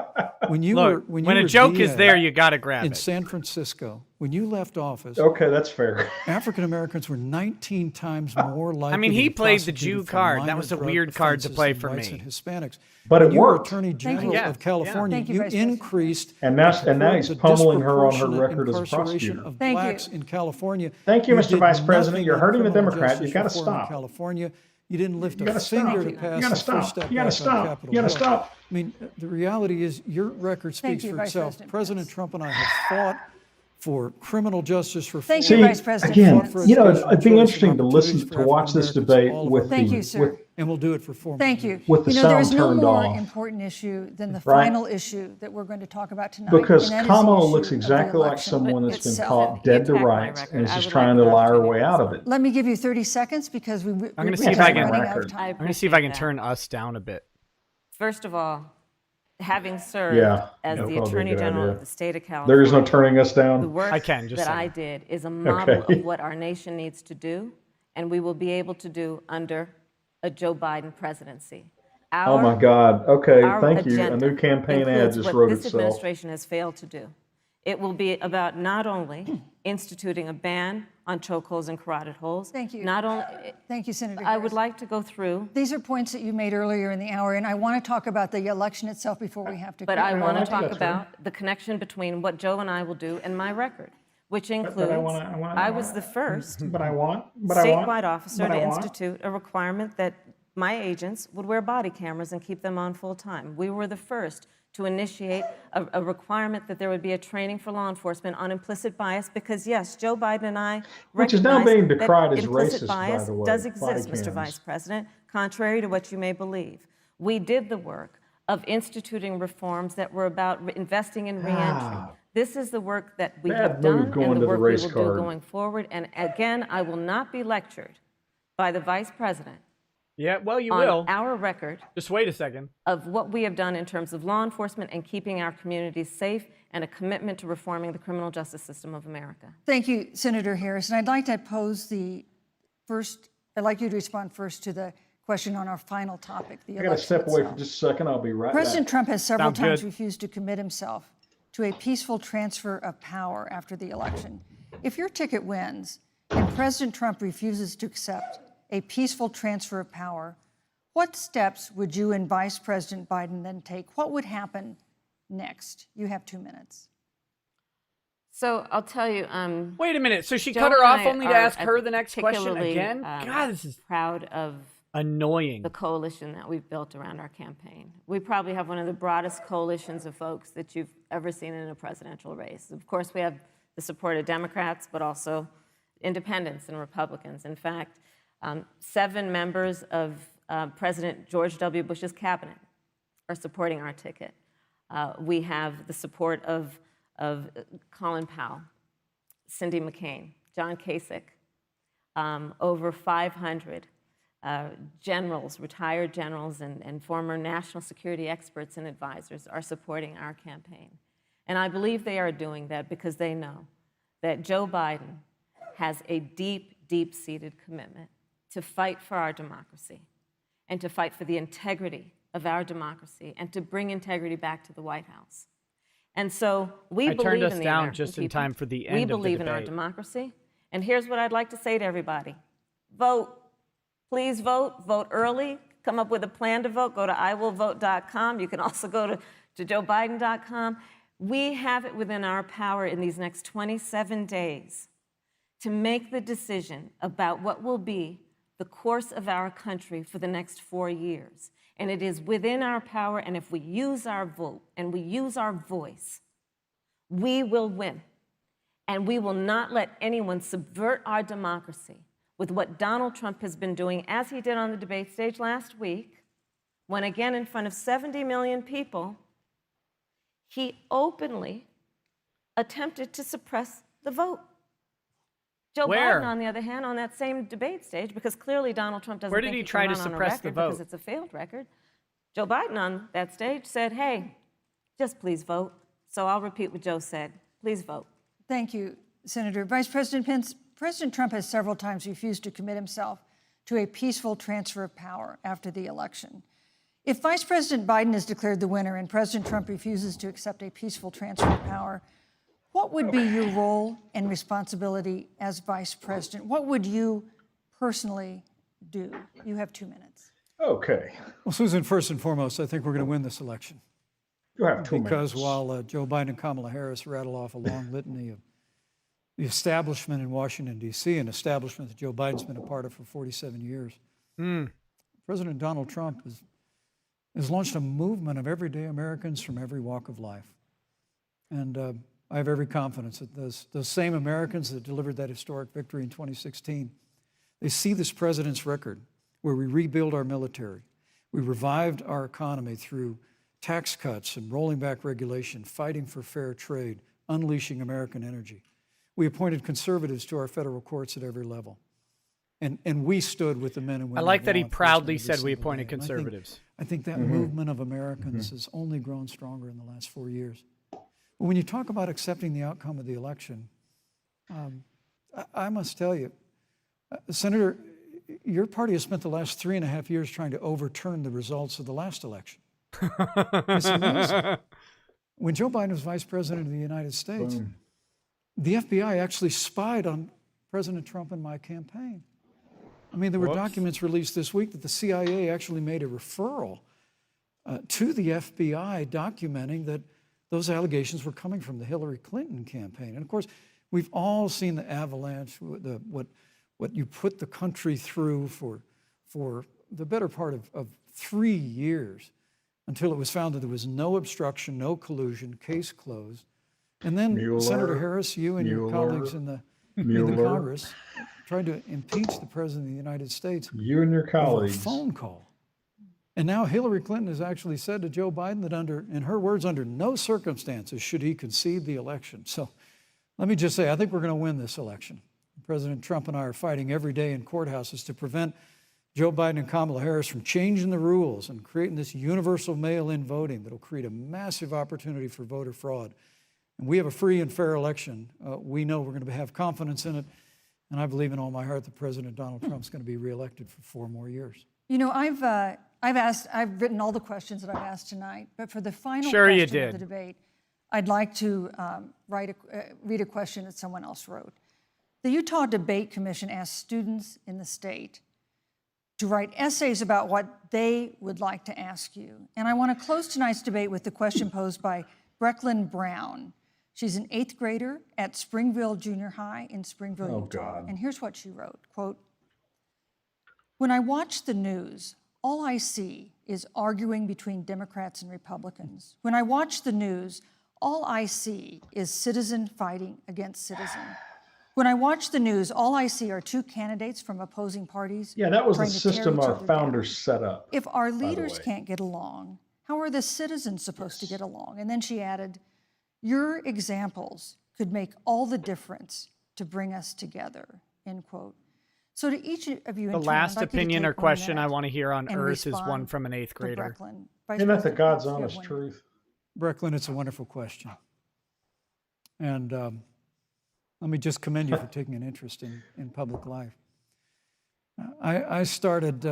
When you
Look,
were,
when a
were
joke is
DA
there, you got to grab
in
it.
San Francisco, when you left office,
Okay, that's fair.
African Americans were 19 times more likely.
I mean,
to
he
be
played the
prosecuted
Jew
for
card. That
minor
was a
drug
weird card to
offenses
play
than
for
whites
me.
and Hispanics.
But
when
it
you were
worked.
Attorney General
Yeah,
of California,
Thank you,
you
Vice President.
increased
And now
the
he's pummeling her on her
disproportionate
record as a
incarceration
prosecutor.
of
Thank you.
blacks in California.
Thank you, Mr.
did
Vice President.
nothing
You're
on
hurting the
criminal
Democrat.
justice
You gotta
reform in
stop.
California. You didn't lift
gotta
a
stop.
finger to
You
pass
gotta
the
stop.
first step
You gotta
back
stop.
on Capitol
You gotta
Hill.
stop.
I mean, the reality is your record
Thank
speaks
you,
for
Vice
itself.
President
President
Pence.
Trump and I have fought for criminal justice reform.
Thank you,
See,
Vice President
again,
Pence.
For
you know,
education,
it'd be
choice,
interesting
and
to
opportunities
listen
for
to watch this
African
debate
Americans all over
with
Thank
the
you, sir.
with
And we'll do it for 4
Thank
minutes.
you.
With the
You know, there is
sound
no
turned
more
off.
important issue than the
Right.
final issue that we're going to talk about tonight.
because
and that is the
Kamala
issue
looks
of the
exactly like
election
someone that's been
itself.
caught dead to
You attacked my
rights
record.
and is
I
just
would
trying
like
to
an
lie her
opportunity
way
to
out of
respond.
it.
Let me give you 30 seconds because
I'm going to
we're
see if I can.
running out
record.
of time.
I
I'm going to see if I can
appreciate
turn us down a bit.
First of all, having served
Yeah,
as
that'd
the
probably be a
Attorney
good
General
idea.
of the state of California,
There is no turning us
the
down.
work
I can, just
that
saying.
I did is a model
Okay.
of what our nation needs to do, and we will be able to do under a Joe Biden presidency.
Oh my God. Okay,
Our
thank you. A
agenda
new campaign ad
includes
just
what
wrote
this
itself.
administration has failed to do. It will be about not only instituting a ban on chokeholds and carotid holes.
Thank you.
Not only,
Thank you, Senator
I
Harris.
would like to go through,
These are points that you made earlier in the hour, and I want to talk about the election itself before we have to.
but I want to
that's
talk
right.
about the connection between what Joe and I will do and my record, which includes, I was the first statewide officer to institute a requirement that my agents would wear body cameras and keep them on full time. We were the first to initiate a requirement that there would be a training for law enforcement on implicit bias because, yes, Joe Biden and I
Which is now
recognize
being decried
that
as
implicit
racist, by
bias
the way,
does
body
exist, Mr.
cams.
Vice President, contrary to what you may believe. We did the work of instituting reforms that were about investing in reentry. This is the work that we have
Bad move
done
going
and
to
the
the
work we
race
will
card.
do going forward. And again, I will not be lectured by the Vice President
Yeah, well, you
on
will.
our record
Just wait a second.
of what we have done in terms of law enforcement and keeping our communities safe and a commitment to reforming the criminal justice system of America.
Thank you, Senator Harris. And I'd like to I'd like you to respond first to the question on our final topic, the
I gotta
election
step away
itself.
for just a second. I'll be right
President
back.
Trump has several
Sounds
times
good.
refused to commit himself to a peaceful transfer of power after the election. If your ticket wins and President Trump refuses to accept a peaceful transfer of power, what steps would you and Vice President Biden then take? What would happen next? You have 2 minutes.
So I'll tell you,
Wait a minute. So she
Joe
cut her
and
off
I
only to
are
ask her the next question
particularly,
again? God, this is
proud of
annoying.
the coalition that we've built around our campaign. We probably have one of the broadest coalitions of folks that you've ever seen in a presidential race. Of course, we have the support of Democrats, but also independents and Republicans. In fact, 7 members of President George W. Bush's cabinet are supporting our ticket. We have the support of Colin Powell, Cindy McCain, John Kasich, over 500 generals, retired generals, and former national security experts and advisors are supporting our campaign. And I believe they are doing that because they know that Joe Biden has a deep, deep-seated commitment to fight for our democracy and to fight for the integrity of our democracy and to bring integrity back to the White House. And so we believe
turned us
in the
down
American
just in
people.
time for the end
We
of the
believe in our
debate.
democracy. And here's what I'd like to say to everybody. Vote. Please vote. Vote early. Come up with a plan to vote. Go to iwillvote.com. You can also go to joebiden.com. We have it within our power in these next 27 days to make the decision about what will be the course of our country for the next 4 years. And it is within our power, and if we use our vote and we use our voice, we will win. And we will not let anyone subvert our democracy with what Donald Trump has been doing, as he did on the debate stage last week, when again in front of 70 million people, he openly attempted to suppress the vote. Joe
Where?
Biden, on the other hand, on that same debate stage, because clearly Donald Trump doesn't
Where did
think
he
he
try
can
to
run on a
suppress the
record
vote?
because it's a failed record. Joe Biden on that stage said, hey, just please vote. So I'll repeat what Joe said. Please vote.
Thank you, Senator. Vice President Pence, President Trump has several times refused to commit himself to a peaceful transfer of power after the election. If Vice President Biden is declared the winner and President Trump refuses to accept a peaceful transfer of power, what would be your role and responsibility as Vice President? What would you personally do? You have 2 minutes.
Okay.
Well, Susan, first and foremost, I think we're going to win this election.
You have 2 minutes.
Because while Joe Biden and Kamala Harris rattle off a long litany of the establishment in Washington, D.C., an establishment that Joe Biden's been a part of for 47 years, President Donald Trump has launched a movement of everyday Americans from every walk of life. And I have every confidence that those same Americans that delivered that historic victory in 2016, they see this president's record where we rebuild our military, we revived our economy through tax cuts and rolling back regulation, fighting for fair trade, unleashing American energy. We appointed conservatives to our federal courts at every level. And we stood with the men and women.
I like
of
that
law
he proudly
enforcement every
said we
single
appointed
day. And
conservatives.
I think that movement of Americans has only grown stronger in the last 4 years. But when you talk about accepting the outcome of the election, I must tell you, Senator, your party has spent the last 3.5 years trying to overturn the results of the last election. It's amazing. When Joe Biden was vice president of the United States, the FBI actually spied on President Trump and my campaign. I mean, there were documents released this week that the CIA actually made a referral to the FBI documenting that those allegations were coming from the Hillary Clinton campaign. And of course, we've all seen the avalanche, what you put the country through for the better part of 3 years until it was found that there was no obstruction, no collusion, case closed. And then
Mueller,
Senator Harris, you and your colleagues in the Congress tried to impeach the President of the United States.
You and your
Over
colleagues.
a phone call. And now Hillary Clinton has actually said to Joe Biden that in her words, under no circumstances should he concede the election. So let me just say, I think we're going to win this election. President Trump and I are fighting every day in courthouses to prevent Joe Biden and Kamala Harris from changing the rules and creating this universal mail-in voting that will create a massive opportunity for voter fraud. And we have a free and fair election. We know we're going to have confidence in it. And I believe in all my heart that President Donald Trump's going to be reelected for 4 more years.
You know, I've written all the questions that I've asked tonight, but for the final
Sure you
question of
did.
the debate, I'd like to read a question that someone else wrote. The Utah Debate Commission asked students in the state to write essays about what they would like to ask you. And I want to close tonight's debate with the question posed by Brecklin Brown. She's an 8th grader at Springville Junior High in Springville, Utah.
God.
And here's what she wrote, quote, When I watch the news, all I see is arguing between Democrats and Republicans. When I watch the news, all I see is citizen fighting against citizen. When I watch the news, all I see are two candidates from opposing parties.
Yeah, that was the
trying to tear
system
each
our
other
founders
down.
set up.
If our
the
leaders
way.
can't get along, how are the citizens supposed to get along? And then she added, your examples could make all the difference to bring us together, end quote. So to each of you in
The
turn,
last
I'd like you to
opinion
take
or
1
question I
minute
want to hear on
and
Earth is one
respond
from an 8th
to
grader.
Brecklin. Vice
Isn't that the
President
God's
Pence, you have
honest
1 minute.
truth?
Brecklin, it's a wonderful question. And let me just commend you for taking an interest in public life. I started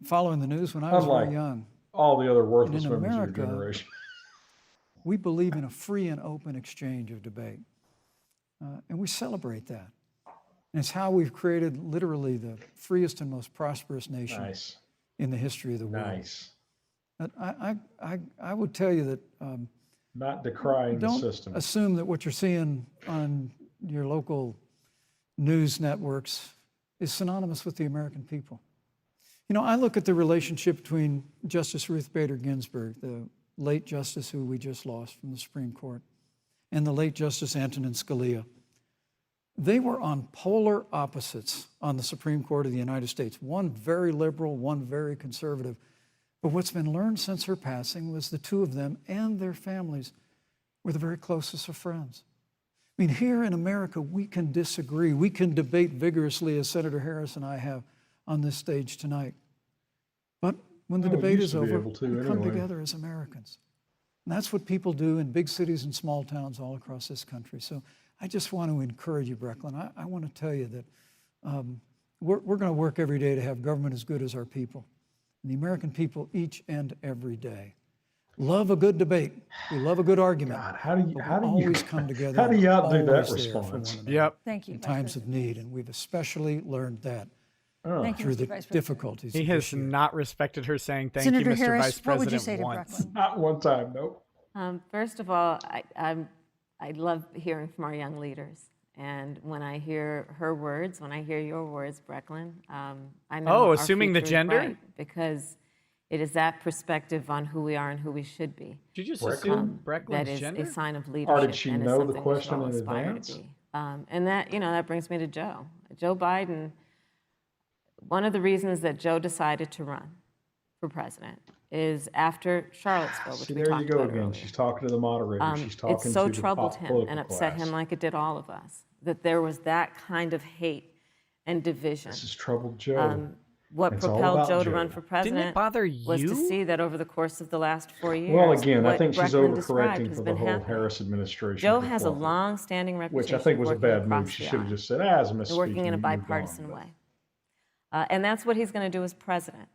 following the news when I was
Unlike
very young.
all the other worthless
And in
members of
America,
your generation.
We believe in a free and open exchange of debate. And we celebrate that. And it's how we've created literally the freest and most prosperous nation
Nice.
in the history of the world.
Nice.
But I would tell you that
Not decrying the
don't
system.
assume that what you're seeing on your local news networks is synonymous with the American people. You know, I look at the relationship between Justice Ruth Bader Ginsburg, the late justice who we just lost from the Supreme Court, and the late Justice Antonin Scalia. They were on polar opposites on the Supreme Court of the United States, one very liberal, one very conservative. But what's been learned since her passing was the two of them and their families were the very closest of friends. I mean, here in America, we can disagree. We can debate vigorously, as Senator Harris and I have on this stage tonight. But when the debate is over, we come together as Americans. And that's what people do in big cities and small towns all across this country. So I just want to encourage you, Brecklin. I want to tell you that we're going to work every day to have government as good as our people. And the American people each and every day love a good debate. We love a good argument.
God, how do you
always come together?
How do you outdo that
always there for
response?
one another
Yep.
Thank you,
in
Vice
times of
President.
need, and we've especially learned that
Thank you,
through
Mr.
the
Vice President.
difficulties.
He
of
has
this year.
not respected her saying thank
Senator
you, Mr.
Harris,
Vice
what would you
President,
say to
once.
Brecklin?
Not one time, nope.
First of all, I love hearing from our young leaders. And when I hear her words, when I hear your words, Brecklin, I know
Oh,
our
assuming the
future is
gender?
bright, because it is that perspective on who we are and who we should be.
Did you just
Brecklin?
assume
That
Brecklin's
is
gender?
a sign of leadership.
Or did she
and is
know the
something we should
question
all
in
aspire to
advance?
be. And that, that brings me to Joe. Joe Biden, one of the reasons that Joe decided to run for president is after Charlottesville, which
See,
we
there
talked
you go
about
again.
earlier.
She's talking to the moderator. She's talking
It so
to the
troubled
top
him
political
and upset
class.
him like it did all of us, that there was that kind of hate and division.
This has troubled Joe.
What
It's all
propelled
about
Joe to
Joe.
run for
Didn't
president
it bother
was to
you?
see that over the course of the last 4 years,
Well, again, I
what
think she's
Brecklin described
overcorrecting
has
for the
been
whole
happening.
Harris administration.
Joe
for
has a
fluffing,
long-standing reputation
which I think was a
of working
bad move.
across
She
the
should have
aisle,
just said, as a misspeaking,
working in a
you moved
bipartisan
on, but-
way. And that's what he's going to do as president.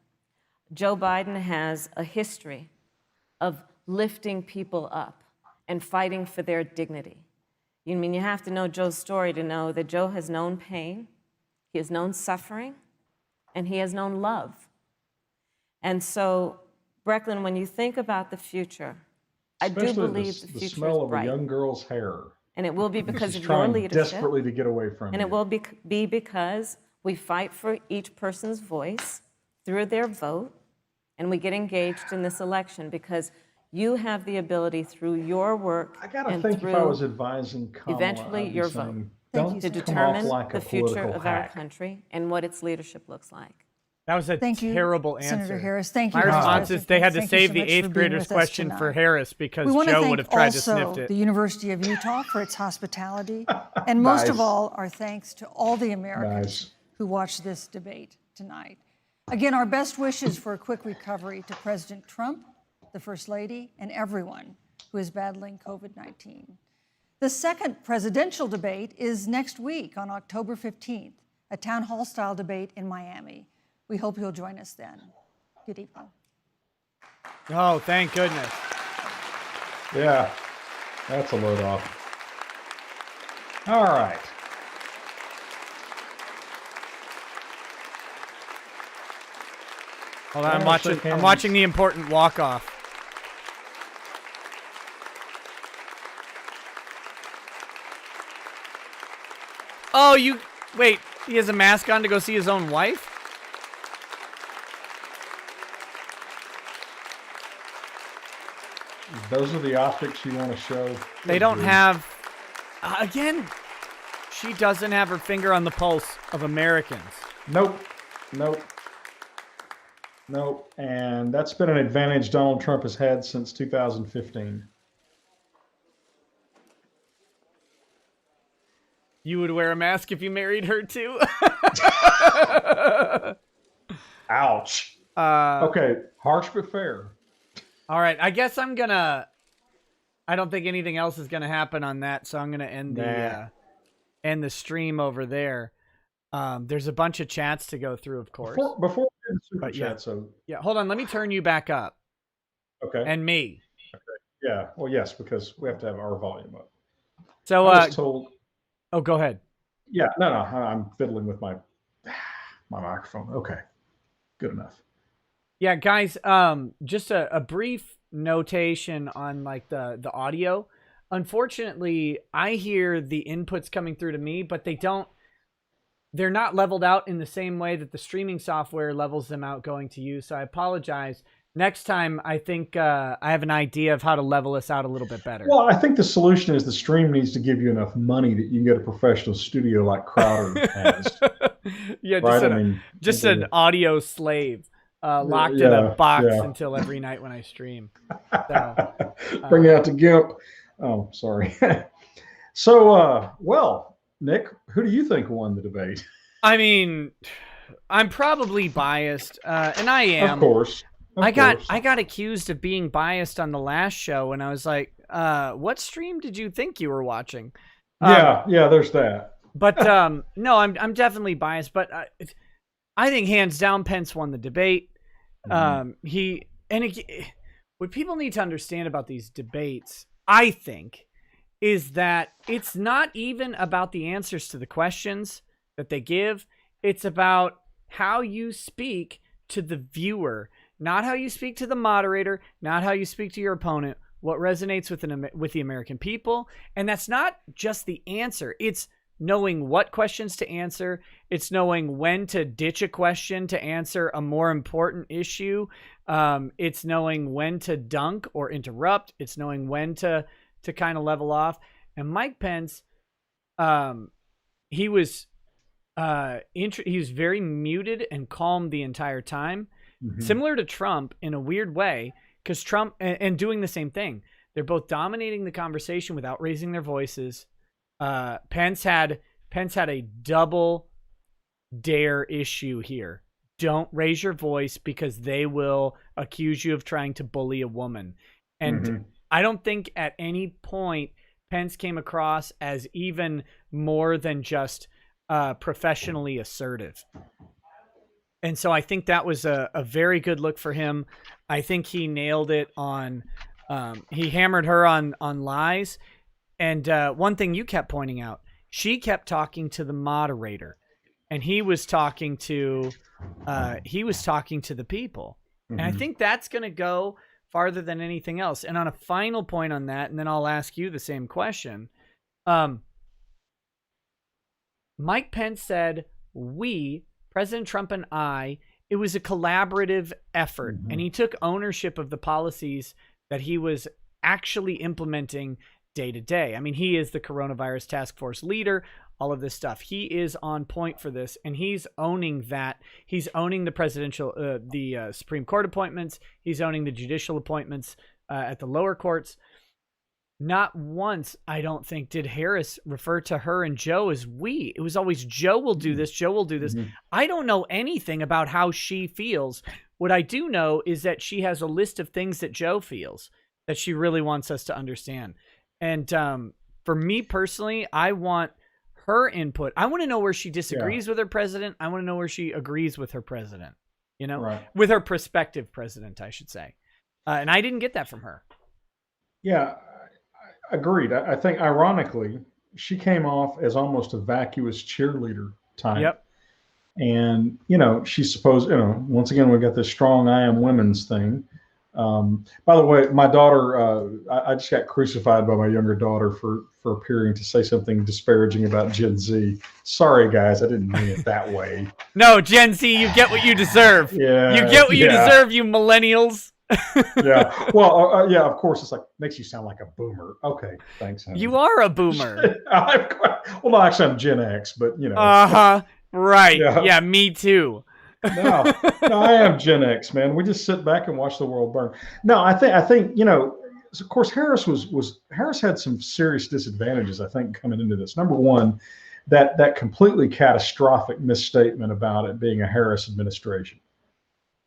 Joe Biden has a history of lifting people up and fighting for their dignity. You have to know Joe's story to know that Joe has known pain, he has known suffering, and he has known love. And so, Brecklin, when you think about the future, I do
Especially
believe the
the
future
smell
is
of
bright.
a young girl's hair.
And it will be because
She's
of your
trying
leadership.
desperately to get away from
And
you.
it will be because we fight for each person's voice through their vote, and we get engaged in this election because you have the ability through your work
I gotta
and
think if I was
through
advising Kamala,
eventually
I'd be
your
saying,
vote
don't
to
Thank you,
come off
determine
like
the
a
future
political
of our
hack.
country and what its leadership looks like.
That was a
Thank you,
terrible answer.
Senator Harris. Thank you,
My
Vice
response
President
is they had
Pence.
to
Thank you
save
so
the
much for
8th
being
grader's
with us
question for
tonight.
Harris because
We want to
Joe
thank
would have tried to
also
sniff it.
the University of Utah for its hospitality, and most of
Nice.
all, our thanks to all the Americans
Nice.
who watched this debate tonight. Again, our best wishes for a quick recovery to President Trump, the First Lady, and everyone who is battling COVID-19. The second presidential debate is next week on October 15th, a town hall-style debate in Miami. We hope you'll join us then. Good evening.
Oh, thank goodness.
Yeah, that's a load off. All right.
Hold on,
Yeah, shake
I'm
hands.
watching the important walk-off. Oh, wait, he has a mask on to go see his own wife?
Those are the optics you want to show.
They don't have, again, she doesn't have her finger on the pulse of Americans.
Nope. And that's been an advantage Donald Trump has had since 2015.
You would wear a mask if you married her too?
Ouch. Okay, harsh but fair.
All right, I guess I don't think anything else is gonna happen on that, so I'm gonna end the stream over there. There's a bunch of chats to go through, of course.
Before we do the super chat,
hold on, let me turn you back up.
Okay.
And me.
Okay. Yeah. Well, yes, because we have to have our volume up.
So
I was told.
Oh, go ahead.
Yeah. No. I'm fiddling with my microphone. Okay. Good enough.
Yeah, guys. Just a brief notation on like the audio. Unfortunately, I hear the inputs coming through to me, but they're not leveled out in the same way that the streaming software levels them out going to you. So I apologize. Next time, I think I have an idea of how to level us out a little bit better.
Well, I think the solution is the stream needs to give you enough money that you can get a professional studio like Crowder has.
Yeah,
right?
just an audio slave locked in a box until every night when I stream. So,
bring it out to GIMP. Oh, sorry. So, well, Nick, who do you think won the debate?
I mean, I'm probably biased, and I am.
Of course.
I got accused of being biased on the last show, and I was like, "What stream did you think you were watching?"
Yeah, there's that.
But no, I'm definitely biased. But I think hands down, Pence won the debate. What people need to understand about these debates, I think, is that it's not even about the answers to the questions that they give. It's about how you speak to the viewer. Not how you speak to the moderator, not how you speak to your opponent, what resonates with the American people. And that's not just the answer. It's knowing what questions to answer. It's knowing when to ditch a question to answer a more important issue. It's knowing when to dunk or interrupt. It's knowing when to kind of level off. And Mike Pence, he was very muted and calm the entire time. Mm-hmm. Similar to Trump in a weird way, because Trump and doing the same thing. They're both dominating the conversation without raising their voices. Pence had a double dare issue here. Don't raise your voice because they will accuse you of trying to bully a woman. And I don't think at any point Pence came across as even more than just professionally assertive. And so I think that was a very good look for him. I think he nailed it on, he hammered her on lies. And one thing you kept pointing out, she kept talking to the moderator and he was talking to the people. And I think that's going to go farther than anything else. And on a final point on that, and then I'll ask you the same question. Mike Pence said, President Trump and it was a collaborative effort, and he took ownership of the policies that he was actually implementing day to day. I mean, he is the coronavirus task force leader, all of this stuff. He is on point for this, and he's owning that. He's owning the Supreme Court appointments. He's owning the judicial appointments at the lower courts. Not once, I don't think, did Harris refer to her and Joe as we. It was always Joe will do this, Joe will do this. I don't know anything about how she feels. What I do know is that she has a list of things that Joe feels that she really wants us to understand. And for me personally, I want her input. I want to know where she disagrees with her president. I want to know where she agrees with her president, with her prospective president, I should say. And I didn't get that from her.
Yeah. Agreed. I think, ironically, she came off as almost a vacuous cheerleader type.
Yep.
And, she's supposed, once again, we got this strong I am women's thing. By the way, my daughter, I just got crucified by my younger daughter for appearing to say something disparaging about Gen Z. Sorry, guys, I didn't mean it that way.
No, Gen Z, you get what you deserve.
Yeah,
you get what you deserve, you millennials.
Yeah. Well, yeah, of course, it's like, makes you sound like a boomer. Okay. Thanks, honey.
You are a boomer.
Well, no, actually, I'm Gen X, but you know.
Uh-huh. Right.
Yeah.
Yeah, me too.
No, I am Gen X, man. We just sit back and watch the world burn. No, I think, you know, of course, Harris had some serious disadvantages, I think, coming into this. Number one, that completely catastrophic misstatement about it being a Harris administration.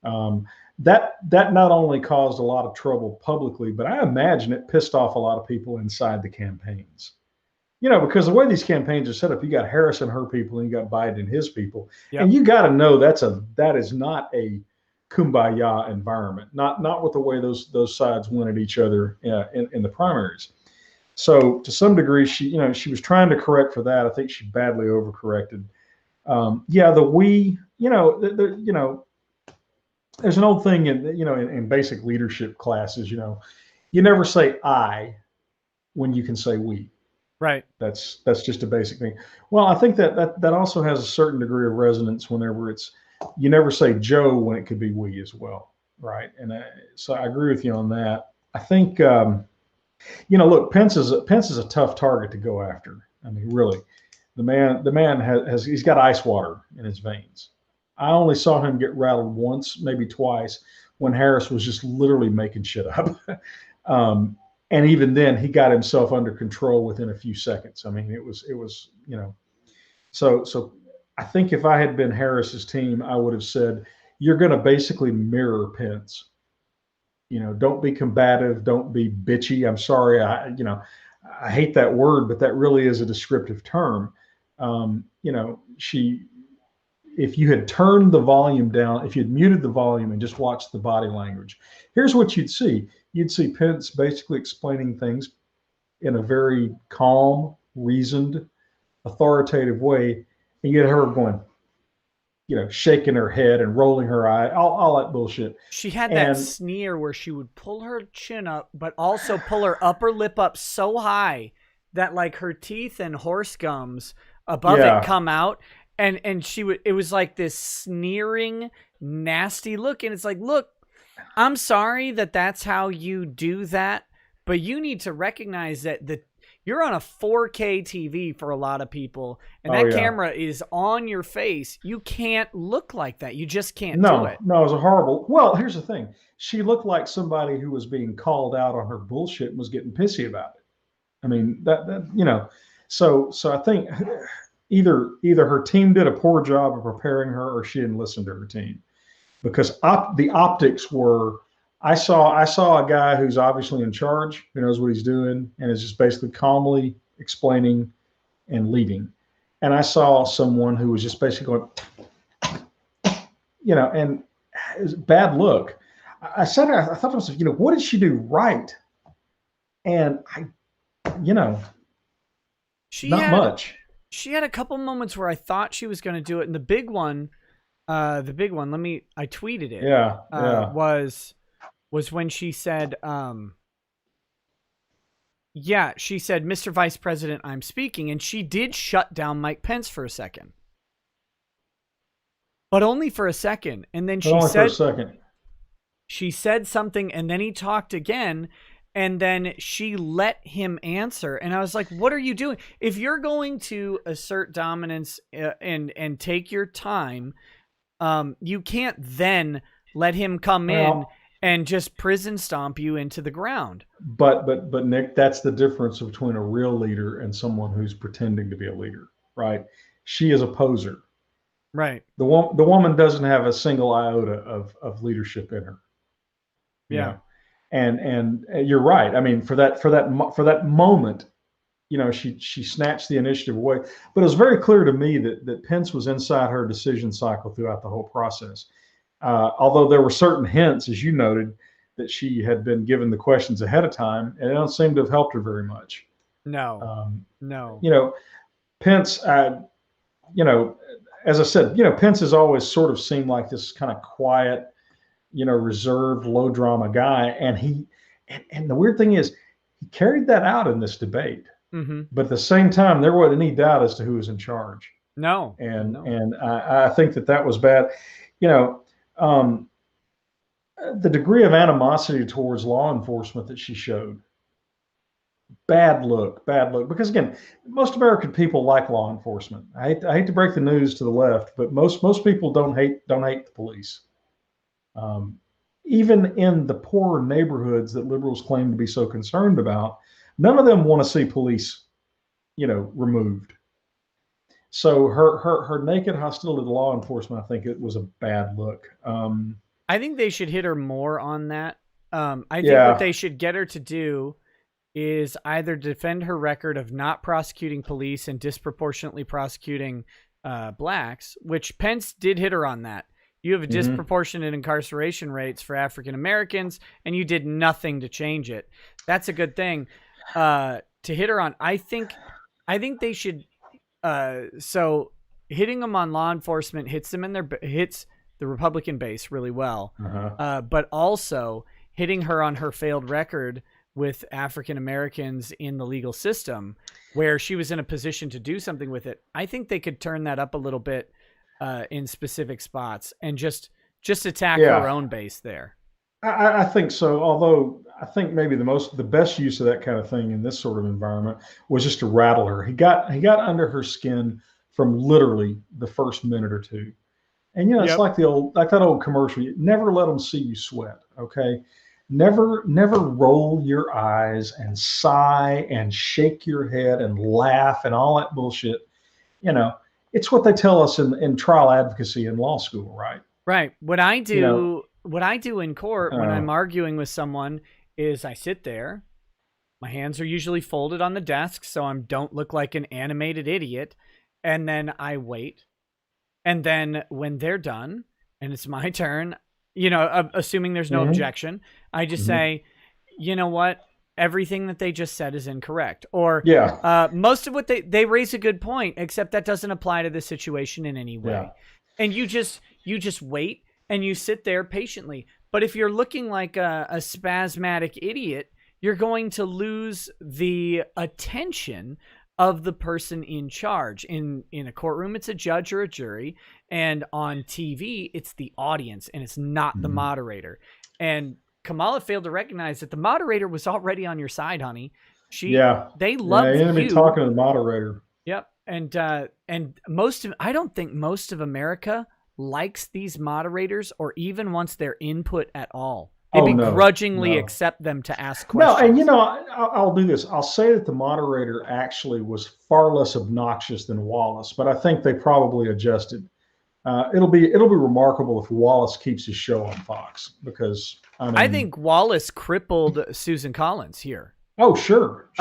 That not only caused a lot of trouble publicly, but I imagine it pissed off a lot of people inside the campaigns. You know, because the way these campaigns are set up, you got Harris and her people, and you got Biden and his people, and you got to know that is not a kumbaya environment. Not with the way those sides went at each other in the primaries. So to some degree, she was trying to correct for that. I think she badly overcorrected. There's an old thing in basic leadership classes. You never say I when you can say we.
Right.
That's just a basic thing. Well, I think that also has a certain degree of resonance whenever you never say Joe when it could be we as well, right? And so I agree with you on that. I think look, Pence is a tough target to go after. I mean, really, the man he's got ice water in his veins. I only saw him get rattled once, maybe twice, when Harris was just literally making shit up. And even then, he got himself under control within a few seconds. I mean, it was So I think if I had been Harris's team, I would have said, you're going to basically mirror Pence. Don't be combative, don't be bitchy. I'm sorry, I hate that word, but that really is a descriptive term. If you had turned the volume down, if you'd muted the volume and just watched the body language, here's what you'd see. You'd see Pence basically explaining things in a very calm, reasoned, authoritative way. And you get her going, shaking her head and rolling her eye, all that bullshit.
She had that sneer where she would pull her chin up, but also pull her upper lip up so high that like her teeth and horse gums above it come out. And it was like this sneering, nasty look. And it's like, look, I'm sorry that's how you do that, but you need to recognize that you're on a 4K TV for a lot of people, and that camera is on your face. You can't look like that. You just can't do it.
No, it was a horrible. Well, here's the thing. She looked like somebody who was being called out on her bullshit and was getting pissy about it. I mean, so I think either her team did a poor job of preparing her, or she didn't listen to her team, because the optics were, I saw a guy who's obviously in charge, who knows what he's doing, and is just basically calmly explaining and leading. And I saw someone who was just basically going, and it was a bad look. I sat there, I thought to myself, what did she do right? And not much.
She had a couple moments where I thought she was going to do it, and the big one, I tweeted it. Was when she said, she said, Mr. Vice President, I'm speaking. And she did shut down Mike Pence for a second. But only for a second. And then she said something, and then he talked again, and then she let him answer. And I was like, what are you doing? If you're going to assert dominance and take your time, you can't then let him come in and just prison stomp you into the ground.
But Nick, that's the difference between a real leader and someone who's pretending to be a leader, right? She is a poser.
Right.
The woman doesn't have a single iota of leadership in her.
Yeah.
And you're right. I mean, for that moment, she snatched the initiative away. But it was very clear to me that Pence was inside her decision cycle throughout the whole process. Although there were certain hints, as you noted, that she had been given the questions ahead of time, and it don't seem to have helped her very much.
No.
Pence, as I said, Pence has always sort of seemed like this kind of quiet, reserved, low drama guy. And the weird thing is, he carried that out in this debate.
Mm-hmm.
But at the same time, there wasn't any doubt as to who was in charge.
No.
And I think that was bad. the degree of animosity towards law enforcement that she showed. Bad look. Because again, most American people like law enforcement. I hate to break the news to the left, but most people don't hate the police. Even in the poorer neighborhoods that liberals claim to be so concerned about, none of them want to see police, removed. So her naked hostility to law enforcement, I think it was a bad look.
I think they should hit her more on that. I think what they should get her to do is either defend her record of not prosecuting police and disproportionately prosecuting blacks, which Pence did hit her on that. You have a disproportionate incarceration rates for African Americans, and you did nothing to change it. That's a good thing to hit her on. I think they should. So hitting them on law enforcement hits the Republican base really well, but also hitting her on her failed record with African Americans in the legal system, where she was in a position to do something with it. I think they could turn that up a little bit in specific spots and just attack her own base there.
I think so. Although I think maybe the best use of that kind of thing in this sort of environment was just to rattle her. He got under her skin from literally the first minute or two. And it's like that old commercial. Never let them see you sweat. Okay. Never roll your eyes and sigh and shake your head and laugh and all that bullshit. It's what they tell us in trial advocacy in law school, right?
Right. What I do in court when I'm arguing with someone is I sit there. My hands are usually folded on the desk, so I don't look like an animated idiot. And then I wait. And then when they're done and it's my turn, assuming there's no objection, I just say, you know what? Everything that they just said is incorrect. Or most of what they raise a good point, except that doesn't apply to this situation in any way. Yeah. And you just wait and you sit there patiently. But if you're looking like a spasmodic idiot, you're going to lose the attention of the person in charge. In a courtroom, it's a judge or a jury. And on TV, it's the audience, and it's not the moderator. And Kamala failed to recognize that the moderator was already on your side, honey. They love you.
Be talking to the moderator.
Yep. And I don't think most of America likes these moderators or even wants their input at all. They begrudgingly accept them to ask questions.
No, and I'll do this. I'll say that the moderator actually was far less obnoxious than Wallace, but I think they probably adjusted. It'll be remarkable if Wallace keeps his show on Fox, because I
think Wallace crippled Susan Collins here.
Oh, sure.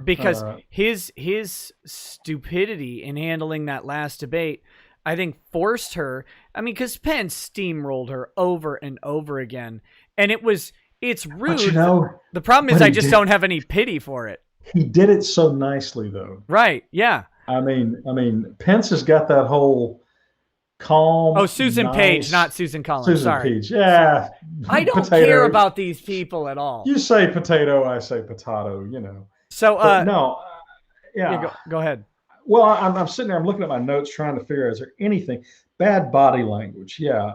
Because his stupidity in handling that last debate, I think, forced her. I mean, because Pence steamrolled her over and over again. And it's rude. The problem is I just don't have any pity for it.
He did it so nicely, though.
Right. Yeah.
I mean, Pence has got that whole calm.
Oh, Susan Page, not Susan Collins. Sorry.
Page. Yeah.
I don't care about these people at all.
You say potato, I say potato.
So
no. Yeah.
Go ahead.
Well, I'm sitting there. I'm looking at my notes, trying to figure out, is there anything bad body language? Yeah.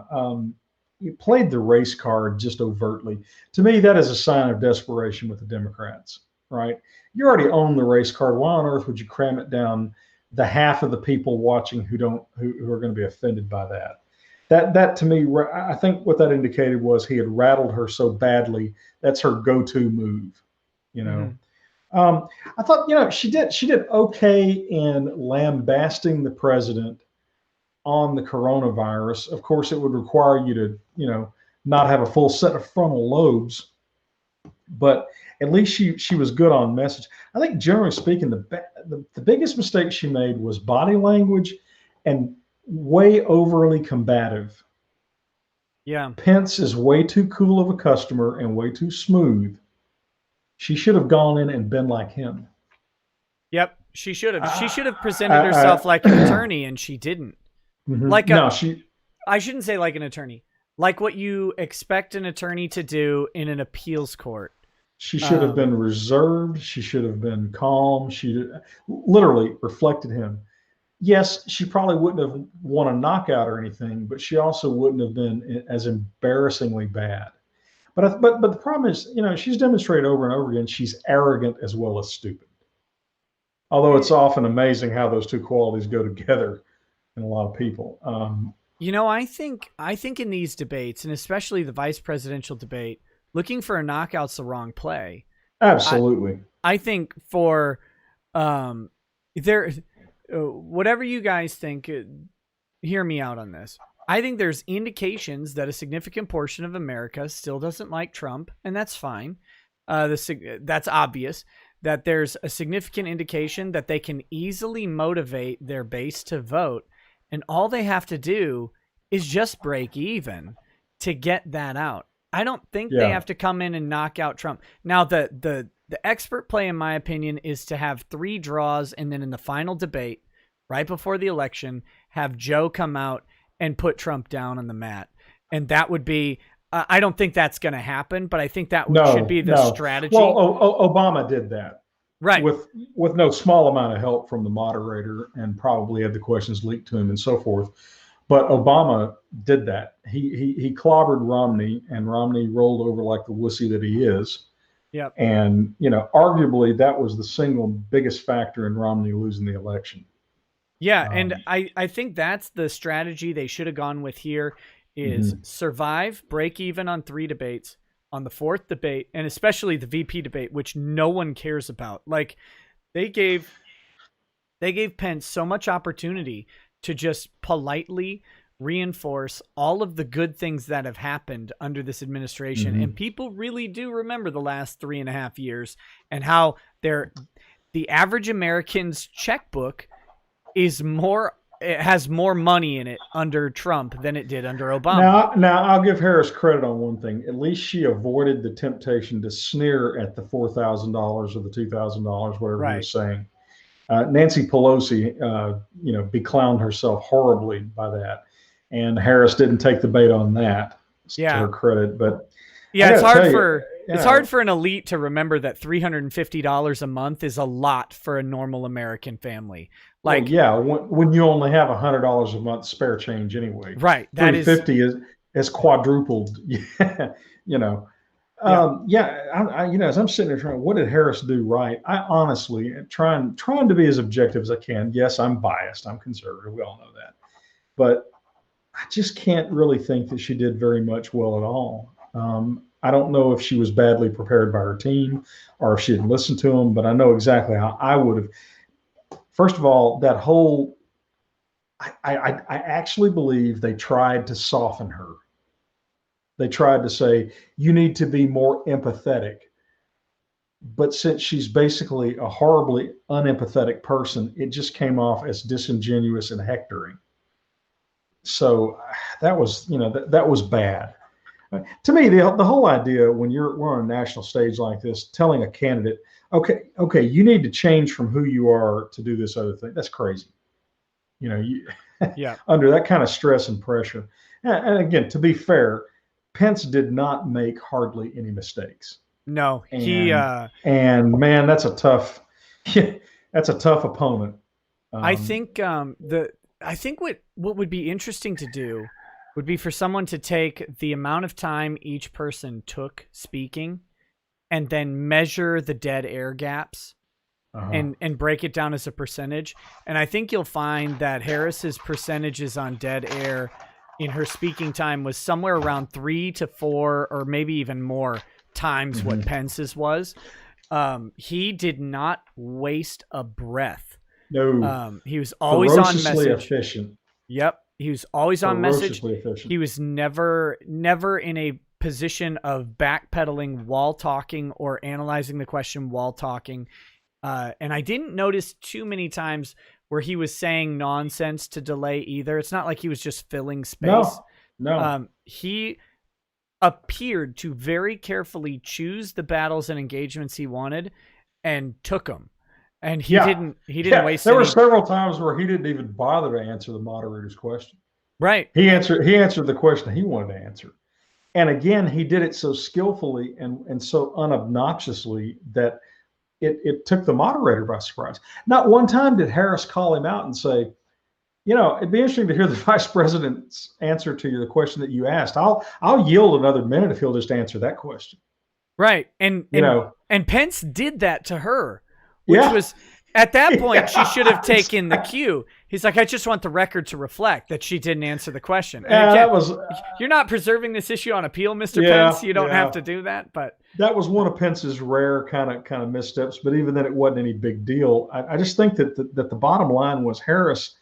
You played the race card just overtly. To me, that is a sign of desperation with the Democrats, right? You already own the race card. Why on earth would you cram it down the half of the people watching who are going to be offended by that? That to me, I think what that indicated was he had rattled her so badly. That's her go-to move, I thought, she did okay in lambasting the president on the coronavirus. Of course, it would require you to, not have a full set of frontal lobes, but at least she was good on message. I think, generally speaking, the biggest mistake she made was body language and way overly combative.
Yeah.
Pence is way too cool of a customer and way too smooth. She should have gone in and been like him.
Yep, she should have. She should have presented herself like an attorney, and she didn't. I shouldn't say like an attorney. Like what you expect an attorney to do in an appeals court.
She should have been reserved. She should have been calm. She literally reflected him. Yes, she probably wouldn't have won a knockout or anything, but she also wouldn't have been as embarrassingly bad. But the problem is, she's demonstrated over and over again she's arrogant as well as stupid. Although it's often amazing how those two qualities go together in a lot of people.
I think in these debates, and especially the vice presidential debate, looking for a knockout's the wrong play.
Absolutely.
I think for whatever you guys think, hear me out on this. I think there's indications that a significant portion of America still doesn't like Trump, and that's fine. That's obvious. That there's a significant indication that they can easily motivate their base to vote, and all they have to do is just break even to get that out. I don't think they have to come in and knock out Trump. Now, the expert play, in my opinion, is to have 3 draws, and then in the final debate, right before the election, have Joe come out and put Trump down on the mat. And that would be, I don't think that's going to happen, but I think that should be the strategy.
Well, Obama did that.
Right.
With no small amount of help from the moderator, and probably had the questions leaked to him and so forth. But Obama did that. He clobbered Romney, and Romney rolled over like the wussy that he is.
Yep.
And, arguably that was the single biggest factor in Romney losing the election.
Yeah, and I think that's the strategy they should have gone with here is survive, break even on 3 debates. On the 4th debate, and especially the VP debate, which no one cares about. Like, they gave Pence so much opportunity to just politely reinforce all of the good things that have happened under this administration. And people really do remember the last 3.5 years and how the average American's checkbook is it has more money in it under Trump than it did under Obama.
Now I'll give Harris credit on one thing. At least she avoided the temptation to sneer at the $4,000 or the $2,000, whatever he was saying. Nancy Pelosi, beclowned herself horribly by that, and Harris didn't take the bait on that. To her credit, but
it's hard for an elite to remember that $350 a month is a lot for a normal American family. Like,
when you only have $100 a month spare change anyway,
right? That
$350 is quadrupled. As I'm sitting there trying, what did Harris do right? I honestly trying to be as objective as I can. Yes, I'm biased. I'm conservative. We all know that, but I just can't really think that she did very much well at all. I don't know if she was badly prepared by her team or if she didn't listen to them, but I know exactly how I would have. First of all, that whole, I actually believe they tried to soften her. They tried to say, you need to be more empathetic. But since she's basically a horribly unempathetic person, it just came off as disingenuous and hectoring. So that was, that was bad. To me, the whole idea when we're on a national stage like this, telling a candidate, okay, you need to change from who you are to do this other thing. That's crazy. Under that kind of stress and pressure. And again, to be fair, Pence did not make hardly any mistakes.
No,
and man, that's a tough opponent.
I think what would be interesting to do would be for someone to take the amount of time each person took speaking and then measure the dead air gaps and break it down as a percentage. And I think you'll find that Harris's percentages on dead air in her speaking time was somewhere around 3 to 4 or maybe even more times what Pence's was. He did not waste a breath.
No.
He was always on message.
Efficient.
Yep. He was always on message.
Efficient.
He was never in a position of backpedaling while talking or analyzing the question while talking. And I didn't notice too many times where he was saying nonsense to delay either. It's not like he was just filling space.
No.
He appeared to very carefully choose the battles and engagements he wanted and took them. And he didn't waste
There were several times where he didn't even bother to answer the moderator's question.
Right.
He answered the question he wanted to answer. And again, he did it so skillfully and so unobnoxiously that it took the moderator by surprise. Not one time did Harris call him out and say, It'd be interesting to hear the vice president's answer to the question that you asked. I'll yield another minute if he'll just answer that question.
Right. And Pence did that to her, which was at that point, she should have taken the cue. He's like, I just want the record to reflect that she didn't answer the question. You're not preserving this issue on appeal, Mr. Pence. You don't have to do that. But
that was one of Pence's rare kind of missteps. But even then, it wasn't any big deal. I just think that the bottom line was Harris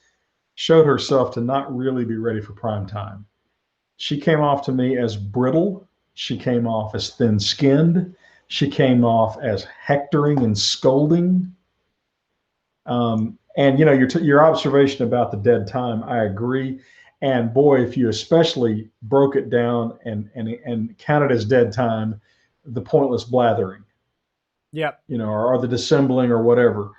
showed herself to not really be ready for prime time. She came off to me as brittle. She came off as thin-skinned. She came off as hectoring and scolding. And your observation about the dead time, I agree. And boy, if you especially broke it down and counted as dead time, the pointless blathering, or the dissembling or whatever,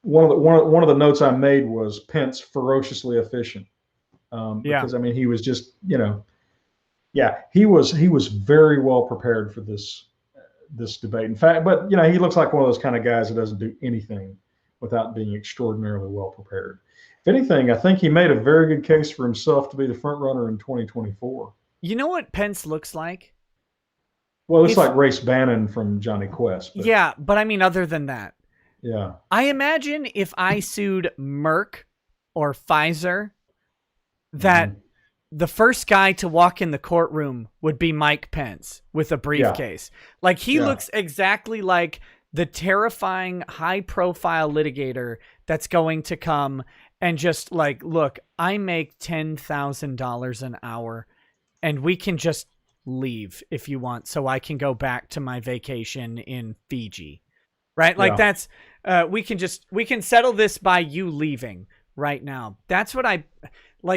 one of the notes I made was Pence ferociously efficient, because he was just he was very well prepared for this debate. In fact, but he looks like one of those kind of guys that doesn't do anything without being extraordinarily well prepared. If anything, I think he made a very good case for himself to be the front runner in 2024.
You know what Pence looks like?
Well, it's like Race Bannon from Johnny Quest.
But, but I mean, other than that, I imagine if I sued Merck or Pfizer, that the first guy to walk in the courtroom would be Mike Pence with a briefcase. Like he looks exactly like the terrifying high-profile litigator that's going to come and just like, look, I make $10,000 an hour and we can just leave if you want so I can go back to my vacation in Fiji. Right? Like that's we can settle this by you leaving right now. That's what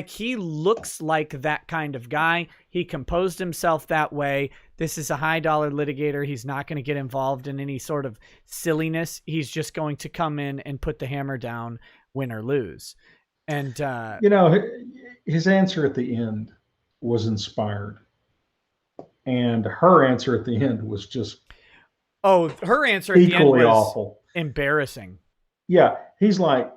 he looks like that kind of guy. He composed himself that way. This is a high dollar litigator. He's not going to get involved in any sort of silliness. He's just going to come in and put the hammer down, win or lose. And
his answer at the end was inspired. And her answer at the end was just
her answer at the end was
awful.
Embarrassing.
Yeah, he's like,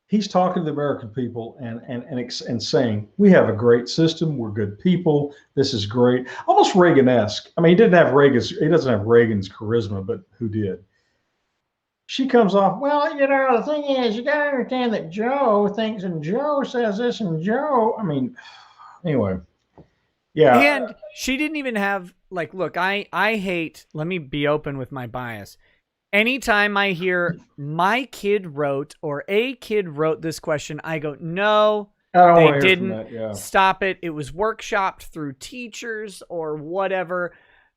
he's talking to the American people and saying, we have a great system. We're good people. This is great. Almost Reagan-esque. I mean, he doesn't have Reagan's charisma, but who did? She comes off, well, the thing is, you got to understand that Joe thinks, and Joe says this, and Joe, anyway. Yeah.
And she didn't even have, look, I hate, let me be open with my bias. Anytime I hear my kid wrote or a kid wrote this question, I go, no, they didn't. Stop it. It was workshopped through teachers or whatever.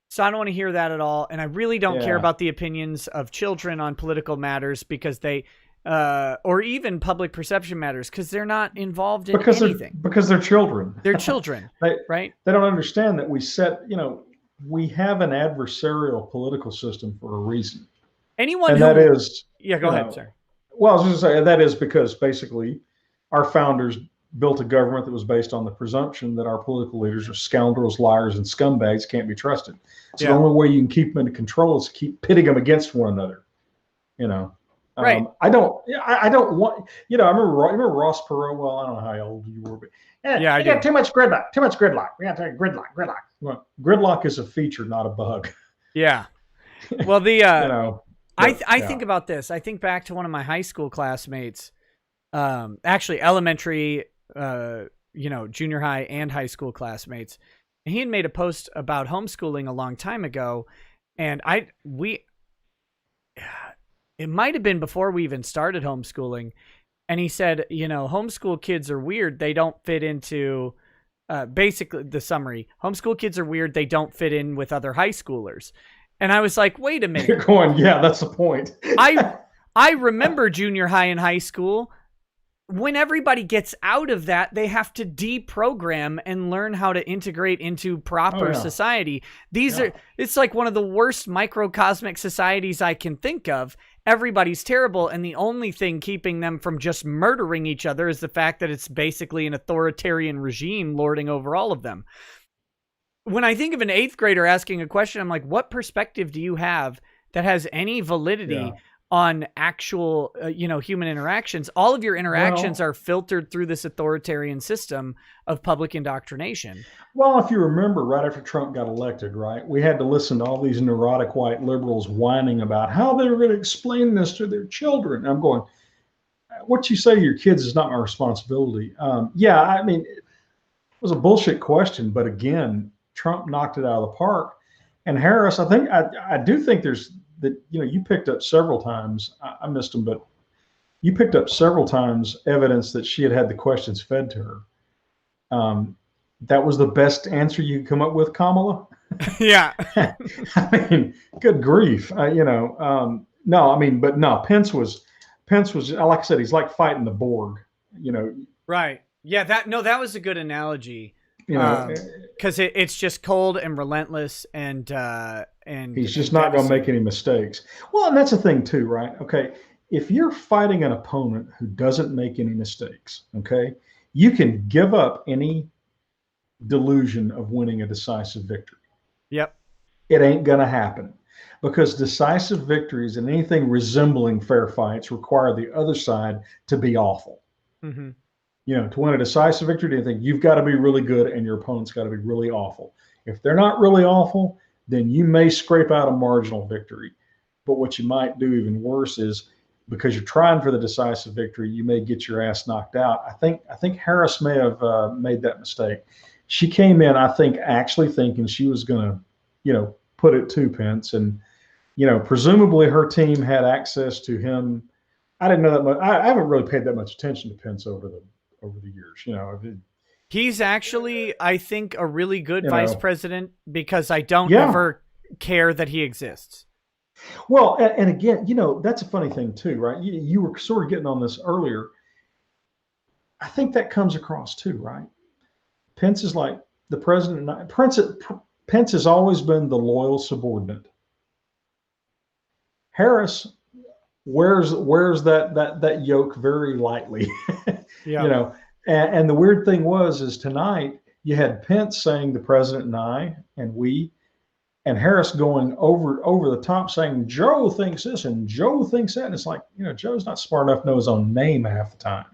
So I don't want to hear that at all. And I really don't care about the opinions of children on political matters because they, or even public perception matters because they're not involved in anything.
Because they're children.
They're children, right?
They don't understand that we have an adversarial political system for a reason.
Anyone
and
who,
that is,
go ahead, sir.
Well, I was going to say that is because basically our founders built a government that was based on the presumption that our political leaders are scoundrels, liars, and scumbags, can't be trusted. So the only way you can keep them into control is to keep pitting them against one another.
Right.
I don't want. I remember Ross Perot. Well, I don't know how old you were, but
I
got too much gridlock. We got to take gridlock. Well, gridlock is a feature, not a bug.
Yeah. Well, I think about this. I think back to one of my high school classmates, actually elementary, junior high and high school classmates. And he had made a post about homeschooling a long time ago. And it might've been before we even started homeschooling. And he said, homeschool kids are weird. They don't fit into, basically the summary, homeschool kids are weird. They don't fit in with other high schoolers. And I was like, wait a minute.
You're going, that's the point.
I remember junior high and high school. When everybody gets out of that, they have to deprogram and learn how to integrate into proper society. It's like one of the worst microcosmic societies I can think of. Everybody's terrible. And the only thing keeping them from just murdering each other is the fact that it's basically an authoritarian regime lording over all of them. When I think of an 8th grader asking a question, I'm like, what perspective do you have that has any validity on actual, human interactions. All of your interactions are filtered through this authoritarian system of public indoctrination.
Well, if you remember, right after Trump got elected, right, we had to listen to all these neurotic white liberals whining about how they were going to explain this to their children. And I'm going, what you say to your kids is not my responsibility. Yeah, I mean, it was a bullshit question, but again, Trump knocked it out of the park. And Harris, I do think there's that, you picked up several times, I missed them, but you picked up several times evidence that she had the questions fed to her. That was the best answer you could come up with, Kamala?
Yeah.
I mean, good grief. No, I mean, but no, Pence was, like I said, he's like fighting the Borg,
Right. Yeah, that was a good analogy.
Because
it's just cold and relentless, and
he's just not going to make any mistakes. Well, and that's the thing too, right? Okay, if you're fighting an opponent who doesn't make any mistakes, okay, you can give up any delusion of winning a decisive victory.
Yep.
It ain't going to happen, because decisive victories and anything resembling fair fights require the other side to be awful.
Mm-hmm.
To win a decisive victory, you've got to be really good and your opponent's got to be really awful. If they're not really awful, then you may scrape out a marginal victory. But what you might do even worse is, because you're trying for the decisive victory, you may get your ass knocked out. I think Harris may have made that mistake. She came in, I think, actually thinking she was going to, put it to Pence, and presumably her team had access to him. I didn't know that much. I haven't really paid that much attention to Pence over the years.
He's actually, I think, a really good vice president, because I don't ever care that he exists.
Well, and again, that's a funny thing too, right? You were sort of getting on this earlier. I think that comes across too, right? Pence is like the president. Pence has always been the loyal subordinate. Harris wears that yoke very lightly.
Yeah.
And the weird thing is tonight you had Pence saying the president and I and we, and Harris going over the top saying Joe thinks this and Joe thinks that, and it's like, Joe's not smart enough to know his own name half the time.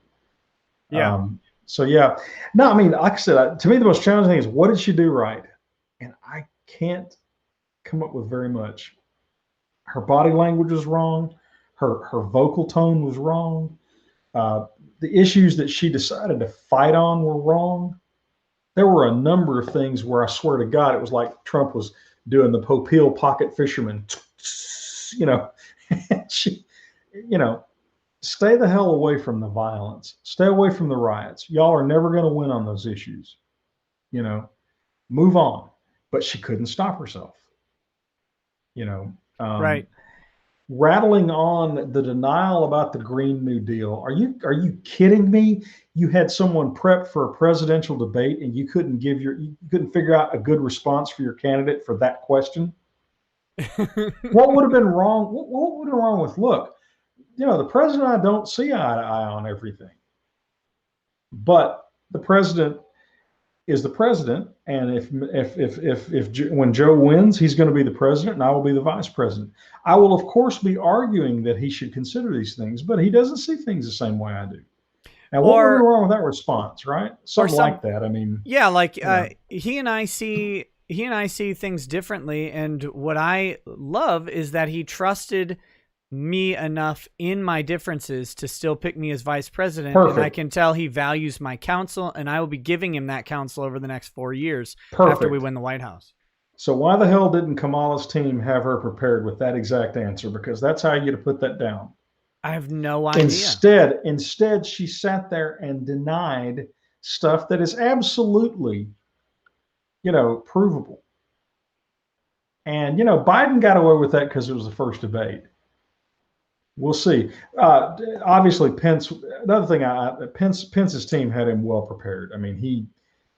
Yeah.
So yeah, no, I mean, like I said, to me the most challenging thing is, what did she do right? And I can't come up with very much. Her body language was wrong. Her vocal tone was wrong. The issues that she decided to fight on were wrong. There were a number of things where I swear to God, it was like Trump was doing the Popeil pocket fisherman. She, stay the hell away from the violence. Stay away from the riots. Y'all are never going to win on those issues. Move on. But she couldn't stop herself.
Right.
Rattling on the denial about the Green New Deal. Are you kidding me? You had someone prep for a presidential debate and you couldn't figure out a good response for your candidate for that question? What would have been wrong? What would have been wrong with, look, the president and I don't see eye to eye on everything. But the president is the president, and if when Joe wins, he's going to be the president, and I will be the vice president. I will, of course, be arguing that he should consider these things, but he doesn't see things the same way I do. Now, what would be wrong with that response, right? Something like that. I mean,
yeah, like he and I see things differently, and what I love is that he trusted me enough in my differences to still pick me as vice president.
Perfect.
And I can tell he values my counsel, and I will be giving him that counsel over the next 4 years.
Perfect.
After we win the White House.
So why the hell didn't Kamala's team have her prepared with that exact answer? Because that's how you to put that down.
I have no idea.
Instead, she sat there and denied stuff that is absolutely, provable. And, Biden got away with that because it was the first debate. We'll see. Obviously, Pence. Another thing, Pence's team had him well prepared. I mean, he,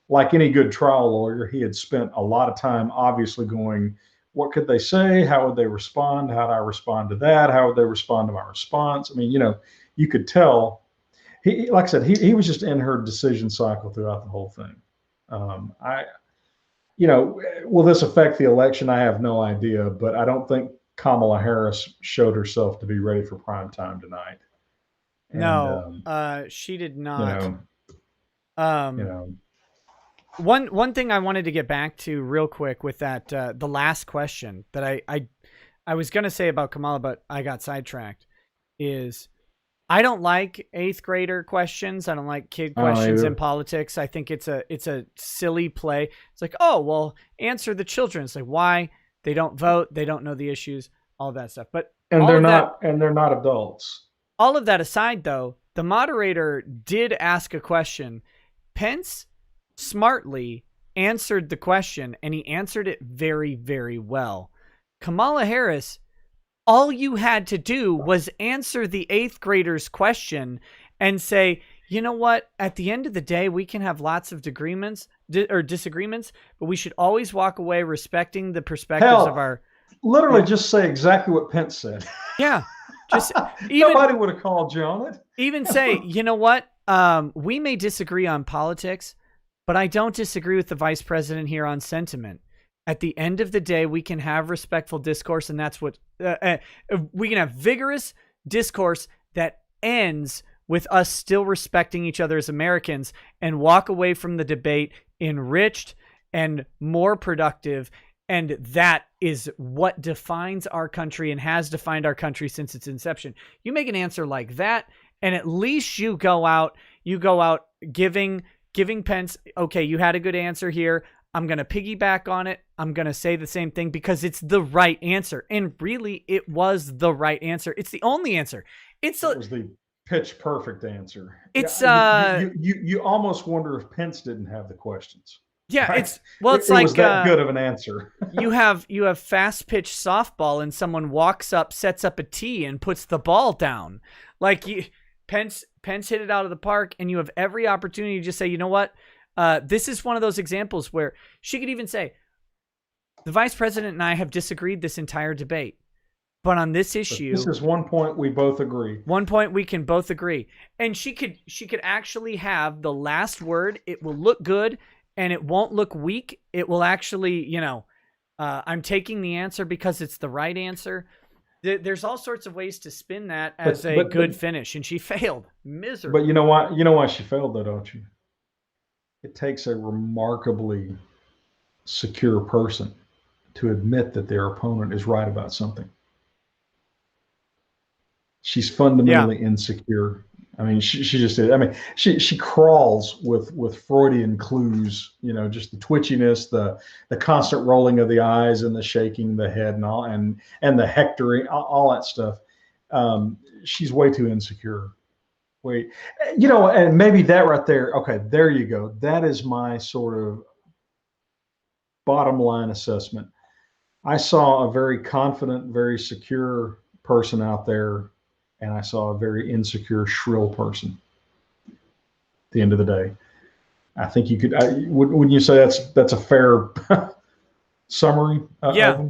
like any good trial lawyer, he had spent a lot of time, obviously, going, what could they say? How would they respond? How would I respond to that? How would they respond to my response? I mean, you could tell. He, like I said, he was just in her decision cycle throughout the whole thing. Will this affect the election? I have no idea, but I don't think Kamala Harris showed herself to be ready for prime time tonight. And,
no, she did not.
You know,
one thing I wanted to get back to real quick with that the last question that I was gonna say about Kamala, but I got sidetracked. Is I don't like 8th grader questions. I don't like kid questions in politics. I think it's a silly play. It's like, oh well, answer the children. It's like, why? They don't vote. They don't know the issues. All that stuff. But
they're not adults.
All of that aside, though, the moderator did ask a question. Pence smartly answered the question, and he answered it very, very well. Kamala Harris, all you had to do was answer the 8th grader's question and say, you know what? At the end of the day, we can have lots of disagreements, but we should always walk away respecting the perspectives of our...
Literally just say exactly what Pence said.
Yeah. Just
nobody would have called you on it.
Even say, you know what? We may disagree on politics, but I don't disagree with the vice president here on sentiment. At the end of the day, we can have respectful discourse, and that's what we can have vigorous discourse that ends with us still respecting each other as Americans and walk away from the debate enriched and more productive. And that is what defines our country and has defined our country since its inception. You make an answer like that, and at least you go out giving Pence, okay, you had a good answer here. I'm going to piggyback on it. I'm going to say the same thing because it's the right answer. And really, it was the right answer. It's the only answer. It was
the pitch perfect answer.
It's
you almost wonder if Pence didn't have the questions.
Yeah,
right?
it's
like was that good of an answer.
you have fast pitch softball and someone walks up, sets up a tee, and puts the ball down. Like Pence hit it out of the park, and you have every opportunity to just say, you know what? This is one of those examples where she could even say, the vice president and I have disagreed this entire debate, but on this issue,
this is one point we both agree.
One point we can both agree, and she could actually have the last word. It will look good. And it won't look weak. It will actually, I'm taking the answer because it's the right answer. There's all sorts of ways to spin that as a good finish, and she failed miserably.
But you know why? You know why she failed, though, don't you? It takes a remarkably secure person to admit that their opponent is right about something. She's fundamentally insecure. I mean, she just did. I mean, she crawls with Freudian clues, just the twitchiness, the constant rolling of the eyes and the shaking the head and all, and the hectoring, all that stuff. She's way too insecure. And maybe that right there. Okay, there you go. That is my sort of bottom line assessment. I saw a very confident, very secure person out there, and I saw a very insecure, shrill person. At the end of the day, I think you could. Wouldn't you say that's a fair summary?
Yeah.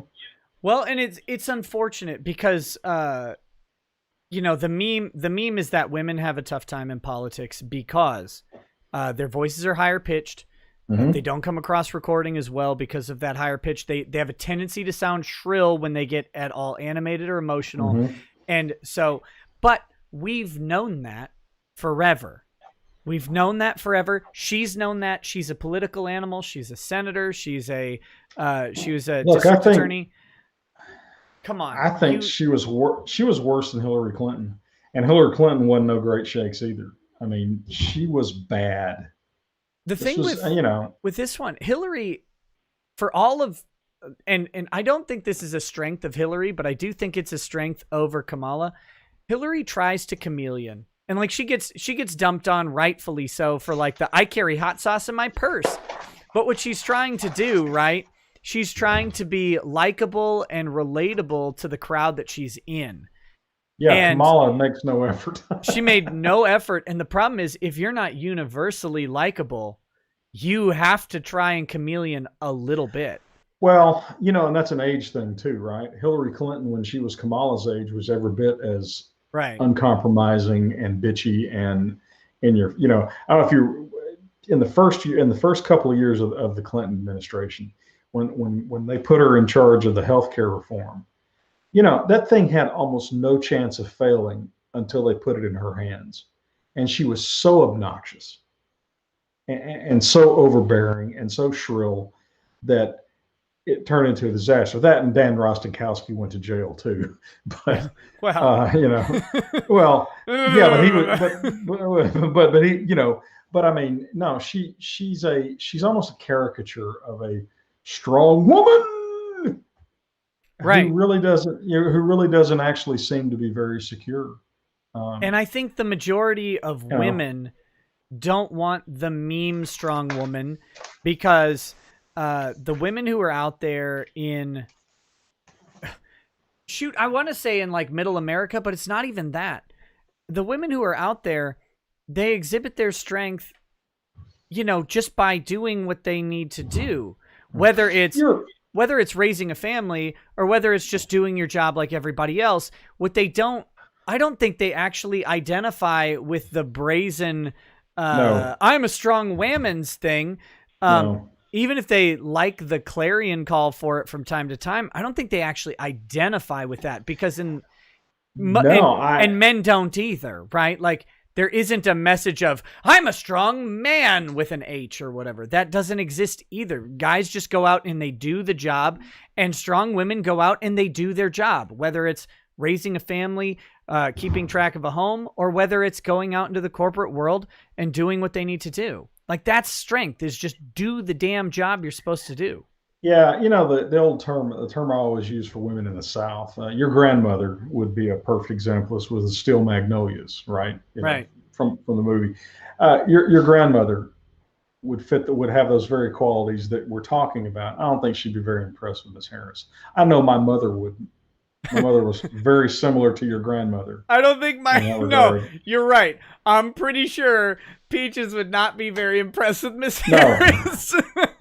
Well, and it's unfortunate because the meme is that women have a tough time in politics because their voices are higher pitched. Mm-hmm. They don't come across recording as well because of that higher pitch. They have a tendency to sound shrill when they get at all animated or emotional. Mm-hmm. And so, but we've known that forever. We've known that forever. She's known that. She's a political animal. She's a senator. She was a district attorney. Come on.
I think she was worse than Hillary Clinton. And Hillary Clinton wasn't no great shakes either. I mean, she was bad.
The thing with this one, Hillary, for all of, and I don't think this is a strength of Hillary, but I do think it's a strength over Kamala. Hillary tries to chameleon, and like she gets dumped on, rightfully so, for like I carry hot sauce in my purse. But what she's trying to do, right? She's trying to be likable and relatable to the crowd that she's in.
Yeah, and Kamala makes no effort.
She made no effort, and the problem is if you're not universally likable, you have to try and chameleon a little bit.
Well, and that's an age thing too, right? Hillary Clinton, when she was Kamala's age, was every bit as uncompromising and bitchy and in your, I don't know if you're in the first couple of years of the Clinton administration, when they put her in charge of the healthcare reform, that thing had almost no chance of failing until they put it in her hands. And she was so obnoxious and so overbearing and so shrill that it turned into a disaster. That and Dan Rostenkowski went to jail too. But
well,
well, yeah, but he was, but he, but I mean, no, she's almost a caricature of a strong woman,
right?
Who really doesn't actually seem to be very secure.
And I think the majority of women don't want the meme strong woman, because the women who are out there in, I want to say in like middle America, but it's not even that. The women who are out there, they exhibit their strength, just by doing what they need to do, whether it's raising a family or whether it's just doing your job like everybody else. I don't think they actually identify with the brazen, I'm a strong woman's thing.
No.
Even if they like the clarion call for it from time to time, I don't think they actually identify with that, because and men don't either, right? Like, there isn't a message of, I'm a strong man with an H or whatever. That doesn't exist either. Guys just go out and they do the job, and strong women go out and they do their job, whether it's raising a family, keeping track of a home, or whether it's going out into the corporate world and doing what they need to do. Like, that's strength, is just do the damn job you're supposed to do.
Yeah, the old term, the term I always use for women in the South, your grandmother would be a perfect example. This was the Steel Magnolias, right?
Right.
From the movie. Your grandmother would have those very qualities that we're talking about. I don't think she'd be very impressed with Miss Harris. I know my mother wouldn't. My mother was very similar to your grandmother.
I don't think no, you're right. I'm pretty sure Peaches would not be very impressed with Miss Harris.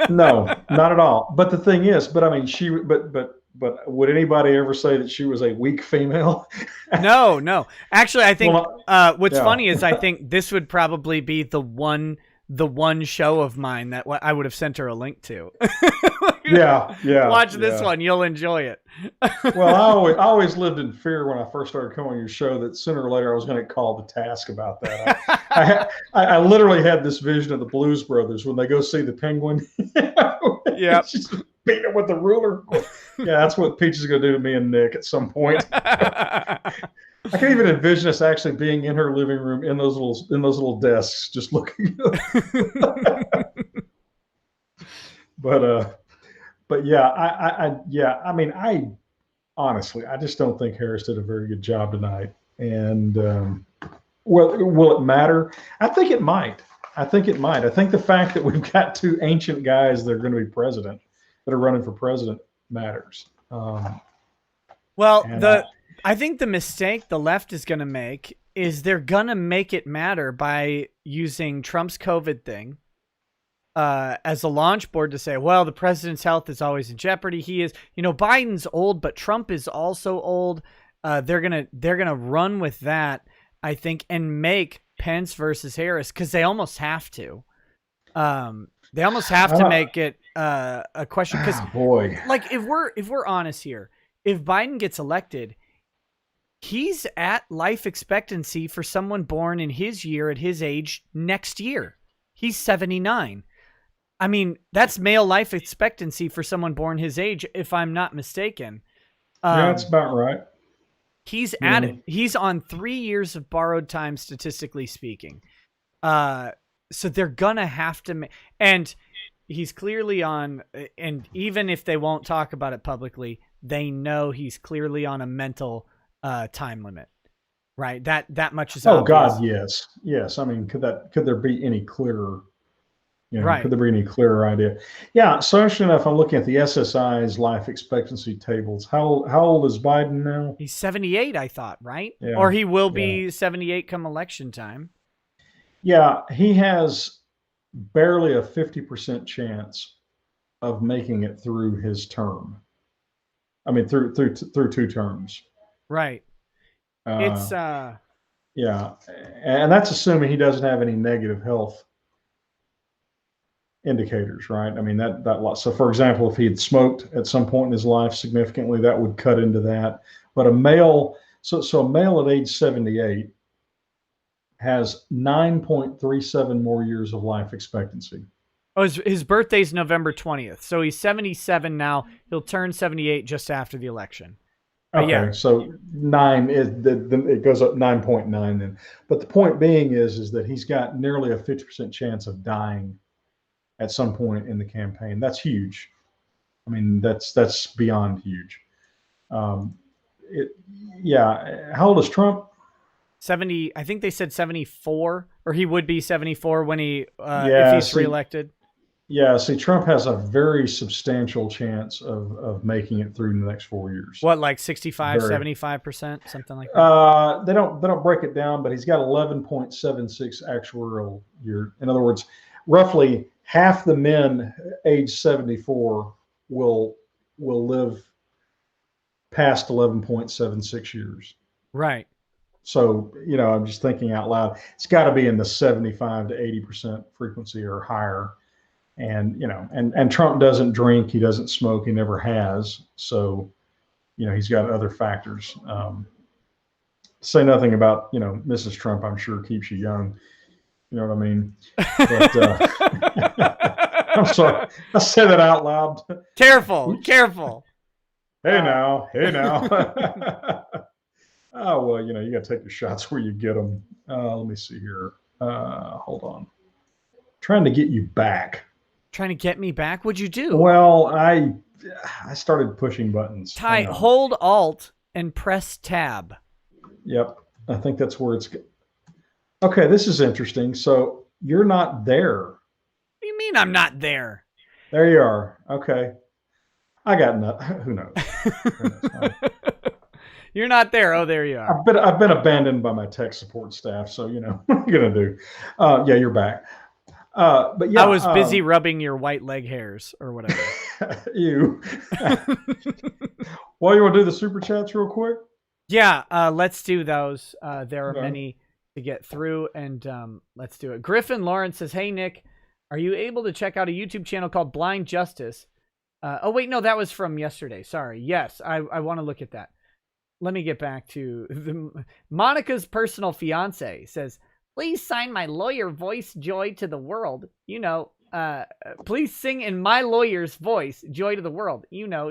No, not at all. But the thing is, but I mean, but would anybody ever say that she was a weak female?
No. Actually, I think what's funny is I think this would probably be the one show of mine that I would have sent her a link to.
Yeah.
Watch this one. You'll enjoy it.
Well, I always lived in fear when I first started coming on your show that sooner or later I was going to call the task about that. I literally had this vision of the Blues Brothers when they go see the Penguin.
Yeah.
Just beat him with the ruler. Yeah, that's what Peach is going to do to me and Nick at some point. I can even envision us actually being in her living room in those little desks, just looking. But yeah, I mean, I honestly, I just don't think Harris did a very good job tonight. And will it matter? I think it might. I think the fact that we've got two ancient guys that are going to be president, that are running for president, matters.
I think the mistake the left is going to make is they're going to make it matter by using Trump's COVID thing as a launch board to say, well, the president's health is always in jeopardy. He is, Biden's old, but Trump is also old. They're going to run with that, I think, and make Pence versus Harris, because they almost have to. They almost have to make it a question, because like, if we're honest here, if Biden gets elected, he's at life expectancy for someone born in his year at his age next year. He's 79. I mean, that's male life expectancy for someone born his age, if I'm not mistaken.
Yeah, that's about right.
He's at it. He's on 3 years of borrowed time, statistically speaking. So they're gonna have to and he's clearly on, and even if they won't talk about it publicly, they know he's clearly on a mental time limit, right? That much is obvious.
God, yes. I mean, could there be any clearer?
Right.
Could there be any clearer idea? Yeah. So interesting enough, I'm looking at the SSI's life expectancy tables. How old is Biden now?
He's 78, I thought, right?
Yeah,
or he will be 78 come election time.
Yeah, he has barely a 50% chance of making it through his term. I mean, through 2 terms.
Right. It's
yeah, and that's assuming he doesn't have any negative health indicators, right? I mean, that lot. So, for example, if he had smoked at some point in his life significantly, that would cut into that. But a male, so a male at age 78 has 9.37 more years of life expectancy.
Oh, his birthday's November 20th. So he's 77 now. He'll turn 78 just after the election.
Okay, yeah. So it goes up 9.9 then. But the point being is that he's got nearly a 50% chance of dying at some point in the campaign. That's huge. I mean, that's beyond huge. How old is Trump?
70. I think they said 74, or he would be 74 when if he's reelected.
Yeah, see, Trump has a very substantial chance of making it through the next 4 years.
What, like 65, 75%, something like that?
They don't break it down, but he's got 11.76 actuarial year. In other words, roughly half the men age 74 will live past 11.76 years.
Right.
So, I'm just thinking out loud. It's got to be in the 75 to 80% frequency or higher. And, and Trump doesn't drink, he doesn't smoke, he never has. So, he's got other factors. Say nothing about, Mrs. Trump, I'm sure keeps you young. You know what I mean? But, I'm sorry. I said that out loud.
Careful.
Hey now. Oh, well, you got to take your shots where you get them. Let me see here. Hold on. Trying to get you back.
Trying to get me back? What'd you do?
Well, I started pushing buttons.
Ty, hold Alt and press Tab.
Yep. I think that's where it's... Okay, this is interesting. So you're not there.
What do you mean I'm not there?
There you are. Okay. I got nothing. Who knows?
You're not there. Oh, there you are.
I've been abandoned by my tech support staff. So, what are you going to do? Yeah, you're back. But yeah,
I was busy rubbing your white leg hairs or whatever.
You. Well, you want to do the super chats real quick?
Yeah, let's do those. There are many to get through, and let's do it. Griffin Lawrence says, "Hey Nick, are you able to check out a YouTube channel called Blind Justice?" Oh wait, no, that was from yesterday. Sorry. Yes, I want to look at that. Let me get back to Monica's personal fiance says, "Please sign my lawyer voice, Joy to the World. Please sing in my lawyer's voice, Joy to the World.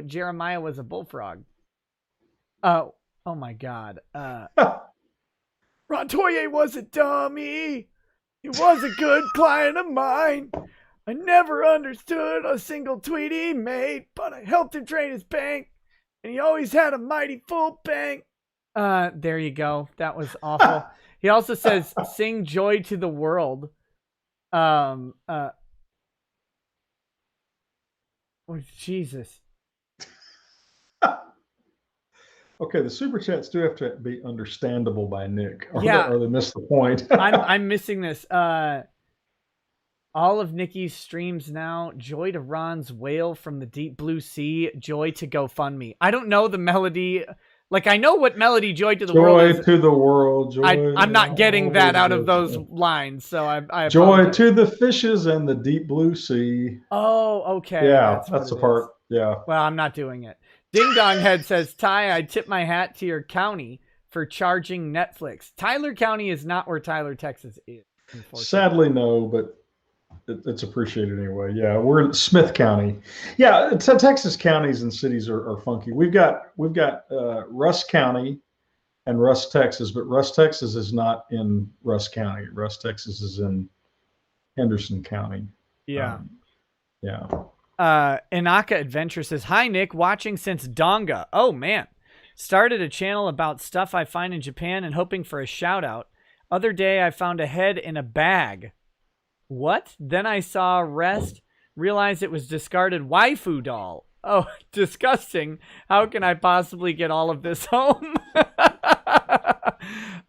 Jeremiah was a bullfrog." Oh my God. Montoya was a dummy. He was a good client of mine. I never understood a single tweet he made, but I helped him train his bank, and he always had a mighty full bank. There you go. That was awful. He also says, "Sing Joy to the World." Oh, Jesus.
Okay, the super chats do have to be understandable by Nick, or they miss the point.
I'm missing this. All of Nikki's streams now. Joy to Ron's Whale from the Deep Blue Sea. Joy to GoFundMe. I don't know the melody. Like, I know what melody Joy to the World is.
Joy to the World. Joy.
I'm not getting that out of those lines, so I
Joy to the fishes and the Deep Blue Sea.
Oh, okay.
Yeah, that's the part. Yeah.
Well, I'm not doing it. Ding Dong Head says, "Ty, I tip my hat to your county for charging Netflix. Tyler County is not where Tyler, Texas is."
Sadly, no, but it's appreciated anyway. Yeah, we're in Smith County. Yeah, Texas counties and cities are funky. We've got Russ County and Russ, Texas, but Russ, Texas is not in Russ County. Russ, Texas is in Henderson County.
Yeah.
Yeah.
Inaka Adventure says, "Hi Nick, watching since Donga. Oh man. Started a channel about stuff I find in Japan and hoping for a shout out. Other day I found a head in a bag. What? Then I saw rest, realized it was discarded waifu doll. Oh, disgusting. How can I possibly get all of this home?"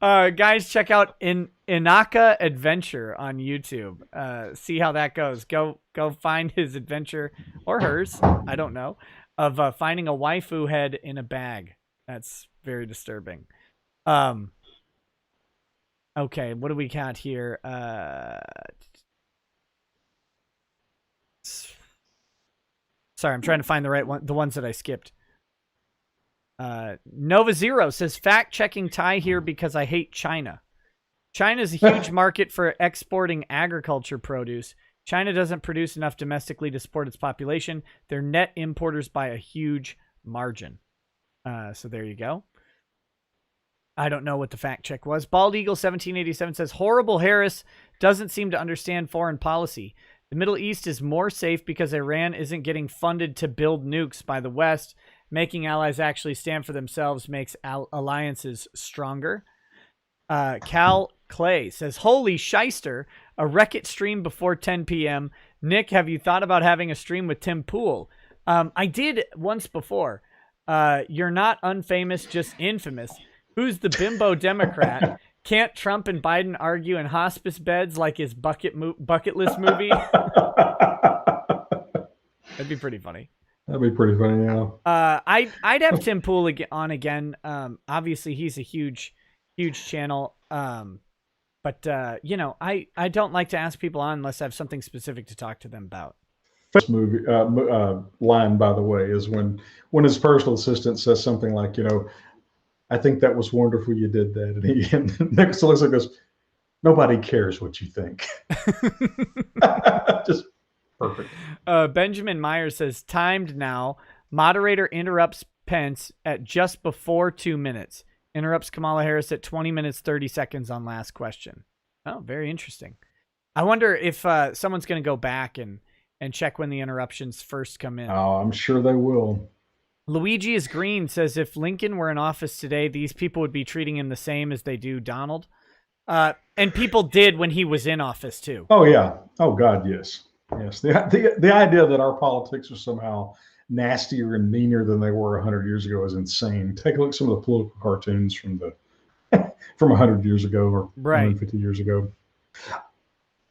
Guys, check out Inaka Adventure on YouTube. See how that goes. Go find his adventure, or hers, I don't know, of finding a waifu head in a bag. That's very disturbing. Okay, what do we got here? Sorry, I'm trying to find the right one, the ones that I skipped. Nova Zero says, fact-checking Ty here because I hate China. China is a huge market for exporting agriculture produce. China doesn't produce enough domestically to support its population. They're net importers by a huge margin. So there you go. I don't know what the fact check was. Bald Eagle 1787 says, horrible Harris doesn't seem to understand foreign policy. The Middle East is more safe because Iran isn't getting funded to build nukes by the West. Making allies actually stand for themselves makes alliances stronger. Cal Clay says, holy shyster, a Rekieta stream before 10 p.m. Nick, have you thought about having a stream with Tim Pool? I did once before. You're not unfamous, just infamous. Who's the bimbo Democrat? Can't Trump and Biden argue in hospice beds like his bucket list movie? That'd be pretty funny.
That'd be pretty funny, yeah.
I'd have Tim Pool on again. Obviously, he's a huge channel. But you know, I don't like to ask people on unless I have something specific to talk to them about.
This movie line, by the way, is when his personal assistant says something like, you know, I think that was wonderful you did that. And Nick looks like goes, nobody cares what you think. Just perfect.
Benjamin Myers says, timed now. Moderator interrupts Pence at just before 2 minutes. Interrupts Kamala Harris at 20 minutes, 30 seconds on last question. Oh, very interesting. I wonder if someone's going to go back and check when the interruptions first come in.
Oh, I'm sure they will.
Luigi is Green says, if Lincoln were in office today, these people would be treating him the same as they do Donald. And people did when he was in office too.
Oh, yeah. Oh, God, yes. Yes. The idea that our politics are somehow nastier and meaner than they were 100 years ago is insane. Take a look at some of the political cartoons from 100 years ago or 150 years ago.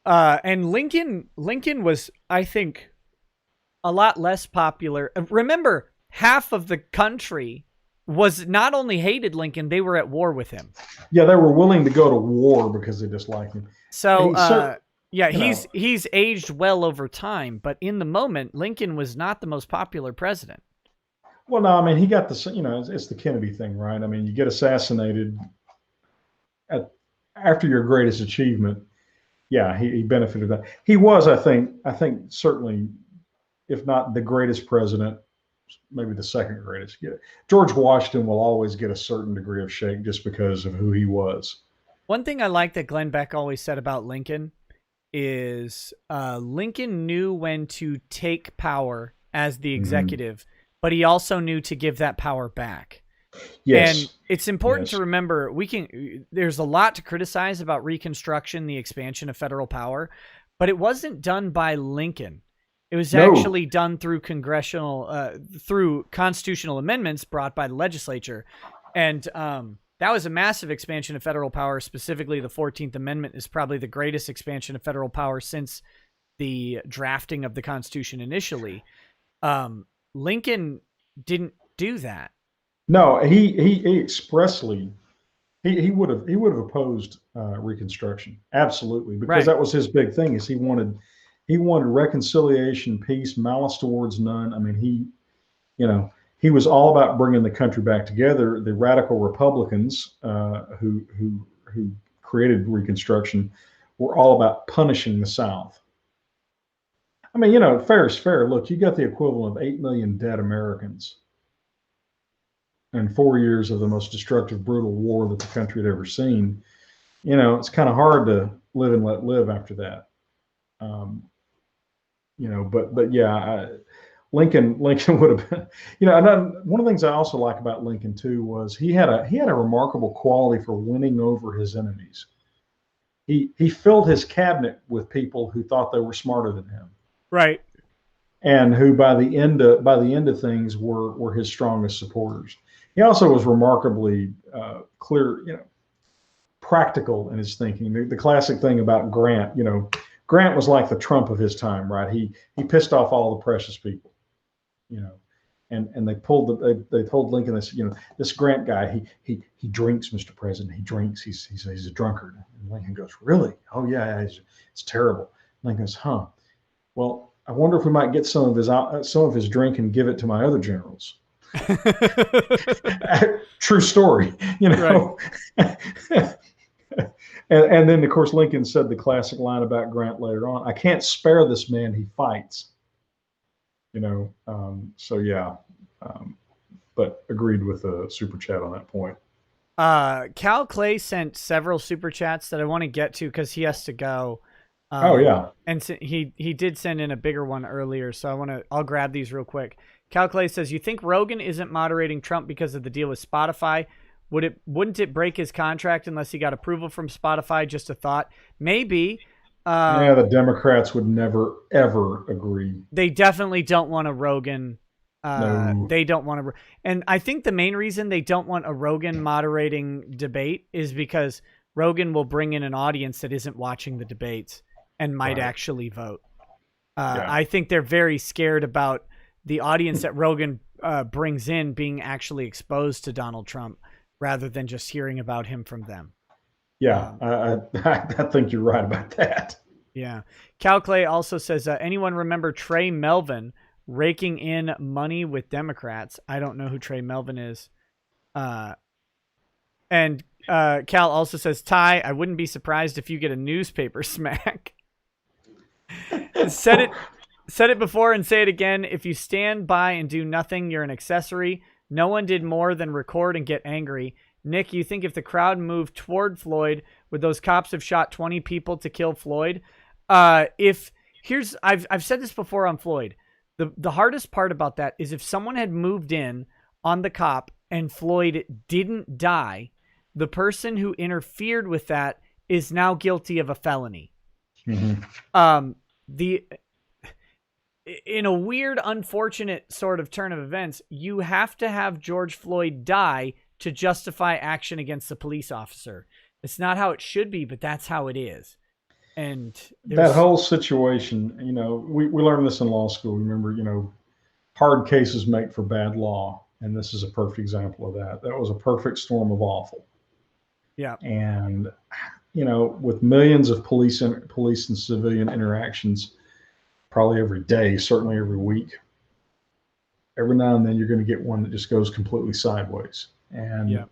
And Lincoln was, I think, a lot less popular. Remember, half of the country was not only hated Lincoln, they were at war with him.
Yeah, they were willing to go to war because they disliked him.
So, yeah, he's aged well over time, but in the moment, Lincoln was not the most popular president.
Well, no, I mean, he got the, you know, it's the Kennedy thing, right? I mean, you get assassinated after your greatest achievement. Yeah, he benefited that. He was, I think certainly, if not the greatest president, maybe the second greatest. Yeah. George Washington will always get a certain degree of shake just because of who he was.
One thing I like that Glenn Beck always said about Lincoln is Lincoln knew when to take power as the executive, but he also knew to give that power back.
Yes.
And it's important to remember, there's a lot to criticize about Reconstruction, the expansion of federal power, but it wasn't done by Lincoln. It was actually done through through constitutional amendments brought by the legislature. And that was a massive expansion of federal power. Specifically, the 14th Amendment is probably the greatest expansion of federal power since the drafting of the Constitution initially. Lincoln didn't do that.
No, he expressly he would have opposed Reconstruction, absolutely, because that was his big thing. Is he wanted reconciliation, peace, malice towards none. I mean, he was all about bringing the country back together. The radical Republicans who created Reconstruction were all about punishing the South. I mean, you know, fair is fair. Look, you got the equivalent of 8 million dead Americans and 4 years of the most destructive, brutal war that the country had ever seen. You know, it's kind of hard to live and let live after that. You know, but yeah, Lincoln would have been, you know, and one of the things I also like about Lincoln too was he had a remarkable quality for winning over his enemies. He filled his cabinet with people who thought they were smarter than him.
Right.
And who by the end of things were his strongest supporters. He also was remarkably clear, you know, practical in his thinking. The classic thing about Grant, you know, Grant was like the Trump of his time, right? He pissed off all the precious people, you know, and they told Lincoln this, you know, this Grant guy, he drinks, Mr. President, he drinks, he's a drunkard. And Lincoln goes, really? Oh yeah, it's terrible. Lincoln goes, huh? Well, I wonder if we might get some of his drink and give it to my other generals. True story, you know. Right. and then, of course, Lincoln said the classic line about Grant later on: "I can't spare this man; he fights." You know, so yeah, but agreed with the super chat on that point.
Cal Clay sent several super chats that I want to get to because he has to go.
Oh yeah,
and so he did send in a bigger one earlier, so I'll grab these real quick. Cal Clay says, "You think Rogan isn't moderating Trump because of the deal with Spotify? Wouldn't it break his contract unless he got approval from Spotify? Just a thought. Maybe."
Yeah, the Democrats would never ever agree.
They definitely don't want a Rogan.
No.
They don't want to, and I think the main reason they don't want a Rogan moderating debate is because Rogan will bring in an audience that isn't watching the debates and might actually vote. I think they're very scared about the audience that Rogan brings in being actually exposed to Donald Trump rather than just hearing about him from them.
Yeah, I think you're right about that.
Yeah. Cal Clay also says, anyone remember Trey Melvin raking in money with Democrats? I don't know who Trey Melvin is. And Cal also says, Ty, I wouldn't be surprised if you get a newspaper smack. Said it before and say it again. If you stand by and do nothing, you're an accessory. No one did more than record and get angry. Nick, you think if the crowd moved toward Floyd, would those cops have shot 20 people to kill Floyd? I've said this before on Floyd. The hardest part about that is if someone had moved in on the cop and Floyd didn't die, the person who interfered with that is now guilty of a felony. Mm-hmm. In a weird, unfortunate sort of turn of events, you have to have George Floyd die to justify action against the police officer. It's not how it should be, but that's how it is. And
that whole situation, you know, we learned this in law school. Remember, you know, hard cases make for bad law. And this is a perfect example of that. That was a perfect storm of awful.
Yeah.
And, you know, with millions of police and civilian interactions, probably every day, certainly every week, every now and then you're going to get one that just goes completely sideways. And
yeah.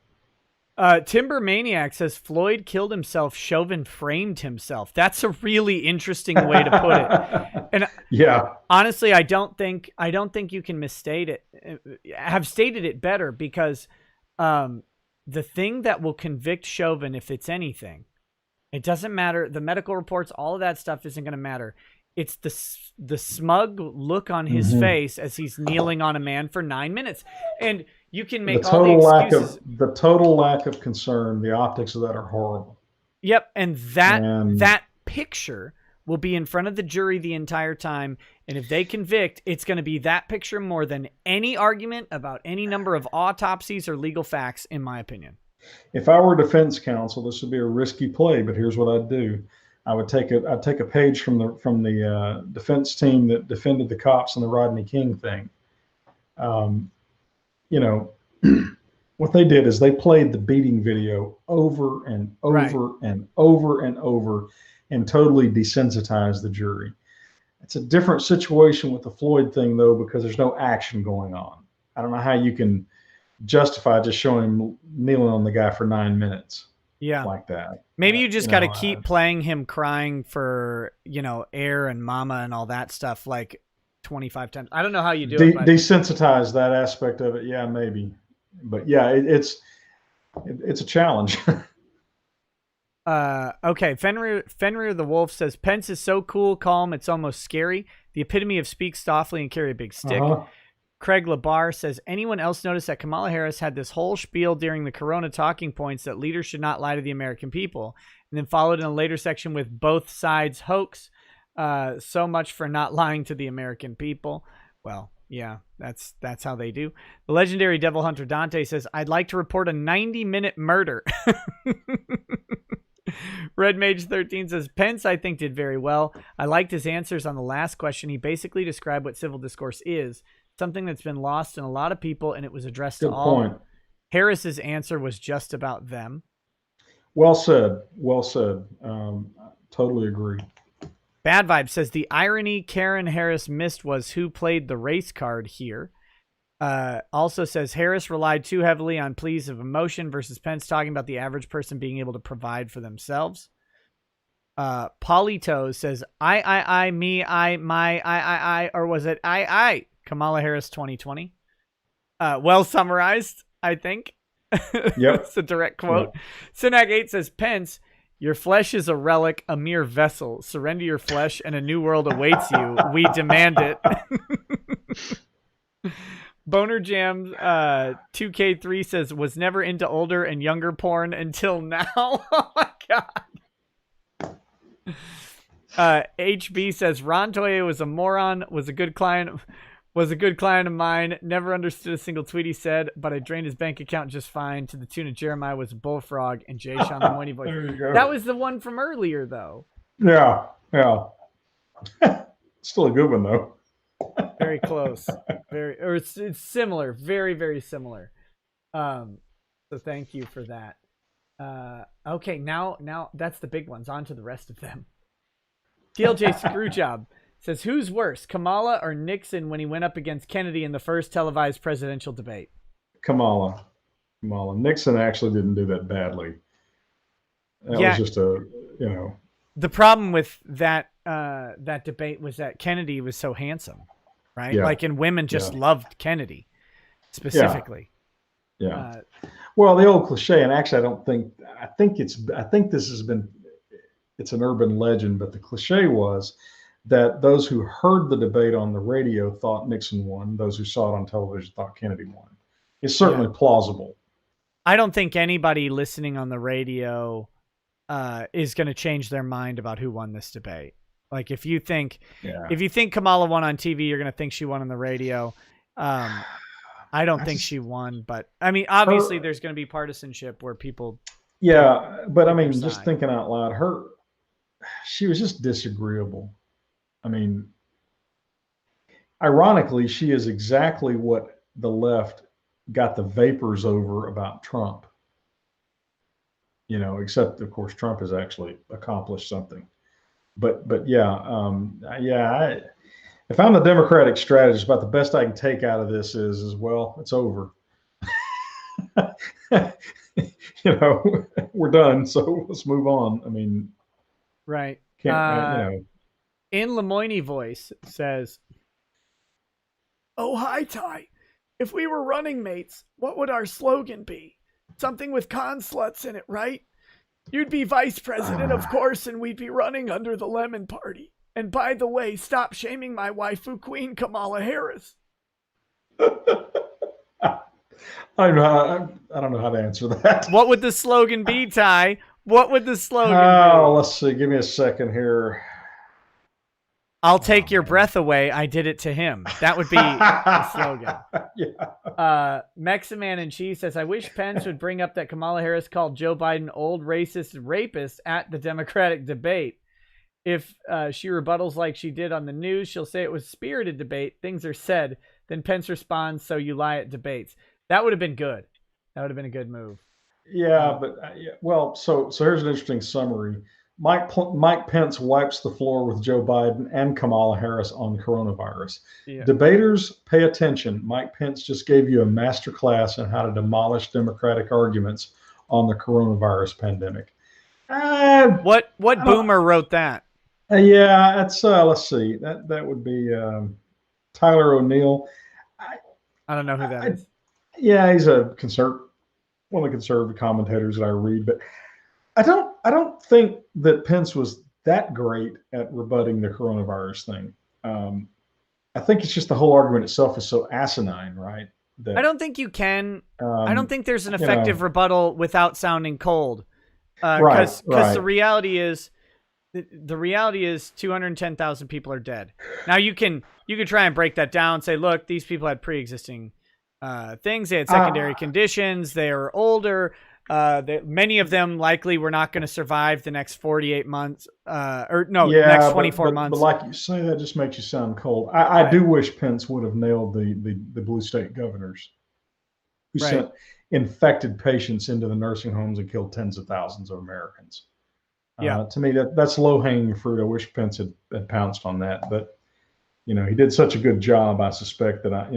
Timber Maniac says Floyd killed himself. Chauvin framed himself. That's a really interesting way to put it. And
yeah,
honestly, I don't think you can misstate it. Have stated it better because the thing that will convict Chauvin, if it's anything, it doesn't matter. The medical reports, all of that stuff isn't going to matter. It's the smug look on his face as he's kneeling on a man for 9 minutes. And you can make all the excuses.
The total lack of concern, the optics of that are horrible.
Yep, and that picture will be in front of the jury the entire time. And if they convict, it's going to be that picture more than any argument about any number of autopsies or legal facts, in my opinion.
If I were defense counsel, this would be a risky play, but here's what I'd do. I'd take a page from the defense team that defended the cops on the Rodney King thing. You know, what they did is they played the beating video over and over and over and over and totally desensitized the jury. It's a different situation with the Floyd thing, though, because there's no action going on. I don't know how you can justify just showing him kneeling on the guy for 9 minutes.
Yeah,
like that.
Maybe you just got to keep playing him crying for, you know, air and mama and all that stuff like 25 times. I don't know how you do it. But
desensitize that aspect of it. Yeah, maybe. But yeah, it's a challenge.
Okay. Fenrir the Wolf says Pence is so cool, calm, it's almost scary. The epitome of speak softly and carry a big stick. Craig Labar says, anyone else notice that Kamala Harris had this whole spiel during the Corona talking points that leaders should not lie to the American people, and then followed in a later section with both sides hoax. So much for not lying to the American people. Well, yeah, that's how they do. The legendary Devil Hunter Dante says, I'd like to report a 90-minute murder. Red Mage 13 says, Pence, I think, did very well. I liked his answers on the last question. He basically described what civil discourse is. Something that's been lost in a lot of people, and it was addressed to all. Good point. Harris's answer was just about them.
Well said. Well said. Totally agree.
Bad Vibe says the irony Karen Harris missed was who played the race card here. Also says Harris relied too heavily on pleas of emotion versus Pence talking about the average person being able to provide for themselves. Polito says I, me, I, my, I, or was it I? Kamala Harris 2020. Well summarized, I think.
Yep.
It's a direct quote. Yep. Synac 8 says, Pence, your flesh is a relic, a mere vessel. Surrender your flesh and a new world awaits you. We demand it. Boner Jam 2K3 says, was never into older and younger porn until now. Oh my God. HB says, Ron Toye was a moron, was a good client of mine, never understood a single tweet he said, but I drained his bank account just fine, to the tune of Jeremiah was a bullfrog and Jay Sean the Moiny voice.
There you go.
That was the one from earlier, though.
Yeah. Still a good one, though.
Very close. It's similar. Very, very similar. So thank you for that. Okay, now that's the big ones. On to the rest of them. TLJ Screwjob says, who's worse, Kamala or Nixon when he went up against Kennedy in the first televised presidential debate?
Kamala. Nixon actually didn't do that badly. That was just the
problem with that debate was that Kennedy was so handsome, right?
Yeah.
Like, and women just loved Kennedy specifically.
Yeah. Well, the old cliche, and actually I think it's an urban legend, but the cliche was that those who heard the debate on the radio thought Nixon won. Those who saw it on television thought Kennedy won. It's certainly plausible. I
don't think anybody listening on the radio is going to change their mind about who won this debate. Like, if you think Kamala won on TV, you're going to think she won on the radio. I don't think she won, but I mean, obviously there's going to be partisanship where people. Yeah, but I mean, just thinking out loud, she was just disagreeable. I mean, ironically, she is exactly what the left got the vapors over about Trump. Except of course Trump has actually accomplished something. But if I'm the Democratic strategist, about the best I can take out of this is well, it's over. We're done, so let's move on. I mean, right. In Lemoyne voice says, oh, hi, Ty. If we were running mates, what would our slogan be? Something with con sluts in it, right? You'd be vice president, of course, and we'd be running under the Lemon Party. And by the way, stop shaming my waifu queen, Kamala Harris. I don't know how to answer that. What would the slogan be, Ty? What would the slogan be? Oh, let's see. Give me a second here. I'll take your breath away. I did it to him. That would be the slogan. Yeah. Meximan and Cheese says, I wish Pence would bring up that Kamala Harris called Joe Biden old racist rapist at the Democratic debate. If she rebuttals like she did on the news, she'll say it was spirited debate. Things are said. Then Pence responds, so you lie at debates. That would have been good. That would have been a good move. Yeah, but so here's an interesting summary. Mike Pence wipes the floor with Joe Biden and Kamala Harris on coronavirus. Yeah. Debaters, pay attention. Mike Pence just gave you a master class on how to demolish Democratic arguments on the coronavirus pandemic. What boomer wrote that? That's let's see. That would be Tyler O'Neill. I don't know who that is. Yeah, he's one of the conservative commentators that I read, but I don't think that Pence was that great at rebutting the coronavirus thing. I think it's just the whole argument itself is so asinine, right? I don't think you can. I don't think there's an effective rebuttal without sounding cold. Because the reality is 210,000 people are dead. Now you can try and break that down and say, look, these people had pre-existing things. They had secondary conditions. They are older. Many of them likely were not going to survive the next 48 months, next 24 months. But like you say, that just makes you sound cold. I do wish Pence would have nailed the blue state governors who sent infected patients into the nursing homes and killed tens of thousands of Americans.
To me, that's low-hanging fruit. I wish Pence had pounced on that, but he did such a good job. I suspect that I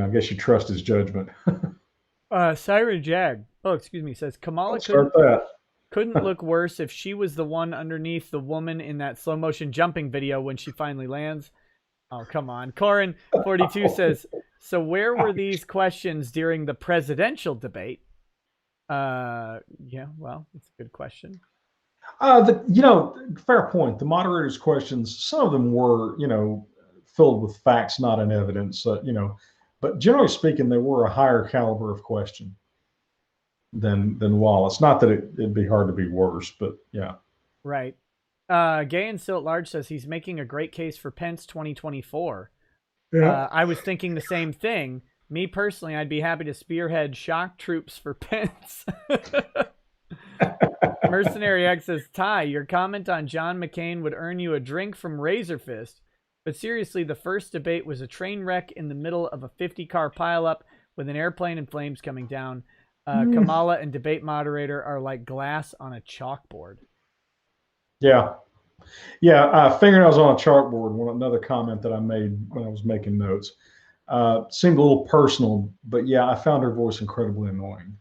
guess you trust his judgment.
Siren Jag. Oh, excuse me. Says Kamala couldn't look worse if she was the one underneath the woman in that slow motion jumping video when she finally lands. Oh, come on. Corin42 says, so where were these questions during the presidential debate? Yeah, well, that's a good question.
Fair point. The moderator's questions, some of them were, filled with facts, not in evidence, but generally speaking, they were a higher caliber of question than Wallace. Not that it'd be hard to be worse, but yeah.
Right. Gay and Still at Large says he's making a great case for Pence 2024. Yeah. I was thinking the same thing. Me personally, I'd be happy to spearhead shock troops for Pence. Mercenary X says, Ty, your comment on John McCain would earn you a drink from Razor Fist. But seriously, the first debate was a train wreck in the middle of a 50-car pileup with an airplane and flames coming down. Kamala and debate moderator are like glass on a chalkboard.
Yeah. Fingernails on a chalkboard. Another comment that I made when I was making notes. Seemed a little personal, but yeah, I found her voice incredibly annoying.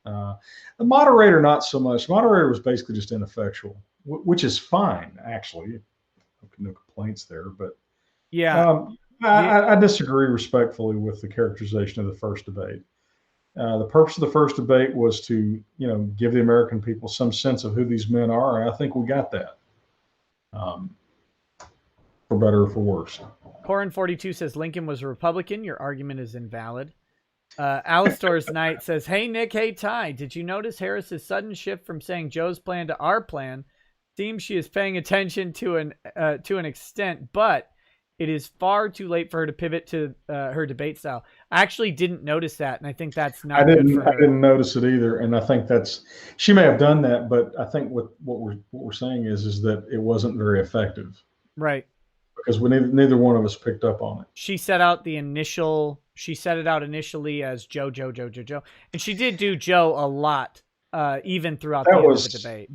The moderator, not so much. The moderator was basically just ineffectual, which is fine, actually. No complaints there, but
yeah,
I disagree respectfully with the characterization of the first debate. The purpose of the first debate was to, give the American people some sense of who these men are, and I think we got that. For better or for worse.
Corin42 says Lincoln was a Republican. Your argument is invalid. Alistor's Knight says, hey, Nick, hey, Ty, did you notice Harris's sudden shift from saying Joe's plan to our plan? Seems she is paying attention to an extent, but it is far too late for her to pivot to her debate style. I actually didn't notice that, and I think that's not good for her.
I didn't notice it either, and I think she may have done that, but I think what we're saying is that it wasn't very effective.
Right.
Because neither one of us picked up on it.
She set it out initially as Joe, and she did do Joe a lot. Even throughout the end of the debate.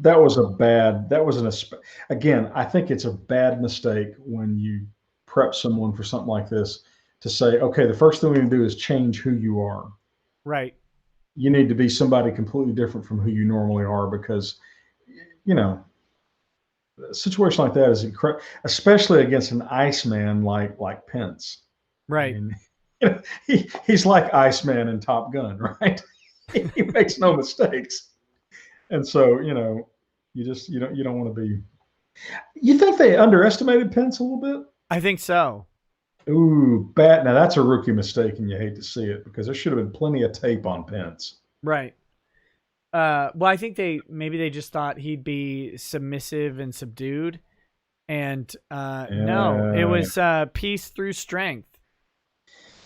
Again, I think it's a bad mistake when you prep someone for something like this to say, okay, the first thing we need to do is change who you are. Right.
You need to be somebody completely different from who you normally are because, a situation like that is incredible, especially against an Iceman like Pence.
Right.
I mean, he's like Iceman in Top Gun, right? He makes no mistakes. And so, you don't want to be. You think they underestimated Pence a little bit?
I think so.
Ooh, bad. Now that's a rookie mistake, and you hate to see it because there should have been plenty of tape on Pence.
Right. Well, I think they just thought he'd be submissive and subdued, and no, it was peace through strength.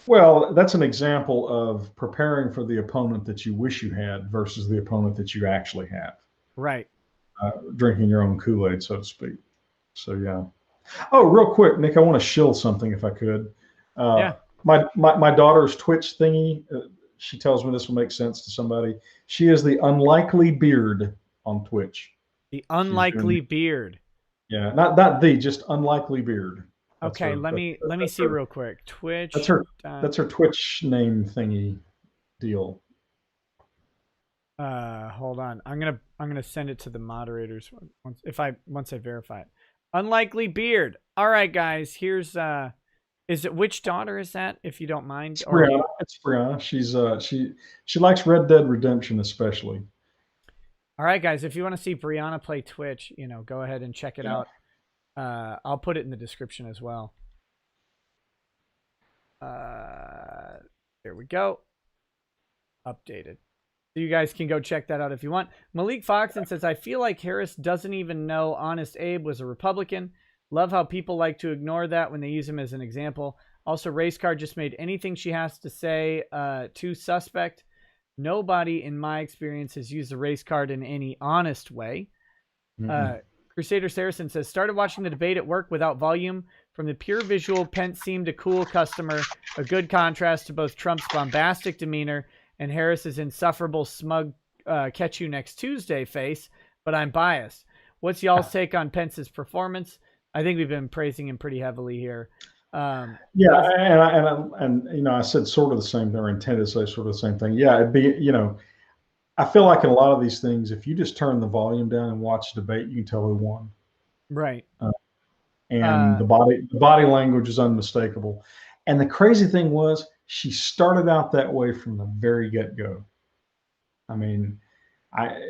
Well, that's an example of preparing for the opponent that you wish you had versus the opponent that you actually have.
Right.
Drinking your own Kool-Aid, so to speak. So, yeah. Oh, real quick, Nick, I want to shill something if I could.
Yeah.
My daughter's Twitch thingy, she tells me this will make sense to somebody. She is the Unlikely Beard on Twitch.
The Unlikely Beard.
Yeah, not just Unlikely Beard.
Okay, let me see real quick. Twitch.
That's her Twitch name thingy deal.
Hold on. I'm gonna send it to the moderators once I verify it. Unlikely Beard. All right, guys. Here's which daughter is that? If you don't mind.
It's Brianna. She likes Red Dead Redemption especially.
All right, guys. If you want to see Brianna play Twitch, go ahead and check it out. I'll put it in the description as well. There we go. Updated. So you guys can go check that out if you want. Malik Foxon says, I feel like Harris doesn't even know Honest Abe was a Republican. Love how people like to ignore that when they use him as an example. Also, Race Car just made anything she has to say too suspect. Nobody, in my experience, has used the race card in any honest way. Mm-hmm. Crusader Saracen says, started watching the debate at work without volume. From the pure visual, Pence seemed a cool customer, a good contrast to both Trump's bombastic demeanor and Harris's insufferable, smug, catch you next Tuesday face. but I'm biased. What's y'all's take on Pence's performance? I think we've been praising him pretty heavily here.
And I said sort of the same thing, or intended to say sort of the same thing. Yeah, it'd be, I feel like in a lot of these things, if you just turn the volume down and watch the debate, you can tell who won.
Right.
And the body language is unmistakable. And the crazy thing was, she started out that way from the very get-go. I mean,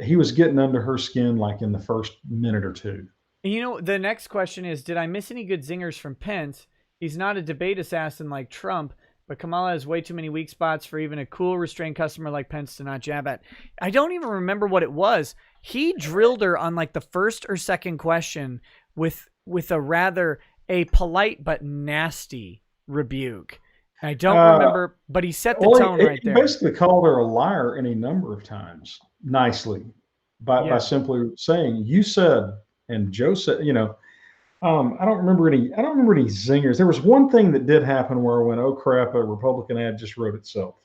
he was getting under her skin like in the first minute or two.
The next question is, did I miss any good zingers from Pence? He's not a debate assassin like Trump, but Kamala has way too many weak spots for even a cool, restrained customer like Pence to not jab at. I don't even remember what it was. He drilled her on like the first or second question with a polite but nasty rebuke. I don't remember, but he set the tone right there.
He basically called her a liar any number of times, nicely, by simply saying, "You said," and Joe said, I don't remember any zingers. There was one thing that did happen where I went, "Oh crap, a Republican ad just wrote itself."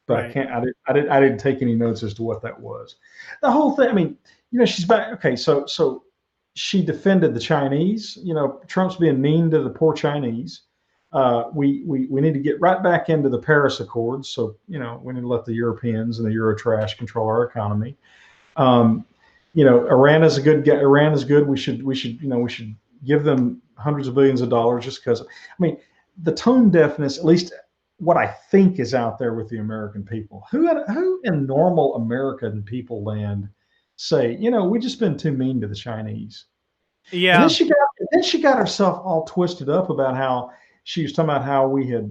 But right. I didn't take any notes as to what that was. The whole thing, I mean, she's back. Okay, so she defended the Chinese. Trump's being mean to the poor Chinese. We need to get right back into the Paris Accords. So, we need to let the Europeans and the Euro trash control our economy. Iran is Iran is good. We should give them hundreds of billions of dollars just because. I mean, the tone deafness, at least what I think is out there with the American people. Who in normal American people land say, we just been too mean to the Chinese?
Yeah.
And then she got herself all twisted up about how she was talking about how we had,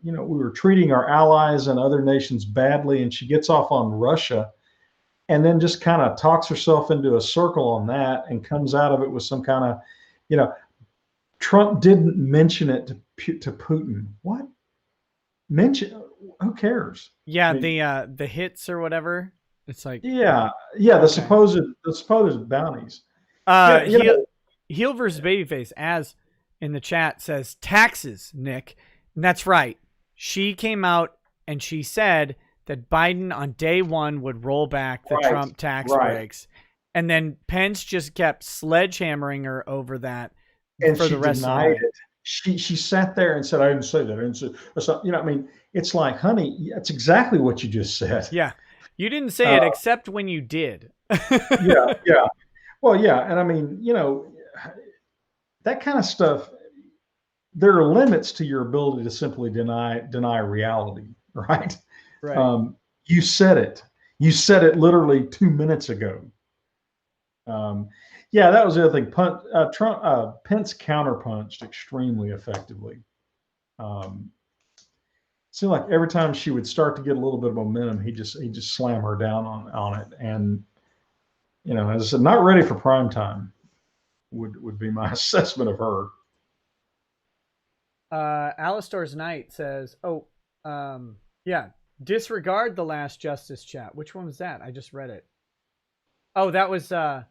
we were treating our allies and other nations badly, and she gets off on Russia, and then just kind of talks herself into a circle on that, and comes out of it with some kind of, Trump didn't mention it to Putin. What? Mention? Who cares?
Yeah, I mean, the hits or whatever. It's like
the supposed bounties.
Heel versus Babyface, as in the chat, says taxes, Nick. And that's right. She came out and she said that Biden on day one would roll back the Trump tax breaks. And then Pence just kept sledgehammering her over that for the rest of the night.
She sat there and said, "I didn't say that. I didn't say." So, I mean, it's like, honey, that's exactly what you just said.
Yeah. You didn't say it except when you did.
Yeah. Well, yeah. And I mean, that kind of stuff, there are limits to your ability to simply deny reality, right?
Right.
You said it. You said it literally 2 minutes ago. That was the other thing. Pence counterpunched extremely effectively. Seemed like every time she would start to get a little bit of momentum, he just slam her down on it. And as I said, not ready for prime time would be my assessment of her.
Alistor's Knight says, disregard the last Justice chat. Which one was that? I just read it. Oh, that was that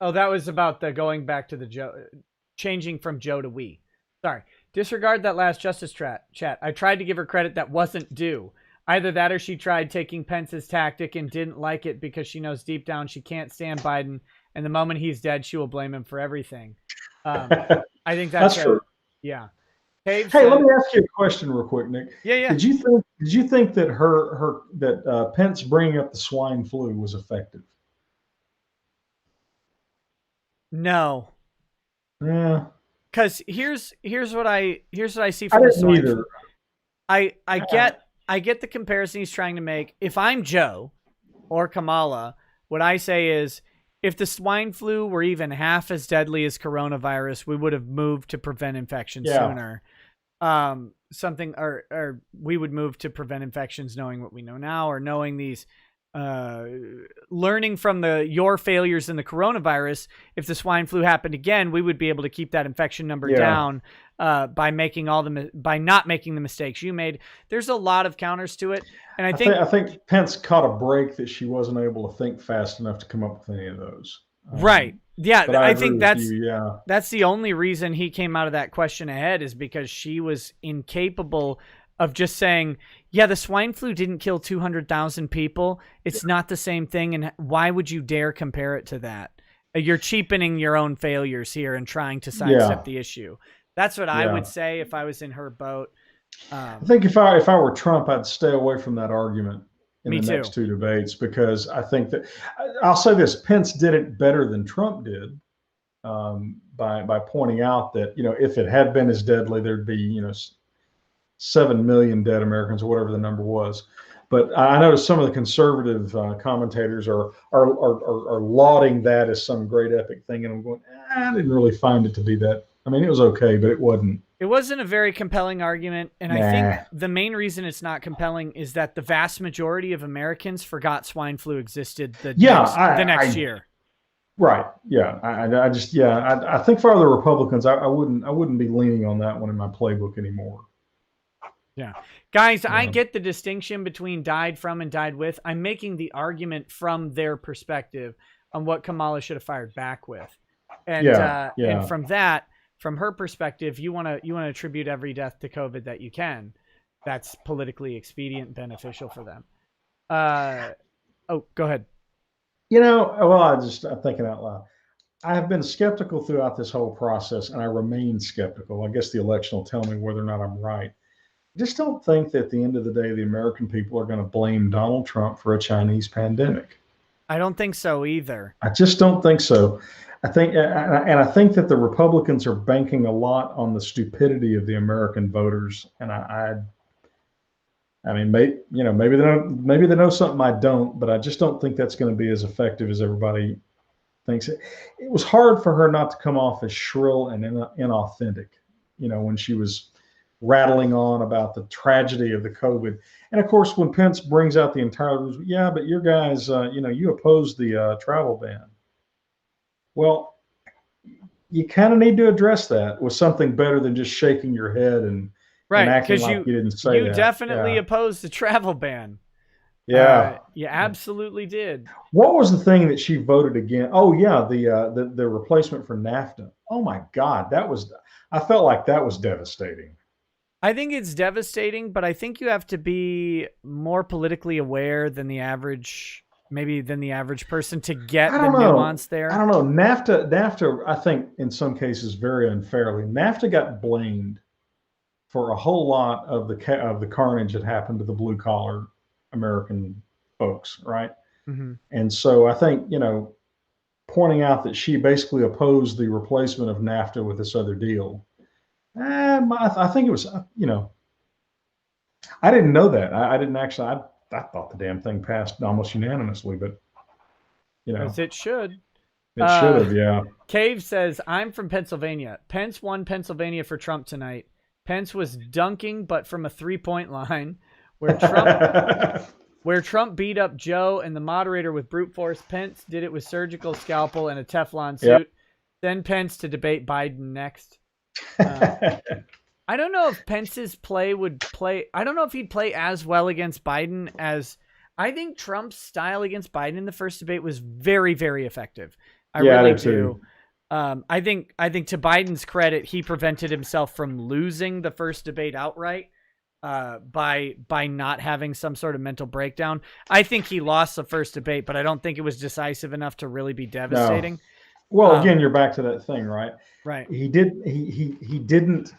was about the going back to the Joe, changing from Joe to we. Sorry. Disregard that last Justice chat. I tried to give her credit that wasn't due. Either that or she tried taking Pence's tactic and didn't like it because she knows deep down she can't stand Biden, and the moment he's dead, she will blame him for everything. I think that's
true.
Yeah.
Hey, let me ask you a question real quick, Nick.
Yeah.
Did you think that Pence bringing up the swine flu was effective?
No.
Yeah.
Because here's what I see from the swine flu. I get the comparison he's trying to make. If I'm Joe or Kamala, what I say is, if the swine flu were even half as deadly as coronavirus, we would have moved to prevent infection sooner. Or we would move to prevent infections knowing what we know now, or knowing these, learning from your failures in the coronavirus. If the swine flu happened again, we would be able to keep that infection number down by not making the mistakes you made. There's a lot of counters to it, and I think
Pence caught a break that she wasn't able to think fast enough to come up with any of those.
Right. Yeah, I think that's
that's
the only reason he came out of that question ahead, is because she was incapable of just saying, yeah, the swine flu didn't kill 200,000 people. It's not the same thing. And why would you dare compare it to that? You're cheapening your own failures here and trying to sidestep the issue. That's what I would say if I was in her boat.
I think if I were Trump, I'd stay away from that argument in the next 2 debates, because I think that I'll say this: Pence did it better than Trump did by pointing out that, you know, if it had been as deadly, there'd be, you know, 7 million dead Americans or whatever the number was. But I noticed some of the conservative commentators are lauding that as some great epic thing, and I'm going, I didn't really find it to be that. I mean, it was okay, but it wasn't.
It wasn't a very compelling argument, and I think the main reason it's not compelling is that the vast majority of Americans forgot swine flu existed the next year.
Right. Yeah. I think for other Republicans, I wouldn't be leaning on that one in my playbook anymore.
Yeah. Guys, I get the distinction between died from and died with. I'm making the argument from their perspective on what Kamala should have fired back with. And and from that, from her perspective, you want to attribute every death to COVID that you can. That's politically expedient and beneficial for them. Go ahead.
You know, well, I'm thinking out loud. I have been skeptical throughout this whole process, and I remain skeptical. I guess the election will tell me whether or not I'm right. I just don't think that at the end of the day, the American people are going to blame Donald Trump for a Chinese pandemic.
I don't think so either.
I just don't think so. I think that the Republicans are banking a lot on the stupidity of the American voters, and I mean, maybe they know something I don't, but I just don't think that's going to be as effective as everybody thinks. It was hard for her not to come off as shrill and inauthentic, you know, when she was rattling on about the tragedy of the COVID. And of course, when Pence brings out the entire, but your guys, you opposed the travel ban. Well, you kind of need to address that with something better than just shaking your head and acting like you didn't say that.
You definitely opposed the travel ban.
Yeah,
you absolutely did.
What was the thing that she voted against? Oh yeah, the replacement for NAFTA. Oh my God, I felt like that was devastating.
I think it's devastating, but I think you have to be more politically aware than the average person to get the nuance there.
I don't know. NAFTA, I think in some cases very unfairly, NAFTA got blamed for a whole lot of the carnage that happened to the blue collar American folks, right?
Mm-hmm.
And so I think, you know, pointing out that she basically opposed the replacement of NAFTA with this other deal. I think it was, you know, I didn't know that. I didn't actually. I thought the damn thing passed almost unanimously, but you know,
as it should.
It should have, yeah.
Cave says, "I'm from Pennsylvania. Pence won Pennsylvania for Trump tonight. Pence was dunking, but from a 3-point line, where Trump beat up Joe and the moderator with brute force. Pence did it with surgical scalpel and a Teflon suit. Yep. Send Pence to debate Biden next." I don't know if Pence's play would play. I don't know if he'd play as well against Biden as I think Trump's style against Biden in the first debate was very, very effective. I really do. I think to Biden's credit, he prevented himself from losing the first debate outright by not having some sort of mental breakdown. I think he lost the first debate, but I don't think it was decisive enough to really be devastating.
No. Well, again, you're back to that thing, right?
Right.
He didn't.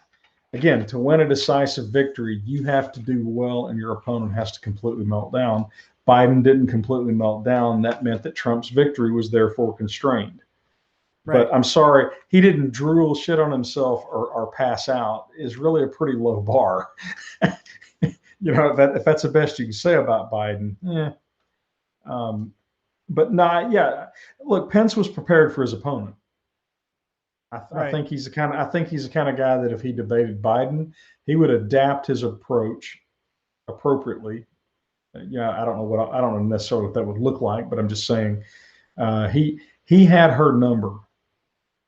Again, to win a decisive victory, you have to do well, and your opponent has to completely melt down. Biden didn't completely melt down. That meant that Trump's victory was therefore constrained. Right. But I'm sorry, he didn't drool, shit on himself, or pass out. Is really a pretty low bar. You know, if that's the best you can say about Biden. But look, Pence was prepared for his opponent. I think he's the kind of guy that if he debated Biden, he would adapt his approach appropriately. I don't know necessarily what that would look like, but I'm just saying he had her number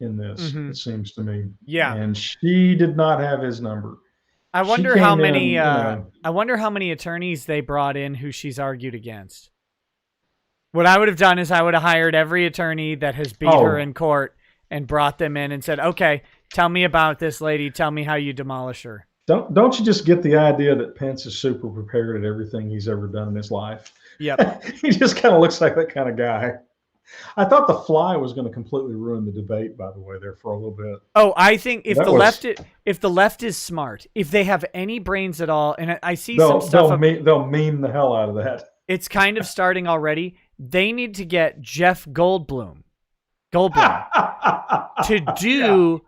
in this. Mm-hmm. It seems to me.
Yeah,
and she did not have his number.
I wonder how many. I wonder how many attorneys they brought in who she's argued against. What I would have done is I would have hired every attorney that has beat her in court and brought them in and said, "Okay, tell me about this lady. Tell me how you demolish her."
Don't you just get the idea that Pence is super prepared at everything he's ever done in his life?
Yep.
He just kind of looks like that kind of guy. I thought the fly was going to completely ruin the debate, by the way, there for a little bit.
Oh, I think if the left is smart, if they have any brains at all, and I see some stuff,
they'll meme the hell out of that.
It's kind of starting already. They need to get Jeff Goldblum to do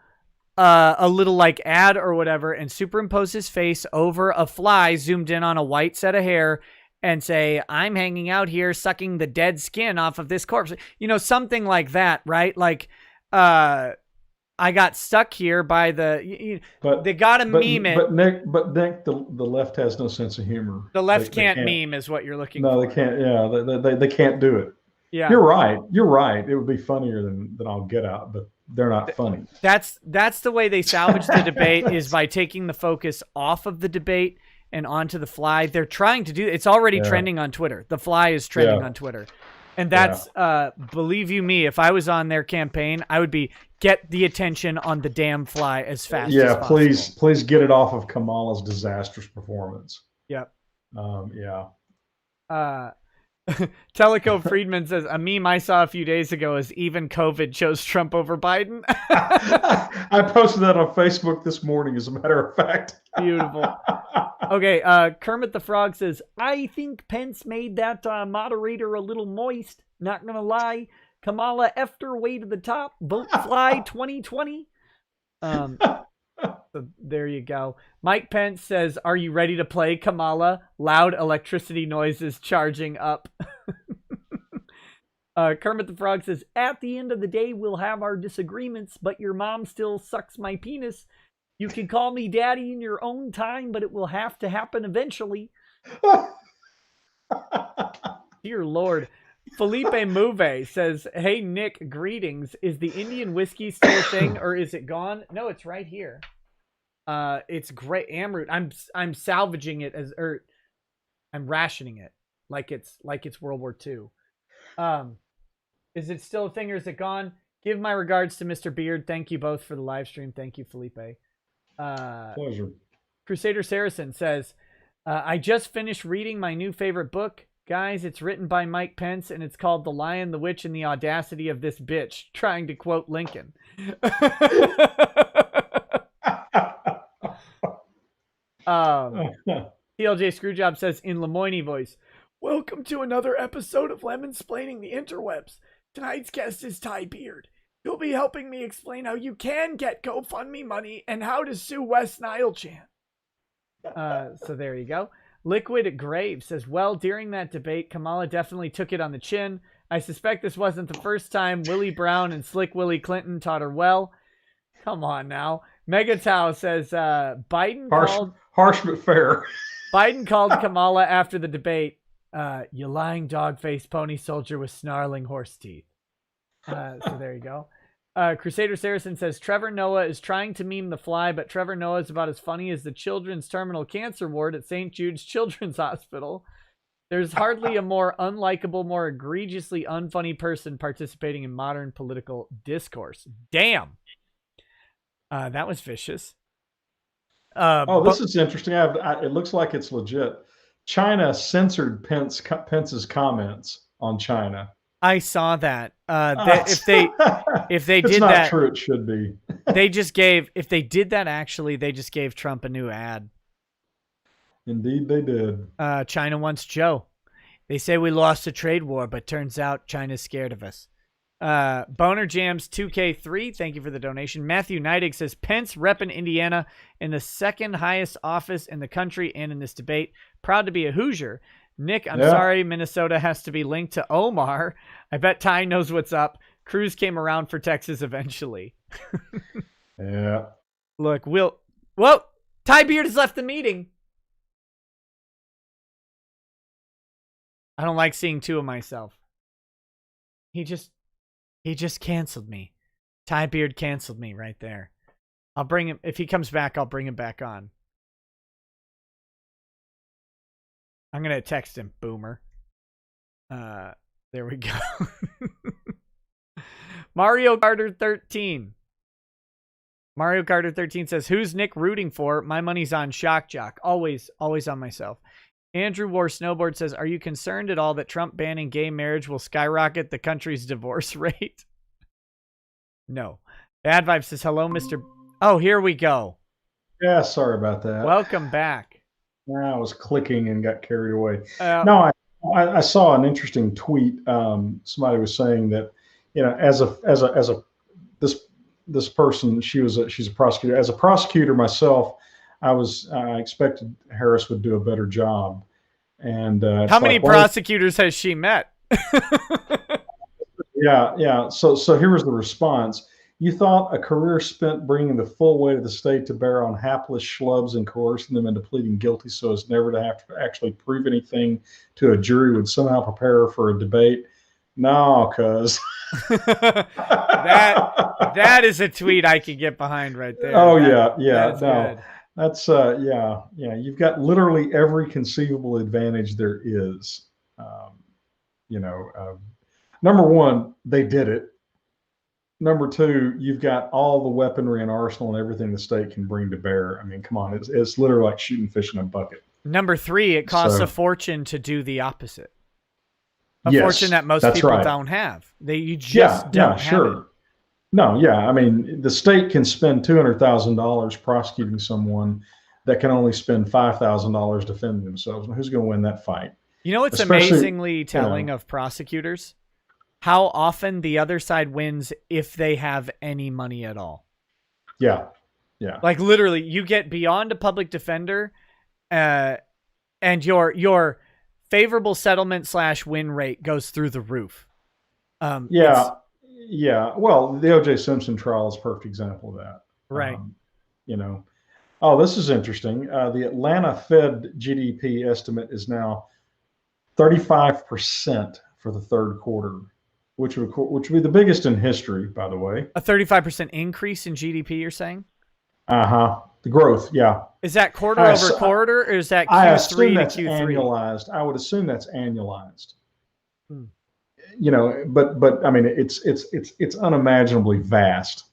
a little like ad or whatever, and superimpose his face over a fly zoomed in on a white set of hair, and say, "I'm hanging out here sucking the dead skin off of this corpse." You know, something like that, right? Like, I got stuck here by the. They got to meme it.
But Nick, the left has no sense of humor.
The left can't meme, is what you're looking for.
No, they can't. Yeah, they can't do it.
Yeah,
you're right. You're right. It would be funnier than I'll Get Out, but they're not funny.
That's the way they salvage the debate, is by taking the focus off of the debate and onto the fly. They're trying to do it's already trending on Twitter. The fly is trending on Twitter. And that's believe you me, if I was on their campaign, I would be get the attention on the damn fly as fast as possible.
Please get it off of Kamala's disastrous performance.
Yep.
Yeah.
Teleco Friedman says, a meme I saw a few days ago is even COVID chose Trump over Biden.
I posted that on Facebook this morning, as a matter of fact.
Beautiful. Okay, Kermit the Frog says, I think Pence made that moderator a little moist. Not gonna lie. Kamala effed her way to the top. Vote fly 2020. So there you go. Mike Pence says, are you ready to play, Kamala? Loud electricity noises charging up. Kermit the Frog says, at the end of the day, we'll have our disagreements, but your mom still sucks my penis. You can call me daddy in your own time, but it will have to happen eventually. Dear Lord. Felipe Mouve says, hey, Nick, greetings. Is the Indian whiskey still a thing, or is it gone? No, it's right here. It's great. Amroot. I'm salvaging it I'm rationing it like it's World War II. Is it still a thing, or is it gone? Give my regards to Mr. Beard. Thank you both for the live stream. Thank you, Felipe.
Pleasure.
Crusader Saracen says, I just finished reading my new favorite book. Guys, it's written by Mike Pence, and it's called The Lion, the Witch, and the Audacity of This Bitch, trying to quote Lincoln. TLJ Screwjob says in Lemoyne voice, welcome to another episode of Lemonsplaining the Interwebs. Tonight's guest is Ty Beard. He'll be helping me explain how you can get GoFundMe money and how to sue West Nile Chan. So there you go. Liquid Grave says, well, during that debate, Kamala definitely took it on the chin. I suspect this wasn't the first time Willie Brown and Slick Willie Clinton taught her well. Come on now. Megatau says, Biden
harsh but fair.
Biden called Kamala after the debate, you lying dog-faced pony soldier with snarling horse teeth. So there you go. Crusader Saracen says, Trevor Noah is trying to meme the fly, but Trevor Noah is about as funny as the children's terminal cancer ward at St. Jude's Children's Hospital. There's hardly a more unlikable, more egregiously unfunny person participating in modern political discourse. Damn. That was vicious.
This is interesting. It looks like it's legit. China censored Pence's comments on China.
I saw that. If they
it's
did
not
that,
true. It should be.
If they did that, actually, they just gave Trump a new ad.
Indeed, they did.
China wants Joe. They say we lost a trade war, but turns out China's scared of us. Boner Jams 2K3, thank you for the donation. Matthew Neidig says, Pence repping Indiana in the second highest office in the country and in this debate. Proud to be a Hoosier. Nick, I'm sorry Minnesota has to be linked to Omar. I bet Ty knows what's up. Cruz came around for Texas eventually.
Yeah.
Look, whoa! Ty Beard has left the meeting. I don't like seeing two of myself. He just canceled me. Ty Beard canceled me right there. I'll bring him. If he comes back, I'll bring him back on. I'm going to text him, boomer. There we go. Mario Carter 13. Mario Carter 13 says, who's Nick rooting for? My money's on Shockjock. Always on myself. Andrew War Snowboard says, are you concerned at all that Trump banning gay marriage will skyrocket the country's divorce rate? No. Bad Vibe says, hello, Mr. Oh, here we go.
Yeah, sorry about that.
Welcome back.
I was clicking and got carried away. No, I saw an interesting tweet. Somebody was saying that, this person, she's a prosecutor. As a prosecutor myself, I expected Harris would do a better job. And
how many prosecutors has she met?
Yeah. So here was the response. You thought a career spent bringing the full weight of the state to bear on hapless schlubs and coercing them into pleading guilty so as never to have to actually prove anything to a jury would somehow prepare her for a debate? No, cuz.
that is a tweet I could get behind right there.
Oh, yeah.
That's good.
That's yeah. You've got literally every conceivable advantage there is. Number one, they did it. Number two, you've got all the weaponry and arsenal and everything the state can bring to bear. I mean, come on, it's literally like shooting fish in a bucket.
Number three, it costs a fortune to do the opposite. Fortune that most people don't have. You just don't have it.
No, I mean, the state can spend $200,000 prosecuting someone that can only spend $5,000 defending themselves. Who's going to win that fight?
You know what's amazingly telling of prosecutors? How often the other side wins if they have any money at all.
Yeah.
Like literally, you get beyond a public defender, and your favorable settlement / win rate goes through the roof.
Yeah. Well, the O.J. Simpson trial is a perfect example of that.
Right.
Oh, this is interesting. The Atlanta Fed GDP estimate is now 35% for the third quarter, which would be the biggest in history, by the way.
A 35% increase in GDP, you're saying?
The growth, yeah.
Is that quarter over quarter, or is that Q3 to Q3?
Annualized. I would assume that's annualized. But I mean, it's unimaginably vast.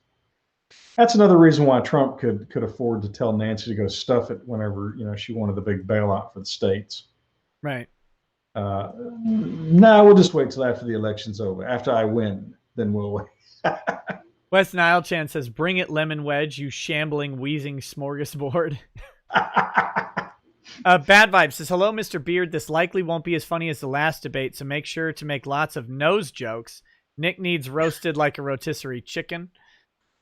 That's another reason why Trump could afford to tell Nancy to go stuff it whenever she wanted the big bailout for the states.
Right.
No, we'll just wait till after the election's over. After I win, then we'll wait.
West Nile Chan says, bring it, Lemon Wedge, you shambling, wheezing smorgasbord. Bad Vibe says, hello, Mr. Beard. This likely won't be as funny as the last debate, so make sure to make lots of nose jokes. Nick needs roasted like a rotisserie chicken.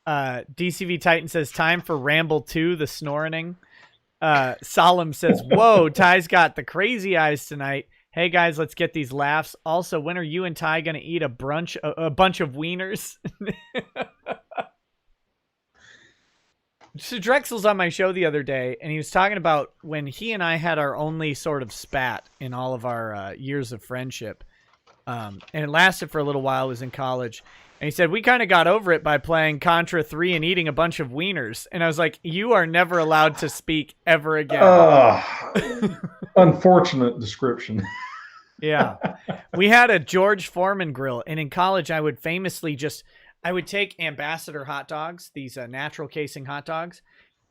DCV Titan says, time for Ramble 2, the snoring. Solemn says, whoa, Ty's got the crazy eyes tonight. Hey guys, let's get these laughs. Also, when are you and Ty gonna eat a bunch of wieners? So Drexel's on my show the other day, and he was talking about when he and I had our only sort of spat in all of our years of friendship, and it lasted for a little while. I was in college, and he said we kind of got over it by playing Contra 3 and eating a bunch of wieners. And I was like, you are never allowed to speak ever again.
Unfortunate description.
Yeah. We had a George Foreman grill, and in college I would famously I would take Ambassador hot dogs, these natural casing hot dogs,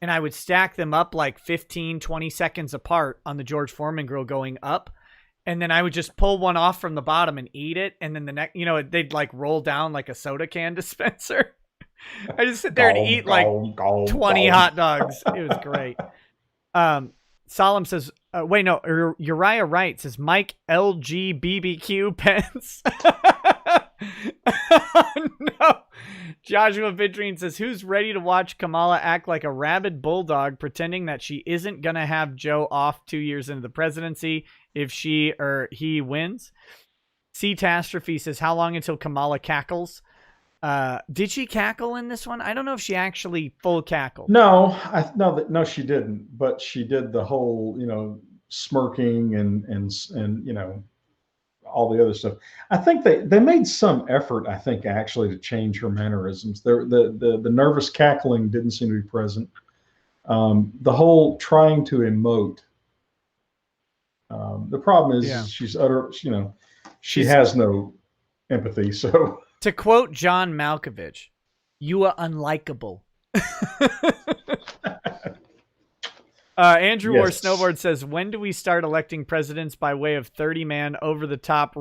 and I would stack them up like 15, 20 seconds apart on the George Foreman grill going up. And then I would just pull one off from the bottom and eat it. And then the next, they'd like roll down like a soda can dispenser. I just sit there and eat like 20 hot dogs. It was great. Solemn says, wait, no, Uriah Wright says, Mike LGBBQ Pence. No. Joshua Vidrine says, who's ready to watch Kamala act like a rabid bulldog pretending that she isn't going to have Joe off 2 years into the presidency if she or he wins? Catastrophe says, how long until Kamala cackles? Did she cackle in this one? I don't know if she actually full cackled.
No, no, she didn't. But she did the whole, smirking and all the other stuff. I think they made some effort, I think, actually, to change her mannerisms. The nervous cackling didn't seem to be present. The whole trying to emote. The problem is she's she has no empathy. So
to quote John Malkovich, you are unlikable. Andrew War
Yes.
Snowboard says, when do we start electing presidents by way of 30-man over-the-top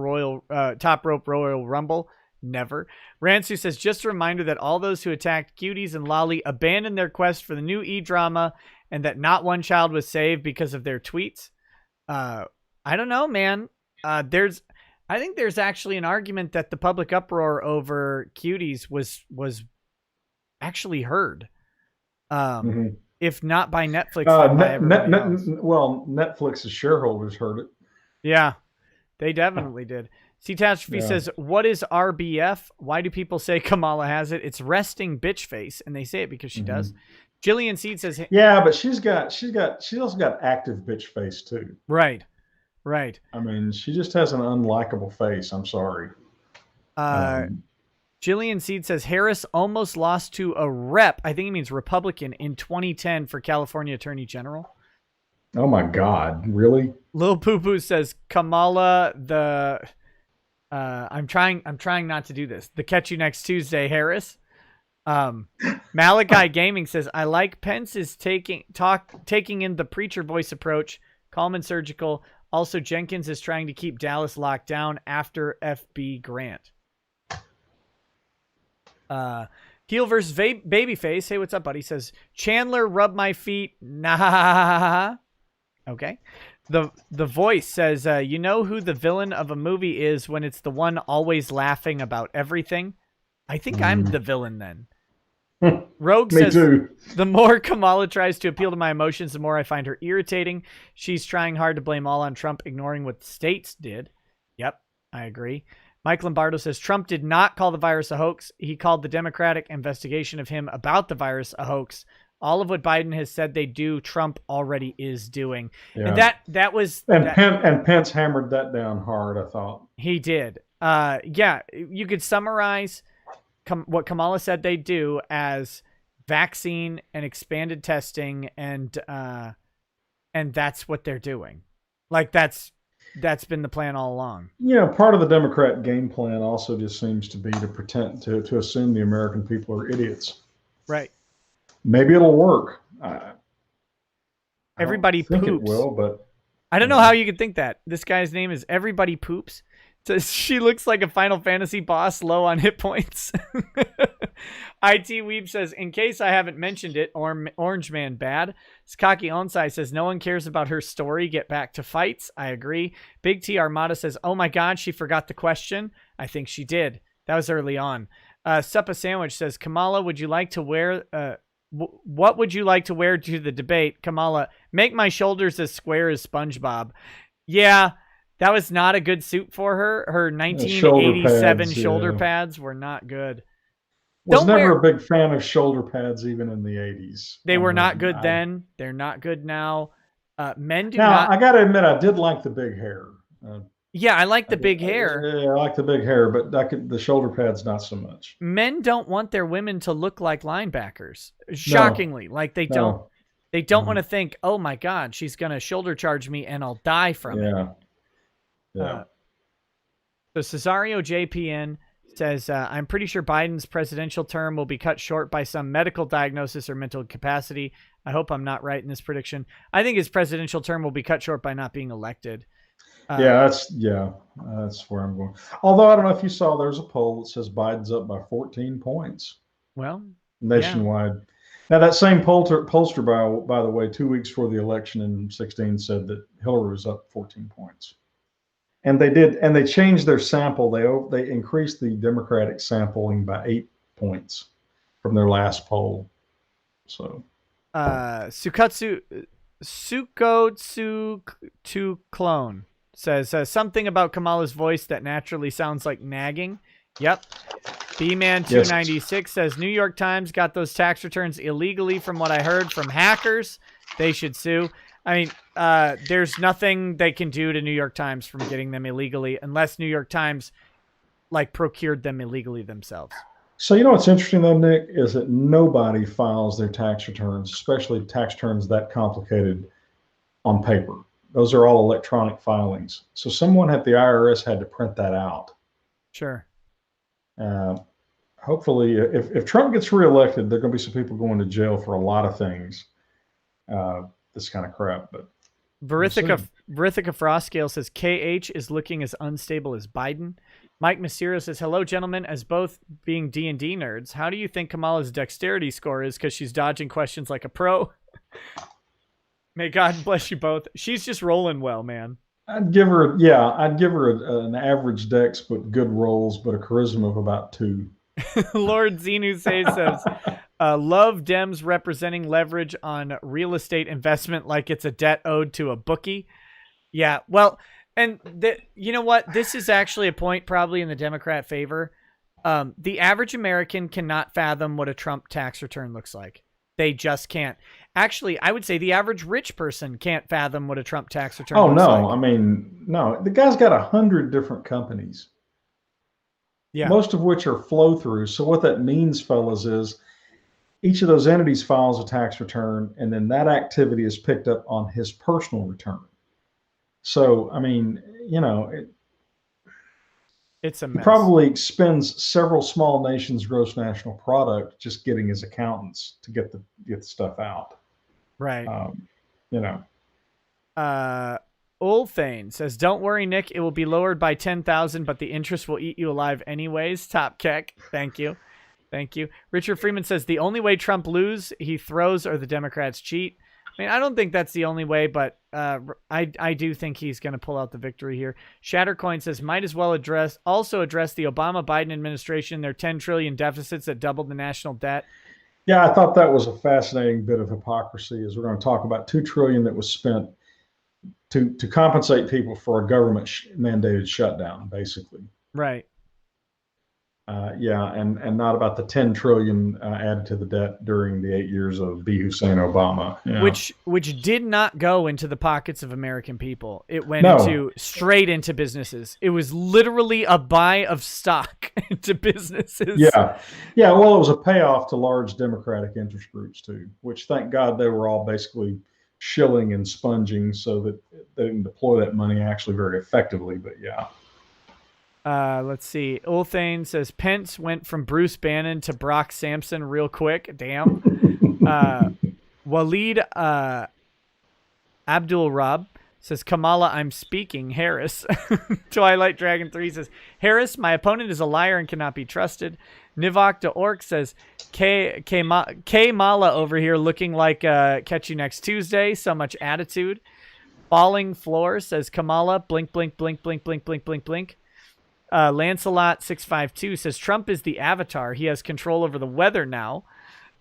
top rope Royal Rumble? Never. Ransu says, just a reminder that all those who attacked Cuties and Lolly abandoned their quest for the new E-drama and that not one child was saved because of their tweets. I don't know, man. I think there's actually an argument that the public uproar over Cuties was actually heard. If not by Netflix, then by everybody else.
Well, Netflix's shareholders heard it.
Yeah, they definitely did. Catastrophe says, what is RBF? Why do people say Kamala has it? It's resting bitch face, and they say it because she does. Jillian Seed says,
yeah, but she's also got active bitch face too.
Right.
I mean, she just has an unlikable face. I'm sorry.
Jillian Seed says, Harris almost lost to a rep, I think he means Republican, in 2010 for California Attorney General.
Oh my God, really?
Lil Poo Poo says, Kamala, I'm trying not to do this. The catch you next Tuesday, Harris. Malachi Gaming says, I like Pence is taking in the preacher voice approach, calm and surgical. Also, Jenkins is trying to keep Dallas locked down after FB Grant. Heel versus Babyface. Hey, what's up, buddy? Says, Chandler, rub my feet. Nah. Okay. The voice says, you know who the villain of a movie is when it's the one always laughing about everything? I think I'm the villain then. Rogue
Me
says,
too.
the more Kamala tries to appeal to my emotions, the more I find her irritating. She's trying hard to blame all on Trump, ignoring what the states did. Yep, I agree. Mike Lombardo says, Trump did not call the virus a hoax. He called the Democratic investigation of him about the virus a hoax. All of what Biden has said they do, Trump already is doing.
Yeah.
And that was...
And Pence hammered that down hard, I thought.
He did. Yeah, you could summarize what Kamala said they do as vaccine and expanded testing, and that's what they're doing. Like, that's been the plan all along.
You know, part of the Democrat game plan also just seems to be to pretend to assume the American people are idiots.
Right.
Maybe it'll work.
Everybody
I don't think
poops.
It will, but
I don't know how you could think that. This guy's name is Everybody Poops. So she looks like a Final Fantasy boss, low on hit points. IT Weeb says, in case I haven't mentioned it, Orange Man bad. Skaki Onsai says, no one cares about her story. Get back to fights. I agree. Big T Armada says, oh my God, she forgot the question. I think she did. That was early on. Suppa Sandwich says, Kamala, would you like to wear... what would you like to wear to the debate? Kamala, make my shoulders as square as SpongeBob. Yeah, that was not a good suit for her. Her 1987 shoulder pads were not good.
Was never a big fan of shoulder pads even in the 80s.
They were not good then. They're not good now. Men do
now,
not.
I got to admit, I did like the big hair.
Yeah, I like the big hair.
Yeah, I like the big hair, but the shoulder pads, not so much.
Men don't want their women to look like linebackers. Shockingly. Like they don't want to think, oh my God, she's going to shoulder charge me and I'll die from it.
Yeah.
So Cesario JPN says, I'm pretty sure Biden's presidential term will be cut short by some medical diagnosis or mental incapacity. I hope I'm not right in this prediction. I think his presidential term will be cut short by not being elected.
That's where I'm going. Although I don't know if you saw, there's a poll that says Biden's up by 14 points.
Well,
nationwide. Yeah. Now that same pollster, by the way, 2 weeks before the election in 2016 said that Hillary was up 14 points. And they changed their sample. They increased the Democratic sampling by 8 points from their last poll. So,
Sukotsu to clone says something about Kamala's voice that naturally sounds like nagging. Yep. B-Man296 says New York Times got those tax returns illegally from what I heard from hackers. They should sue. I mean, there's nothing they can do to New York Times from getting them illegally unless New York Times procured them illegally themselves.
So you know what's interesting though, Nick, is that nobody files their tax returns, especially tax returns that complicated, on paper. Those are all electronic filings. So someone at the IRS had to print that out.
Sure.
hopefully, if Trump gets reelected, there are going to be some people going to jail for a lot of things. This kind of crap, but
Verithica Frostgale says KH is looking as unstable as Biden. Mike Mysterio says, hello, gentlemen. As both being D&D nerds, how do you think Kamala's dexterity score is because she's dodging questions like a pro? May God bless you both. She's just rolling well, man.
I'd give her an average dex, but good rolls, but a charisma of about 2.
Lord Xenu says, love Dems representing leverage on real estate investment like it's a debt owed to a bookie. Yeah, well, and you know what? This is actually a point probably in the Democrat favor. The average American cannot fathom what a Trump tax return looks like. They just can't. Actually, I would say the average rich person can't fathom what a Trump tax return looks like.
I mean, no. The guy's got 100 different companies. Yeah. Most of which are flow-through. So what that means, fellas, is each of those entities files a tax return, and then that activity is picked up on his personal return. So, I mean,
it's a mess.
He probably expends several small nations' gross national product just getting his accountants to get the stuff out.
Right. Ulthane says, don't worry, Nick. It will be lowered by 10,000, but the interest will eat you alive anyways. Top keck. Thank you. Thank you. Richard Freeman says, the only way Trump lose, he throws or the Democrats cheat. I mean, I don't think that's the only way, but I do think he's going to pull out the victory here. Shattercoin says, might as well also address the Obama-Biden administration, their $10 trillion deficits that doubled the national debt.
Yeah, I thought that was a fascinating bit of hypocrisy, as we're going to talk about $2 trillion that was spent to compensate people for a government mandated shutdown, basically.
Right.
And not about the 10 trillion added to the debt during the 8 years of B. Hussein Obama. Yeah.
Which did not go into the pockets of American people. It went straight into businesses. It was literally a buy of stock into businesses.
Yeah. Well, it was a payoff to large Democratic interest groups too, which thank God they were all basically shilling and sponging so that they didn't deploy that money actually very effectively. But yeah.
Let's see. Ulthane says Pence went from Bruce Bannon to Brock Sampson real quick. Damn. Waleed Abdul Rab says Kamala, I'm speaking. Harris. Twilight Dragon 3 says Harris, my opponent is a liar and cannot be trusted. Nivok de Orc says Kamala over here looking like catch you next Tuesday. So much attitude. Falling Floor says Kamala, blink, blink, blink, blink, blink, blink, blink, blink. Lancelot652 says Trump is the avatar. He has control over the weather now.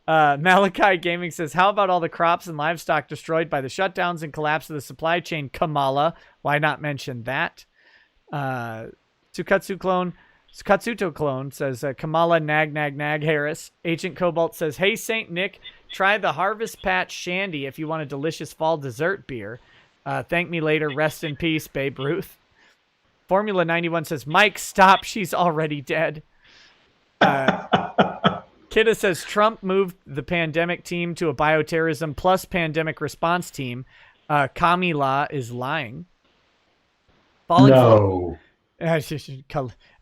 Malachi Gaming says, how about all the crops and livestock destroyed by the shutdowns and collapse of the supply chain? Kamala, why not mention that? Katsuto Clone says, Kamala, nag, nag, nag, Harris. Agent Cobalt says, hey, Saint Nick, try the Harvest Patch Shandy if you want a delicious fall dessert beer. Thank me later. Rest in peace, Babe Ruth. Formula 91 says, Mike, stop. She's already dead. Kidda says, Trump moved the pandemic team to a bioterrorism plus pandemic response team. Kamala is lying.
No.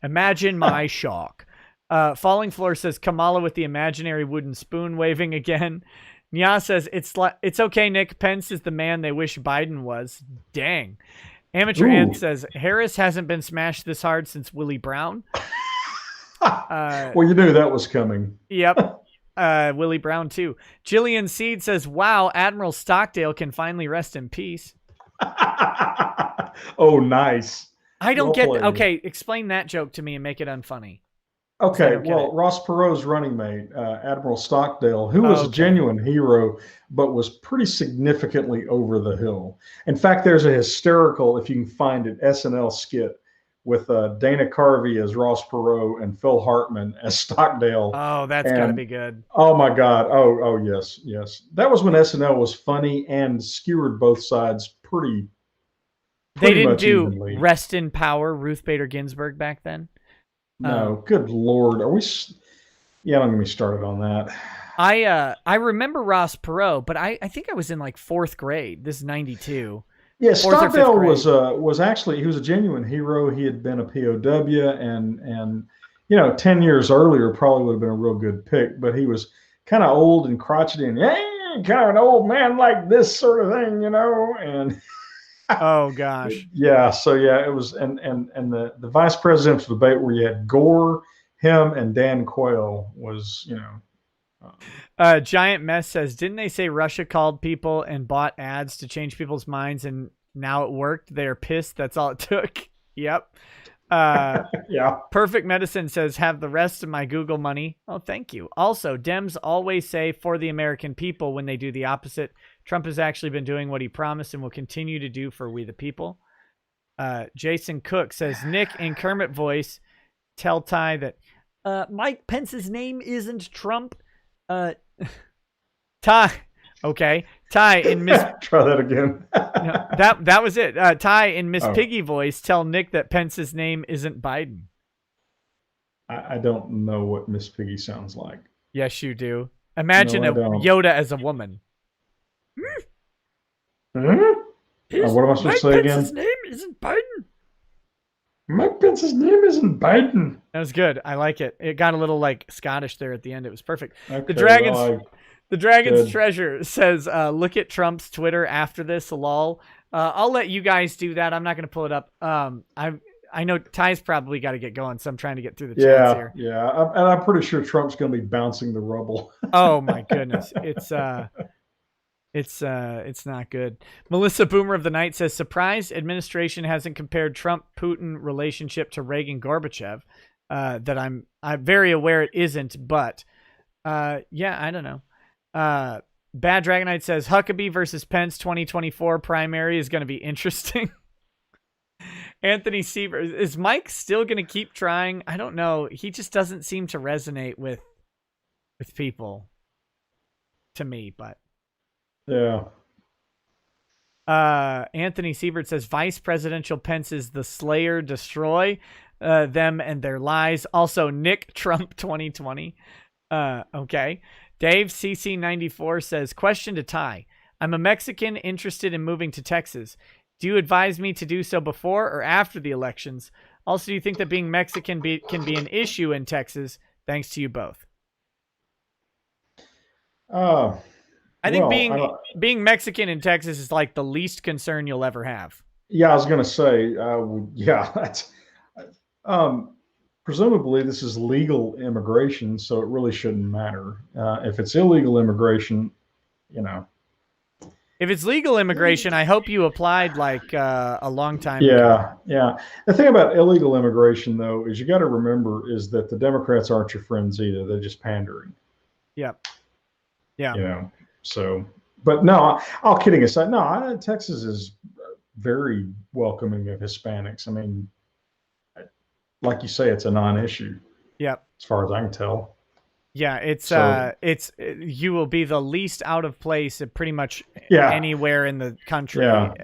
Imagine my shock. Falling Floor says, Kamala with the imaginary wooden spoon waving again. Nya says, it's okay, Nick. Pence is the man they wish Biden was. Dang. Amateur Ant says, Harris hasn't been smashed this hard since Willie Brown.
Well, you knew that was coming.
Yep. Willie Brown, too. Jillian Seed says, wow, Admiral Stockdale can finally rest in peace.
Oh, nice.
I don't get... Okay, explain that joke to me and make it unfunny.
Okay, well, Ross Perot's running mate, Admiral Stockdale, who was a genuine hero, but was pretty significantly over the hill. In fact, there's a hysterical, if you can find it, SNL skit with Dana Carvey as Ross Perot and Phil Hartman as Stockdale.
Oh, that's got to be good.
Oh, my God. Oh, yes. That was when SNL was funny and skewered both sides pretty
They didn't do
evenly.
Rest in Power, Ruth Bader Ginsburg back then?
No, good Lord. Are we? Yeah, don't get me started on that.
I remember Ross Perot, but I think I was in like 4th grade. This is 92.
Yeah, Stockdale was actually, he was a genuine hero. He had been a POW and 10 years earlier probably would have been a real good pick, but he was kind of old and crotchety and kind of an old man like this sort of thing, and
Oh gosh.
yeah, so yeah, it was, and the vice presidential debate where you had Gore, him, and Dan Quayle was,
Giant Mess says, didn't they say Russia called people and bought ads to change people's minds, and now it worked? They're pissed. That's all it took. Yep.
yeah.
Perfect Medicine says, have the rest of my Google money. Oh, thank you. Also, Dems always say for the American people when they do the opposite. Trump has actually been doing what he promised and will continue to do for we the people. Jason Cook says, Nick in Kermit voice, tell Ty that Mike Pence's name isn't Trump. Ty. Okay. Ty in Miss
Try that again.
no, that was it. Ty in Miss Piggy voice, tell Nick that Pence's name isn't Biden.
I don't know what Miss Piggy sounds like.
Yes, you do. Imagine a Yoda as a woman.
What am I supposed to say again?
Pence's name isn't Biden.
Mike Pence's name isn't Biden.
That was good. I like it. It got a little like Scottish there at the end. It was perfect.
Okay,
The Dragon's
good.
Treasure says, look at Trump's Twitter after this, lol. I'll let you guys do that. I'm not going to pull it up. I know Ty's probably got to get going, so I'm trying to get through the chats here.
Yeah, and I'm pretty sure Trump's going to be bouncing the rubble.
Oh my goodness. It's not good. Melissa Boomer of the Night says, surprised administration hasn't compared Trump-Putin relationship to Reagan-Gorbachev. That I'm very aware it isn't, but yeah, I don't know. Bad Dragonite says, Huckabee versus Pence 2024 primary is going to be interesting. Anthony Siever, is Mike still going to keep trying? I don't know. He just doesn't seem to resonate with people, to me, but.
Yeah.
Anthony Siebert says Vice Presidential Pence is the Slayer, destroy them and their lies. Also, Nick Trump 2020. Okay. Dave CC94 says, question to Ty. I'm a Mexican interested in moving to Texas. Do you advise me to do so before or after the elections? Also, do you think that being Mexican can be an issue in Texas? Thanks to you both. I think being Mexican in Texas is like the least concern you'll ever have.
Yeah, I was going to say, yeah, that's presumably this is legal immigration, so it really shouldn't matter. If it's illegal immigration,
If it's legal immigration, I hope you applied like a long time ago.
Yeah. The thing about illegal immigration, though, is you got to remember is that the Democrats aren't your friends either. They're just pandering.
Yep. Yeah.
So, but no, all kidding aside, no, Texas is very welcoming of Hispanics. I mean, like you say, it's a non-issue.
Yep.
As far as I can tell.
Yeah, it's you will be the least out of place at pretty much anywhere in the country in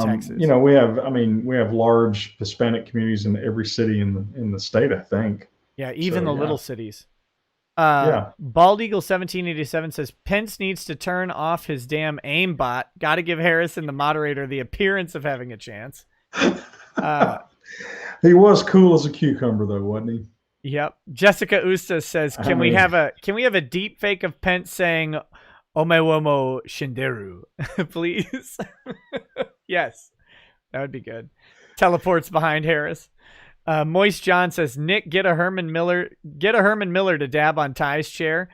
Texas.
We have large Hispanic communities in every city in the state, I think.
Yeah, even the little cities. Bald Eagle 1787 says Pence needs to turn off his damn aimbot. Got to give Harrison, the moderator, the appearance of having a chance.
He was cool as a cucumber, though, wasn't he?
Yep. Jessica Usta says, can we have a deep fake of Pence saying "Omewomo Shinderu," please? Yes, that would be good. Teleports behind Harris. Moist John says, Nick, get a Herman Miller to dab on Ty's chair.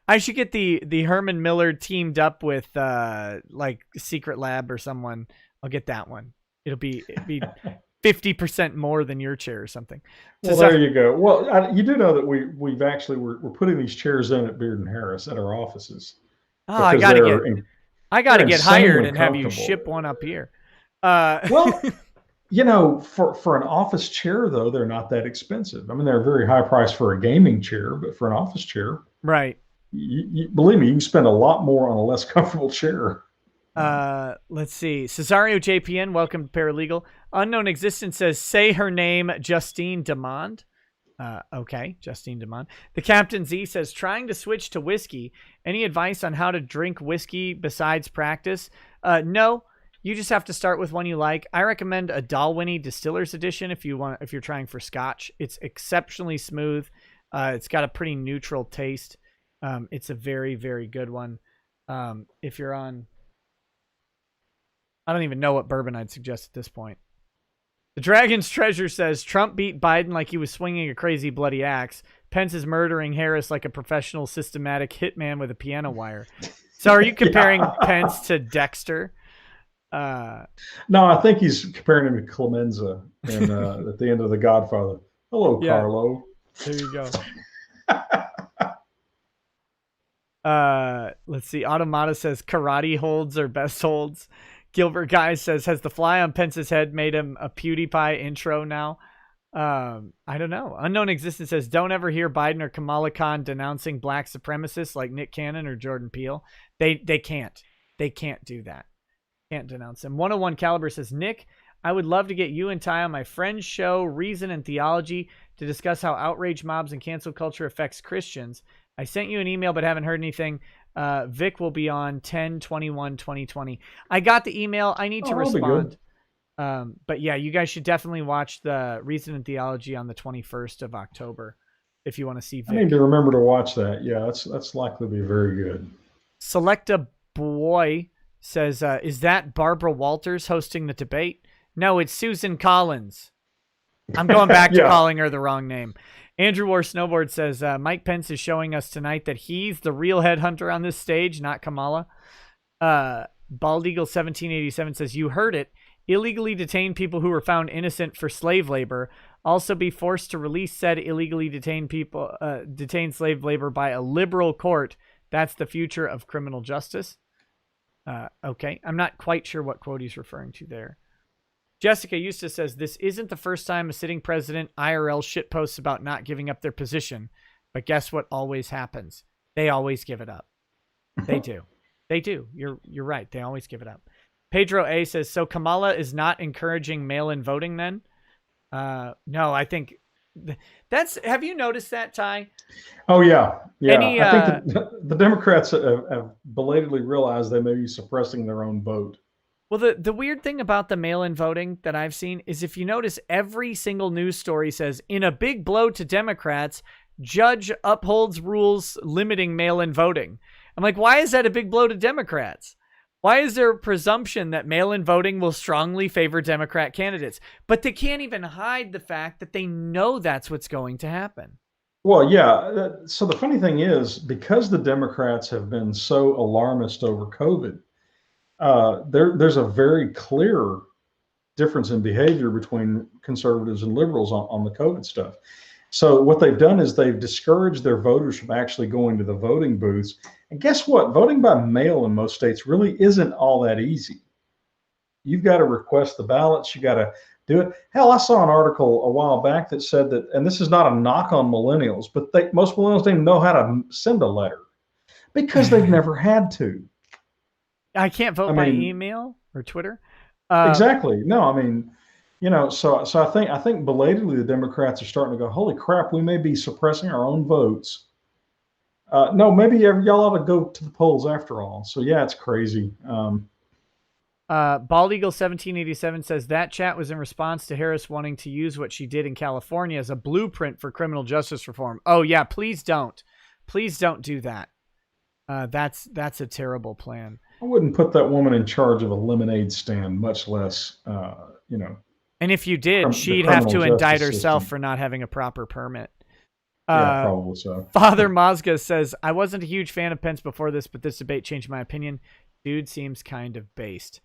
I should get the Herman Miller teamed up with like Secret Lab or someone. I'll get that one. It'll be 50% more than your chair or something.
Well, there you go. Well, you do know that we're putting these chairs in at Beard and Harris at our offices.
Oh, I gotta get hired and have you ship one up here.
Well. For an office chair, though, they're not that expensive. I mean, they're a very high price for a gaming chair, but for an office chair,
right?
Believe me, you can spend a lot more on a less comfortable chair.
Let's see. Cesario JPN, welcome to Paralegal. Unknown Existence says, say her name, Justine Demond. Okay, Justine Demond. The Captain Z says, trying to switch to whiskey. Any advice on how to drink whiskey besides practice? No. You just have to start with one you like. I recommend a Dalwhinnie Distiller's Edition if you're trying for Scotch. It's exceptionally smooth. It's got a pretty neutral taste. It's a very, very good one. If you're on, I don't even know what bourbon I'd suggest at this point. The Dragon's Treasure says Trump beat Biden like he was swinging a crazy bloody axe. Pence is murdering Harris like a professional systematic hitman with a piano wire. So are you comparing Pence to Dexter?
No, I think he's comparing him to Clemenza and at the end of The Godfather. Hello, Carlo.
There you go. Let's see. Automata says karate holds are best holds. Gilbert Guy says, has the fly on Pence's head made him a PewDiePie intro now? I don't know. Unknown Existence says, don't ever hear Biden or Kamala Khan denouncing black supremacists like Nick Cannon or Jordan Peele. They can't. They can't do that. Can't denounce them. 101 Caliber says, Nick, I would love to get you and Ty on my friend's show, Reason and Theology, to discuss how outrage mobs and cancel culture affects Christians. I sent you an email but haven't heard anything. Vic will be on 10/21/2020. I got the email. I need to respond. But yeah, you guys should definitely watch the Reason and Theology on the 21st of October if you want to see Vic.
I need to remember to watch that. Yeah, that's likely to be very good.
Selecta Boy says, is that Barbara Walters hosting the debate? No, it's Susan Collins. I'm going back to calling her the wrong name. Andrew War Snowboard says, Mike Pence is showing us tonight that he's the real headhunter on this stage, not Kamala. Bald Eagle 1787 says, you heard it. Illegally detained people who were found innocent for slave labor also be forced to release said illegally detained people, detained slave labor by a liberal court. That's the future of criminal justice. Okay. I'm not quite sure what quote he's referring to there. Jessica Eustace says, this isn't the first time a sitting president IRL shitposts about not giving up their position. But guess what always happens? They always give it up. They do. They do. You're right. They always give it up. Pedro A says, so Kamala is not encouraging mail-in voting then? No, I think have you noticed that, Ty?
Oh, yeah. I think the Democrats have belatedly realized they may be suppressing their own vote.
Well, the weird thing about the mail-in voting that I've seen is if you notice, every single news story says, in a big blow to Democrats, judge upholds rules limiting mail-in voting. I'm like, why is that a big blow to Democrats? Why is there a presumption that mail-in voting will strongly favor Democrat candidates? But they can't even hide the fact that they know that's what's going to happen.
Well, yeah. So the funny thing is, because the Democrats have been so alarmist over COVID, there's a very clear difference in behavior between conservatives and liberals on the COVID stuff. So what they've done is they've discouraged their voters from actually going to the voting booths. And guess what? Voting by mail in most states really isn't all that easy. You've got to request the ballots. You got to do it. Hell, I saw an article a while back that said that, and this is not a knock on millennials, but most millennials don't even know how to send a letter because they've never had to.
I can't vote by email or Twitter.
Exactly. No, I mean, so I think belatedly the Democrats are starting to go, holy crap, we may be suppressing our own votes. No, maybe y'all ought to go to the polls after all. So yeah, it's crazy.
Bald Eagle 1787 says that chat was in response to Harris wanting to use what she did in California as a blueprint for criminal justice reform. Oh yeah, please don't do that. That's a terrible plan.
I wouldn't put that woman in charge of a lemonade stand, much less,
And if you did, she'd have to indict herself for not having a proper permit.
Yeah, probably so.
Father Mazga says, I wasn't a huge fan of Pence before this, but this debate changed my opinion. Dude seems kind of based.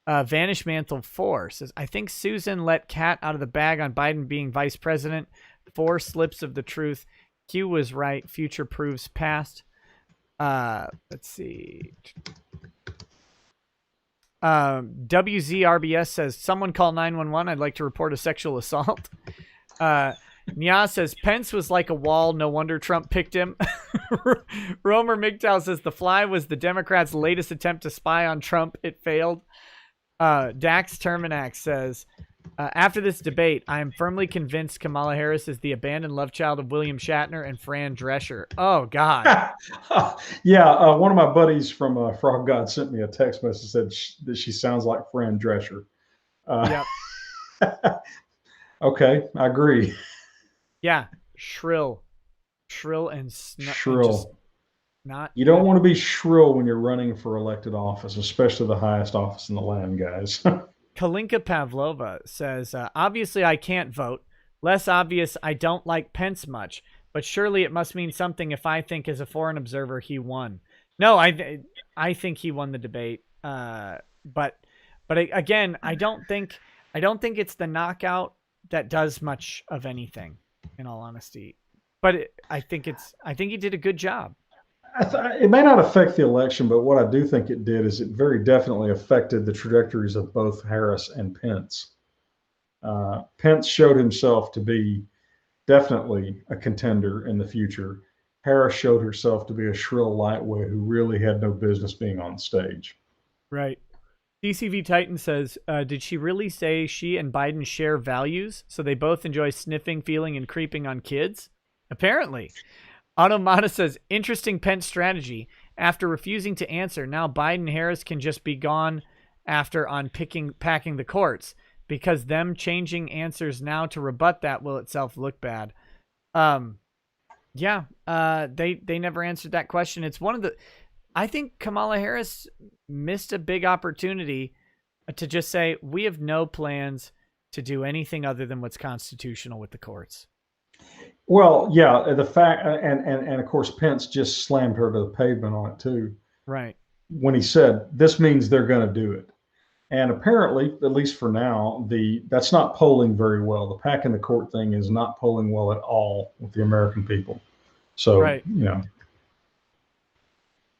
Vanish Mantle 4 says, I think Susan let cat out of the bag on Biden being vice president. 4 slips of the truth. Q was right. Future proves past. Let's see. WZRBS says, someone call 911. I'd like to report a sexual assault. Nya says, Pence was like a wall. No wonder Trump picked him. Romer MGTOW says, the fly was the Democrats' latest attempt to spy on Trump. It failed. Dax Terminax says, After this debate, I am firmly convinced Kamala Harris is the abandoned love child of William Shatner and Fran Drescher. Oh, God.
Yeah, one of my buddies from Frog God sent me a text message that she sounds like Fran Drescher.
Yep.
Okay, I agree.
Yeah, shrill and
shrill.
Not.
You don't want to be shrill when you're running for elected office, especially the highest office in the land, guys.
Kalinka Pavlova says, obviously I can't vote. Less obvious, I don't like Pence much, but surely it must mean something if I think as a foreign observer he won. No, I think he won the debate. But again, I don't think it's the knockout that does much of anything, in all honesty. But I think he did a good job.
It may not affect the election, but what I do think it did is it very definitely affected the trajectories of both Harris and Pence. Pence showed himself to be definitely a contender in the future. Harris showed herself to be a shrill lightweight who really had no business being on stage.
Right. DCV Titan says, did she really say she and Biden share values? So they both enjoy sniffing, feeling, and creeping on kids? Apparently. Automata says, interesting Pence strategy. After refusing to answer, now Biden Harris can just be gone after on packing the courts, because them changing answers now to rebut that will itself look bad. They never answered that question. It's one of the, I think Kamala Harris missed a big opportunity to just say, we have no plans to do anything other than what's constitutional with the courts.
Well, yeah, the fact, and of course, Pence just slammed her to the pavement on it too.
Right.
When he said, this means they're going to do it. And apparently, at least for now, that's not polling very well. The pack in the court thing is not polling well at all with the American people. So,
right.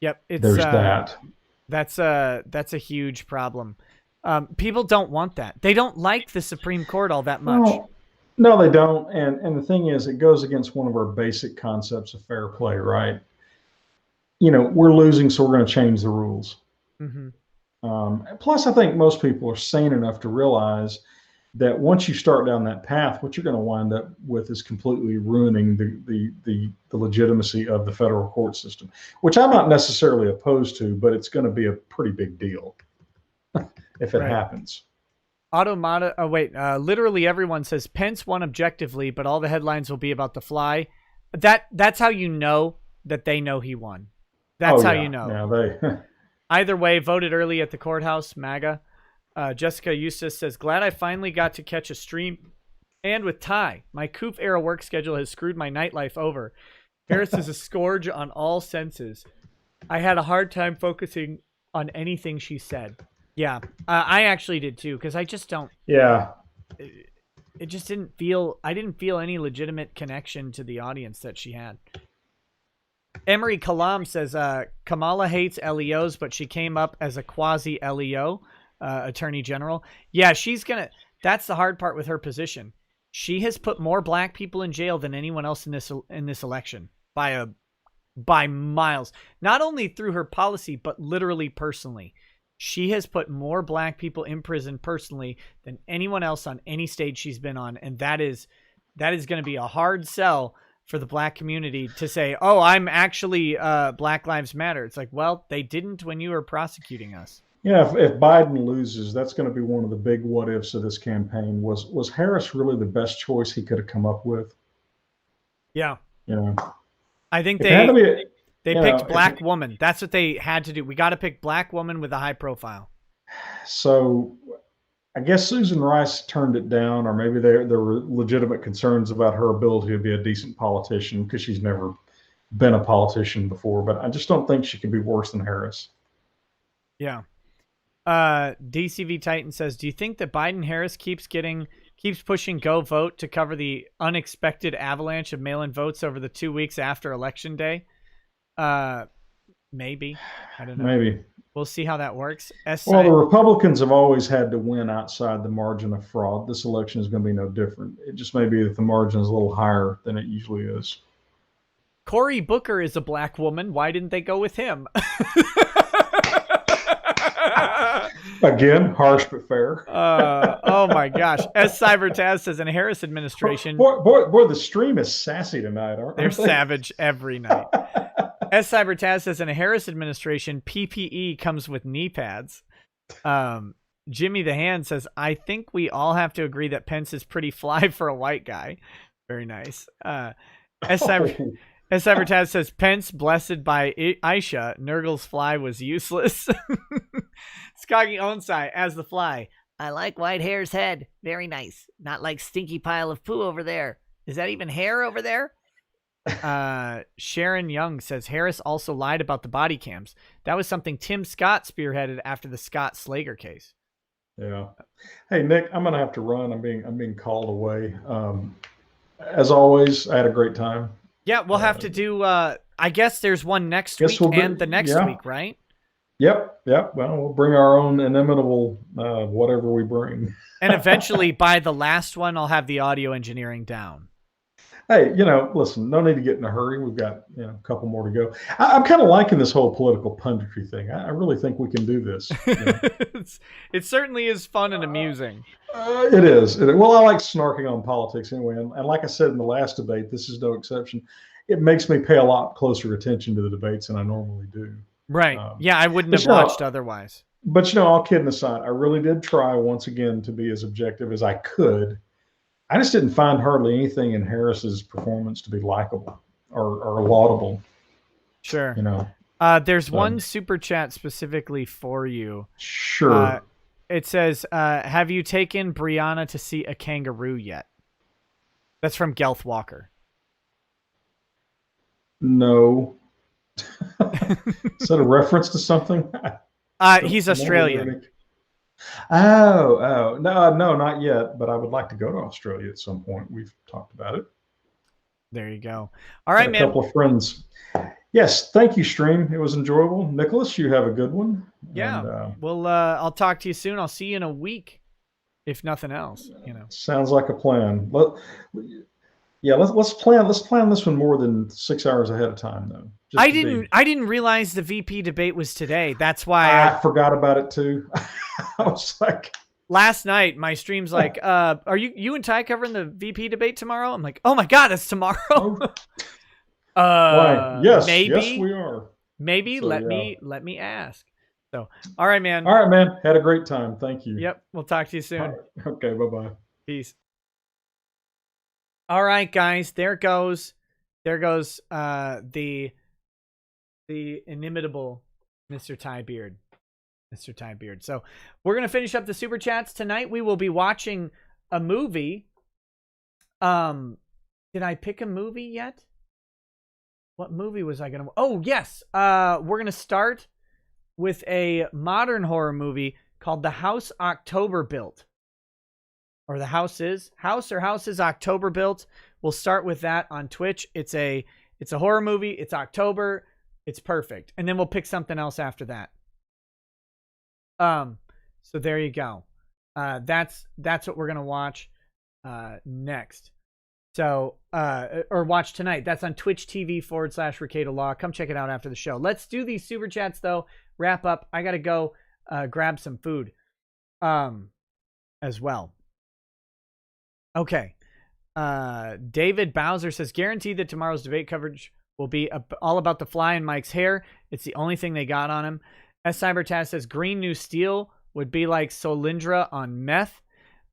Yep.
There's that.
That's a huge problem. People don't want that. They don't like the Supreme Court all that much.
Well, no, they don't. And the thing is, it goes against one of our basic concepts of fair play, right? We're losing, so we're going to change the rules.
Mm-hmm.
Plus, I think most people are sane enough to realize that once you start down that path, what you're going to wind up with is completely ruining the legitimacy of the federal court system, which I'm not necessarily opposed to, but it's going to be a pretty big deal if it happens.
Literally everyone says Pence won objectively, but all the headlines will be about the fly. That's how you know that they know he won. That's how you know.
Yeah,
Either way, voted early at the courthouse, MAGA. Jessica Eustace says, glad I finally got to catch a stream. And with Ty, my COOF era work schedule has screwed my nightlife over. Harris is a scourge on all senses. I had a hard time focusing on anything she said. Yeah, I actually did too, because I just don't.
Yeah.
It just didn't feel. I didn't feel any legitimate connection to the audience that she had. Emery Kalam says Kamala hates LEOs, but she came up as a quasi LEO attorney general. Yeah, she's gonna. That's the hard part with her position. She has put more black people in jail than anyone else in this election by miles. Not only through her policy, but literally personally. She has put more black people in prison personally than anyone else on any stage she's been on. And that is going to be a hard sell for the black community to say, oh, I'm actually Black Lives Matter. It's like, well, they didn't when you were prosecuting us.
Yeah, if Biden loses, that's going to be one of the big what ifs of this campaign. Was Harris really the best choice he could have come up with?
Yeah.
I
think they picked black woman. That's what they had to do. We got to pick black woman with a high profile.
So I guess Susan Rice turned it down, or maybe there were legitimate concerns about her ability to be a decent politician because she's never been a politician before. But I just don't think she could be worse than Harris.
Yeah. DCV Titan says, do you think that Biden-Harris keeps pushing go vote to cover the unexpected avalanche of mail-in votes over the 2 weeks after Election Day? Maybe. I don't know.
Maybe.
We'll see how that works.
Well, the Republicans have always had to win outside the margin of fraud. This election is going to be no different. It just may be that the margin is a little higher than it usually is.
Cory Booker is a black woman. Why didn't they go with him?
Again, harsh but fair.
Oh my gosh. As Cybertaz says, in a Harris administration.
Boy, the stream is sassy tonight, aren't they?
They're savage every night. As Cybertaz says, in a Harris administration, PPE comes with knee pads. Jimmy the Hand says, I think we all have to agree that Pence is pretty fly for a white guy. Very nice. As Cybertaz says, Pence blessed by Aisha, Nurgle's fly was useless. Skoggy Onsai as the fly. I like white hair's head. Very nice. Not like stinky pile of poo over there. Is that even hair over there? Sharon Young says Harris also lied about the body cams. That was something Tim Scott spearheaded after the Scott Slager case.
Yeah. Hey Nick, I'm gonna have to run. I'm being called away. As always, I had a great time.
Yeah, we'll have to do. I guess there's one next week and the next week, right?
Yep. Well, we'll bring our own inimitable whatever we bring.
And eventually, by the last one, I'll have the audio engineering down.
Hey, listen, no need to get in a hurry. We've got a couple more to go. I'm kind of liking this whole political punditry thing. I really think we can do this.
It certainly is fun and amusing.
It is. Well, I like snarking on politics anyway. And like I said in the last debate, this is no exception. It makes me pay a lot closer attention to the debates than I normally do.
Right. Yeah, I wouldn't have watched otherwise.
But, all kidding aside, I really did try once again to be as objective as I could. I just didn't find hardly anything in Harris's performance to be likable or laudable.
Sure. There's one super chat specifically for you.
Sure.
It says, have you taken Brianna to see a kangaroo yet? That's from Gelth Walker.
No. Is that a reference to something?
He's Australian.
Oh, no, not yet. But I would like to go to Australia at some point. We've talked about it.
There you go. All right, man.
A couple of friends. Yes, thank you, stream. It was enjoyable. Nicholas, you have a good one.
Yeah. And, I'll talk to you soon. I'll see you in a week, if nothing else.
Sounds like a plan. Let's plan this one more than 6 hours ahead of time, though.
I didn't realize the VP debate was today. That's why
I forgot about it too. I was like,
last night my stream's like, are you and Ty covering the VP debate tomorrow? I'm like, oh my god, it's tomorrow.
Why? Yes,
maybe.
Yes, we are.
Maybe so, let me ask. So, all right, man.
Had a great time. Thank you.
Yep. We'll talk to you soon.
Right. Okay. Bye-bye.
Peace. All right, guys. There goes the inimitable Mr. Ty Beard. Mr. Ty Beard. So we're going to finish up the super chats tonight. We will be watching a movie. Did I pick a movie yet? What movie was I going to... Oh, yes. We're going to start with a modern horror movie called The House October Built. Or The House is October Built. We'll start with that on Twitch. It's a horror movie. It's October. It's perfect. And then we'll pick something else after that. So there you go. That's what we're going to watch next. So, or watch tonight. That's on Twitch TV/Rekieta Law. Come check it out after the show. Let's do these super chats though. Wrap up. I got to go grab some food as well. Okay. David Bowser says, guaranteed that tomorrow's debate coverage will be all about the fly in Mike's hair. It's the only thing they got on him. S. Cybertaz says, Green New Steel would be like Solindra on meth.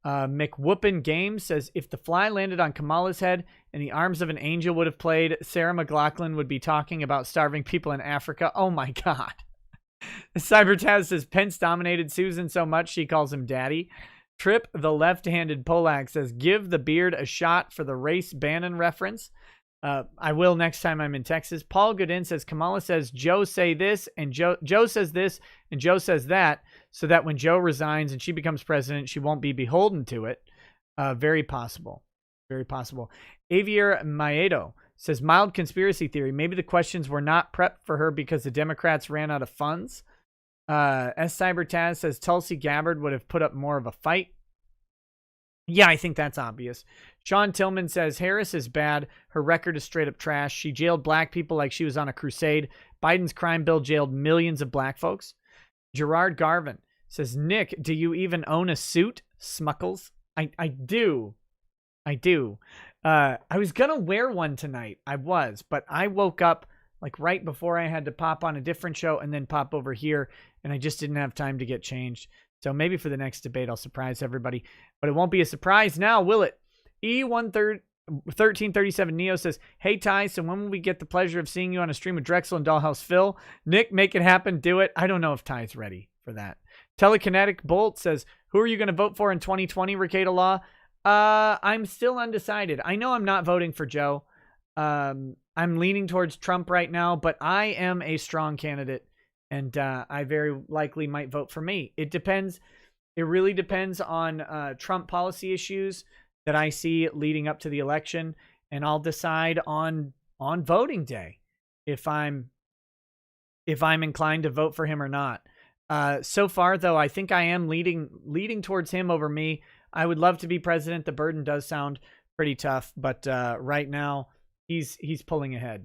McWhoopin Games says, if the fly landed on Kamala's head and the arms of an angel would have played, Sarah McLachlan would be talking about starving people in Africa. Oh my God. Cybertaz says, Pence dominated Susan so much she calls him daddy. Trip, the left-handed Polak, says, give the beard a shot for the race Bannon reference. I will next time I'm in Texas. Paul Goodin says, Kamala says, Joe say this, and Joe says this, and Joe says that, so that when Joe resigns and she becomes president, she won't be beholden to it. Very possible. Very possible. Avier Maedo says, mild conspiracy theory. Maybe the questions were not prepped for her because the Democrats ran out of funds. S. Cybertaz says, Tulsi Gabbard would have put up more of a fight. Yeah, I think that's obvious. Sean Tillman says, Harris is bad. Her record is straight up trash. She jailed black people like she was on a crusade. Biden's crime bill jailed millions of black folks. Gerard Garvin says, Nick, do you even own a suit? Smuckles. I do. I do. I was going to wear one tonight. I was, but I woke up like right before I had to pop on a different show and then pop over here, and I just didn't have time to get changed. So maybe for the next debate, I'll surprise everybody, but it won't be a surprise now, will it? E1337 Neo says, hey, Ty, so when will we get the pleasure of seeing you on a stream with Drexel and Dollhouse Phil? Nick, make it happen. Do it. I don't know if Ty's ready for that. Telekinetic Bolt says, who are you going to vote for in 2020, Rekieta Law? I'm still undecided. I know I'm not voting for Joe. I'm leaning towards Trump right now, but I am a strong candidate, and I very likely might vote for me. It depends. It really depends on Trump policy issues that I see leading up to the election, and I'll decide on voting day if I'm inclined to vote for him or not. So far, though, I think I am leading towards him over me. I would love to be president. The burden does sound pretty tough, but right now he's pulling ahead.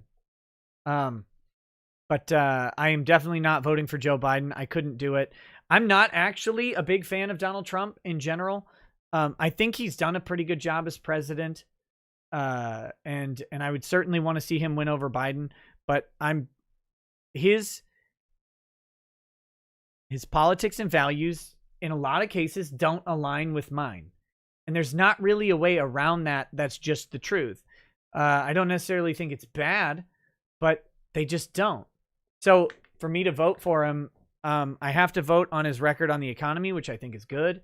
But I am definitely not voting for Joe Biden. I couldn't do it. I'm not actually a big fan of Donald Trump in general. I think he's done a pretty good job as president, and I would certainly want to see him win over Biden. But his politics and values in a lot of cases don't align with mine, and there's not really a way around that. That's just the truth. I don't necessarily think it's bad, but they just don't. So for me to vote for him, I have to vote on his record on the economy, which I think is good.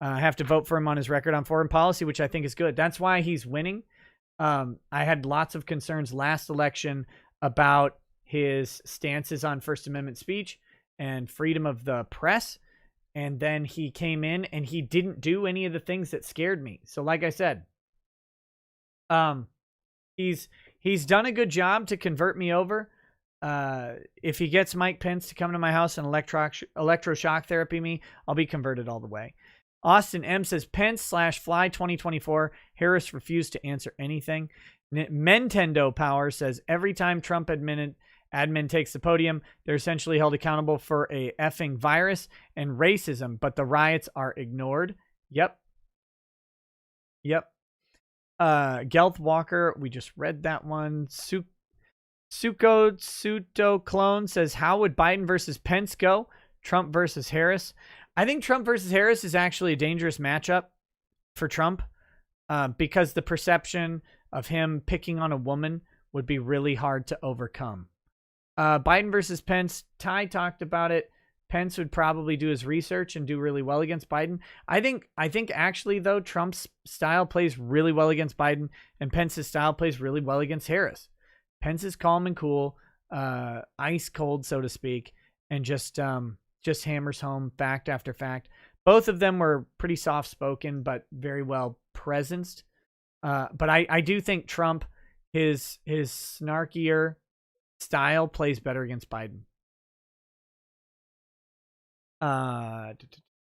I have to vote for him on his record on foreign policy, which I think is good. That's why he's winning. I had lots of concerns last election about his stances on First Amendment speech and freedom of the press. And then he came in and he didn't do any of the things that scared me. So like I said, he's done a good job to convert me over. If he gets Mike Pence to come to my house and electroshock therapy me, I'll be converted all the way. Austin M says, Pence/Fly 2024. Harris refused to answer anything. Mentendo Power says, every time Trump admin takes the podium, they're essentially held accountable for a effing virus and racism, but the riots are ignored. Yep. Gelth Walker, we just read that one. Suto Clone says, how would Biden versus Pence go? Trump versus Harris. I think Trump versus Harris is actually a dangerous matchup for Trump because the perception of him picking on a woman would be really hard to overcome. Biden versus Pence, Ty talked about it. Pence would probably do his research and do really well against Biden. I think actually, though, Trump's style plays really well against Biden, and Pence's style plays really well against Harris. Pence is calm and cool, ice cold, so to speak, and just hammers home fact after fact. Both of them were pretty soft-spoken, but very well presenced. But I do think Trump, his snarkier style plays better against Biden.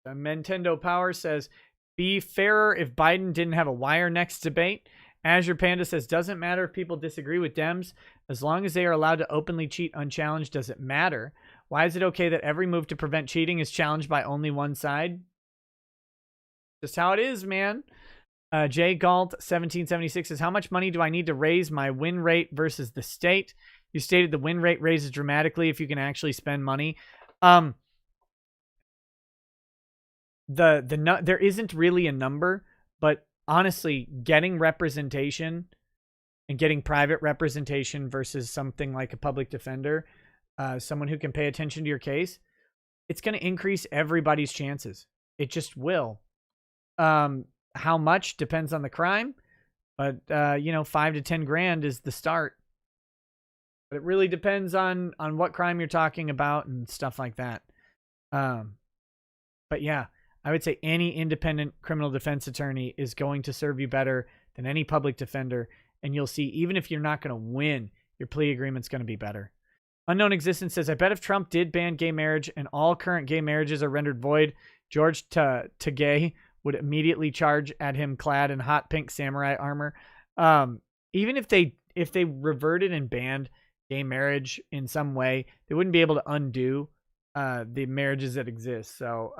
Nintendo Power says, be fairer if Biden didn't have a wire next debate. Azure Panda says, doesn't matter if people disagree with Dems. As long as they are allowed to openly cheat unchallenged, does it matter? Why is it okay that every move to prevent cheating is challenged by only one side? Just how it is, man. Jay Galt 1776 says, how much money do I need to raise my win rate versus the state? You stated the win rate raises dramatically if you can actually spend money. There isn't really a number, but honestly, getting representation and getting private representation versus something like a public defender, someone who can pay attention to your case, it's going to increase everybody's chances. It just will. How much depends on the crime, but 5 to 10 grand is the start. But it really depends on what crime you're talking about and stuff like that. But yeah, I would say any independent criminal defense attorney is going to serve you better than any public defender. And you'll see, even if you're not going to win, your plea agreement's going to be better. Unknown Existence says, I bet if Trump did ban gay marriage and all current gay marriages are rendered void, George Tagay would immediately charge at him clad in hot pink samurai armor. Even if they reverted and banned gay marriage in some way, they wouldn't be able to undo the marriages that exist. So,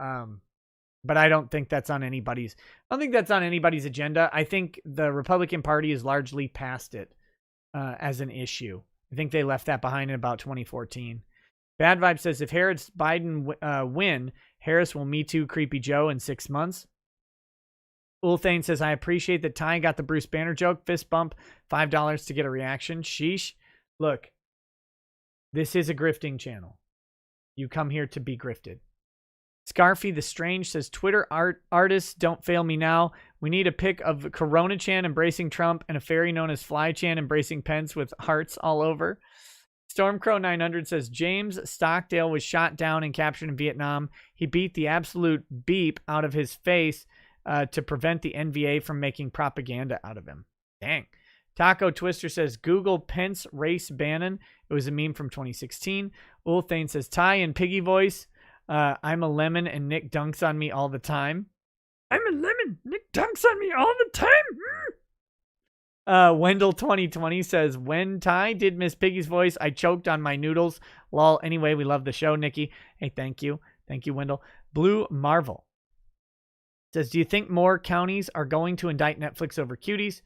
but I don't think that's on anybody's. I don't think that's on anybody's agenda. I think the Republican Party is largely past it as an issue. I think they left that behind in about 2014. Bad Vibe says if Harris Biden win, Harris will Me Too Creepy Joe in 6 months. Ulthane says I appreciate that Ty got the Bruce Banner joke. Fist bump, $5 to get a reaction. Sheesh. Look, this is a grifting channel. You come here to be grifted. Scarfy the Strange says, Twitter artists, don't fail me now. We need a pic of Corona Chan embracing Trump and a fairy known as Fly Chan embracing Pence with hearts all over. Stormcrow 900 says, James Stockdale was shot down and captured in Vietnam. He beat the absolute beep out of his face to prevent the NVA from making propaganda out of him. Dang. Taco Twister says, Google Pence race Bannon. It was a meme from 2016. Ulthane says, Ty and Piggy voice. I'm a lemon and Nick dunks on me all the time. I'm a lemon. Nick dunks on me all the time. Wendell 2020 says, when Ty did Miss Piggy's voice, I choked on my noodles. Lol. Anyway, we love the show, Nikki. Hey, thank you. Thank you, Wendell. Blue Marvel says, do you think more counties are going to indict Netflix over cuties?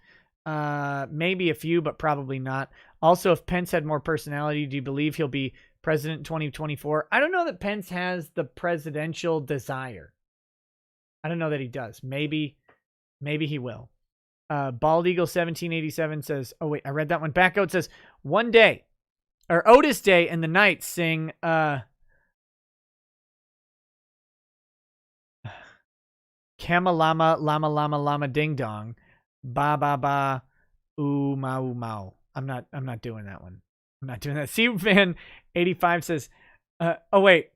Maybe a few, but probably not. Also, if Pence had more personality, do you believe he'll be president in 2024? I don't know that Pence has the presidential desire. I don't know that he does. Maybe he will. Bald Eagle 1787 says, oh wait, I read that one. Backout says, one day, or Otis Day and the Knights sing, Kamalama, Lama, Lama, Lama, Ding Dong, Ba, Ba, Ba, Ooh, Mau, Mau. I'm not doing that one. I'm not doing that. Fan 85 says, oh wait.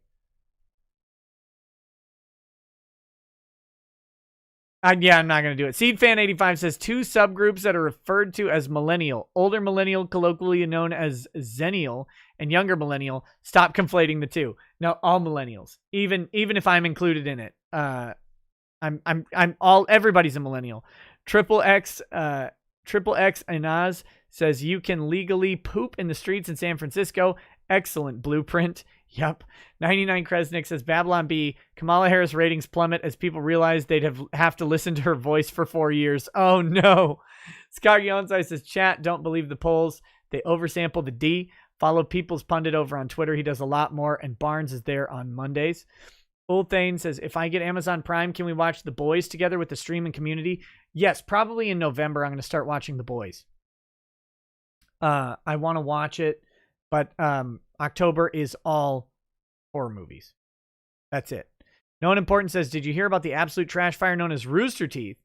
Yeah, I'm not going to do it. Seedfan85 says, two subgroups that are referred to as millennial. Older millennial, colloquially known as zennial, and younger millennial. Stop conflating the two. No, all millennials. Even if I'm included in it. Everybody's a millennial. Triple X Inaz says, you can legally poop in the streets in San Francisco. Excellent blueprint. Yep. 99 Kresnik says, Babylon B, Kamala Harris ratings plummet as people realize they'd have to listen to her voice for 4 years. Oh no. Scott Yonsai says, chat, don't believe the polls. They oversample the D. Follow People's Pundit over on Twitter. He does a lot more, and Barnes is there on Mondays. Ulthane says, if I get Amazon Prime, can we watch The Boys together with the streaming community? Yes, probably in November. I'm going to start watching The Boys. I want to watch it, but October is all horror movies. That's it. No one important says, did you hear about the absolute trash fire known as Rooster Teeth?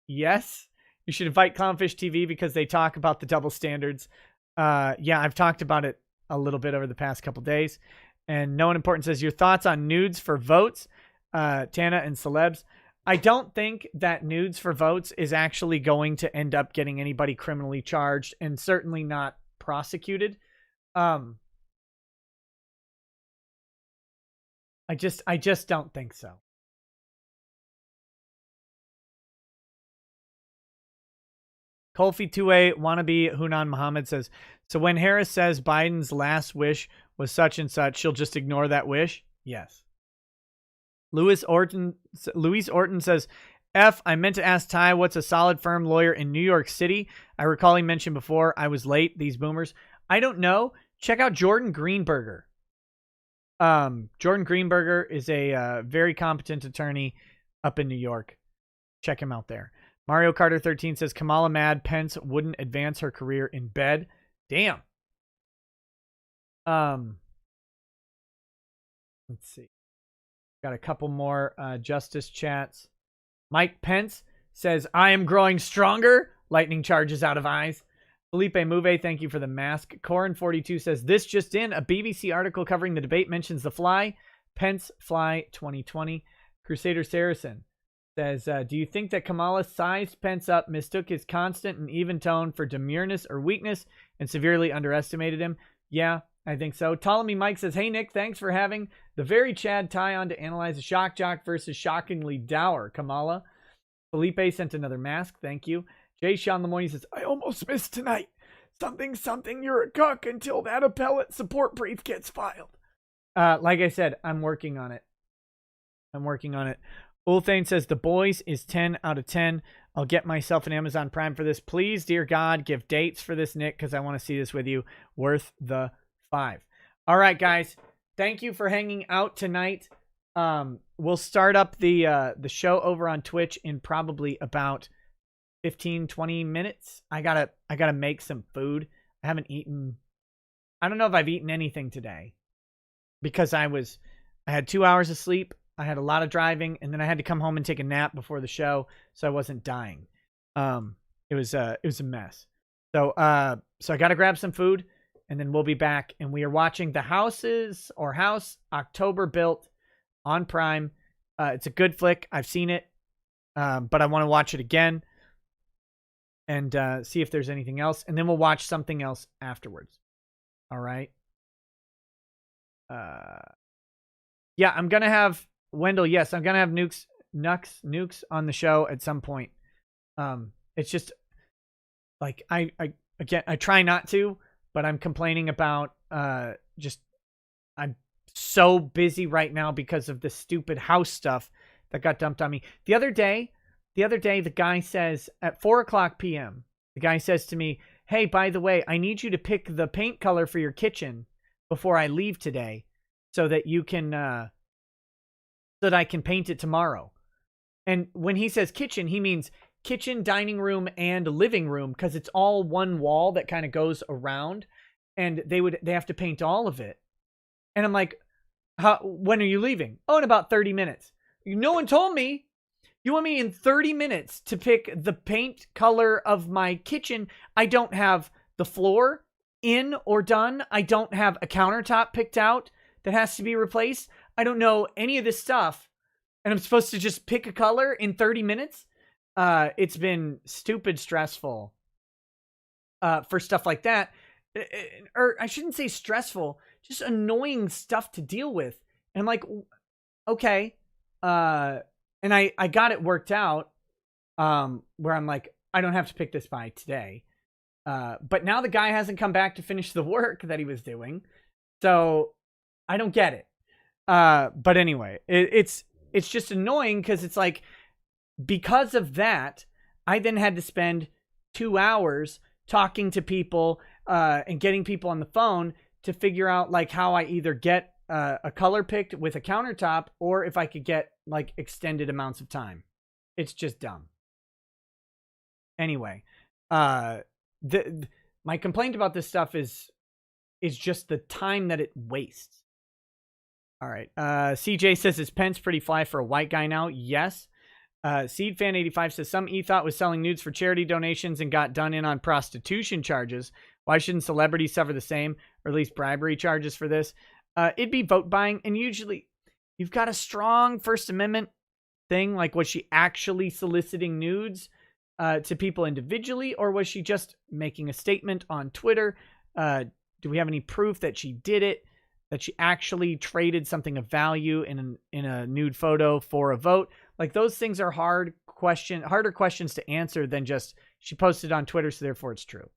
Yes. You should invite Clownfish TV because they talk about the double standards. Yeah, I've talked about it a little bit over the past couple days. And no one important says, your thoughts on nudes for votes, Tana and celebs. I don't think that nudes for votes is actually going to end up getting anybody criminally charged, and certainly not prosecuted. I just don't think so. Kolfi 2A wannabe Hunan Muhammad says, so when Harris says Biden's last wish was such and such, she'll just ignore that wish? Yes. Luis Orton says, I meant to ask Ty what's a solid firm lawyer in New York City. I recall he mentioned before I was late, these boomers. I don't know. Check out Jordan Greenberger. Jordan Greenberger is a very competent attorney up in New York. Check him out there. Mario Carter 13 says, Kamala mad Pence wouldn't advance her career in bed. Damn. Let's see. Got a couple more justice chats. Mike Pence says, I am growing stronger. Lightning charges out of eyes. Felipe Mouve, thank you for the mask. Corin42 says, this just in. A BBC article covering the debate mentions the fly. Pence fly 2020. Crusader Saracen says, do you think that Kamala sized Pence up, mistook his constant and even tone for demureness or weakness, and severely underestimated him? Yeah, I think so. Ptolemy Mike says, hey, Nick, thanks for having the very Chad tie on to analyze a shock jock versus shockingly dour Kamala. Felipe sent another mask. Thank you. Jay Sean Lemoyne says, I almost missed tonight. Something, you're a cuck until that appellate support brief gets filed. Like I said, I'm working on it. Ulthane says The Boys is 10 out of 10. I'll get myself an Amazon Prime for this. Please, dear God, give dates for this, Nick, because I want to see this with you. Worth the $5. All right, guys. Thank you for hanging out tonight. We'll start up the show over on Twitch in probably about 15-20 minutes. I gotta make some food. I haven't eaten. I don't know if I've eaten anything today because I had 2 hours of sleep. I had a lot of driving, and then I had to come home and take a nap before the show, so I wasn't dying. It was a mess. So I gotta grab some food, and then we'll be back. And we are watching The House October Built on Prime. It's a good flick. I've seen it, but I want to watch it again and see if there's anything else, and then we'll watch something else afterwards. All right. Yeah, I'm gonna have Wendell. Yes, I'm gonna have Nukes on the show at some point. It's just like I try not to, but I'm complaining about I'm so busy right now because of the stupid house stuff that got dumped on me. The other day, the guy says at 4:00 p.m., the guy says to me, "Hey, by the way, I need you to pick the paint color for your kitchen before I leave today so that you can, so that I can paint it tomorrow." And when he says kitchen, he means kitchen, dining room, and living room, because it's all one wall that kind of goes around, and they have to paint all of it. And I'm like, when are you leaving? Oh, in about 30 minutes. No one told me. You want me in 30 minutes to pick the paint color of my kitchen? I don't have the floor in or done. I don't have a countertop picked out that has to be replaced. I don't know any of this stuff. And I'm supposed to just pick a color in 30 minutes? It's been stupid stressful for stuff like that. Or I shouldn't say stressful, just annoying stuff to deal with. And I'm like, okay. And I got it worked out where I'm like, I don't have to pick this by today. But now the guy hasn't come back to finish the work that he was doing. So I don't get it. But anyway, it's just annoying because it's like, because of that, I then had to spend 2 hours talking to people and getting people on the phone to figure out like how I either get a color picked with a countertop or if I could get like extended amounts of time. It's just dumb. Anyway, my complaint about this stuff is just the time that it wastes. All right. CJ says, is Pence pretty fly for a white guy now? Yes. SeedFan85 says, some e-thought was selling nudes for charity donations and got done in on prostitution charges. Why shouldn't celebrities suffer the same, or at least bribery charges for this? It'd be vote buying, and usually you've got a strong First Amendment thing. Like, was she actually soliciting nudes to people individually, or was she just making a statement on Twitter? Do we have any proof that she did it, that she actually traded something of value in a nude photo for a vote? Like, those things are harder questions to answer than just she posted on Twitter, so therefore it's true.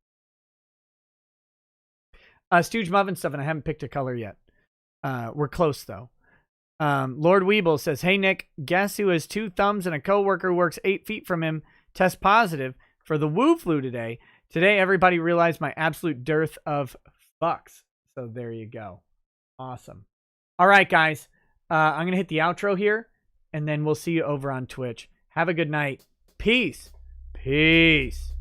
Stooge Muffin stuff, and I haven't picked a color yet. We're close though. Lord Weeble says, hey Nick, guess who has 2 thumbs and a coworker who works 8 feet from him test positive for the Wu flu today. Today everybody realized my absolute dearth of fucks. So there you go. Awesome. All right, guys. I'm gonna hit the outro here, and then we'll see you over on Twitch. Have a good night. Peace. Peace.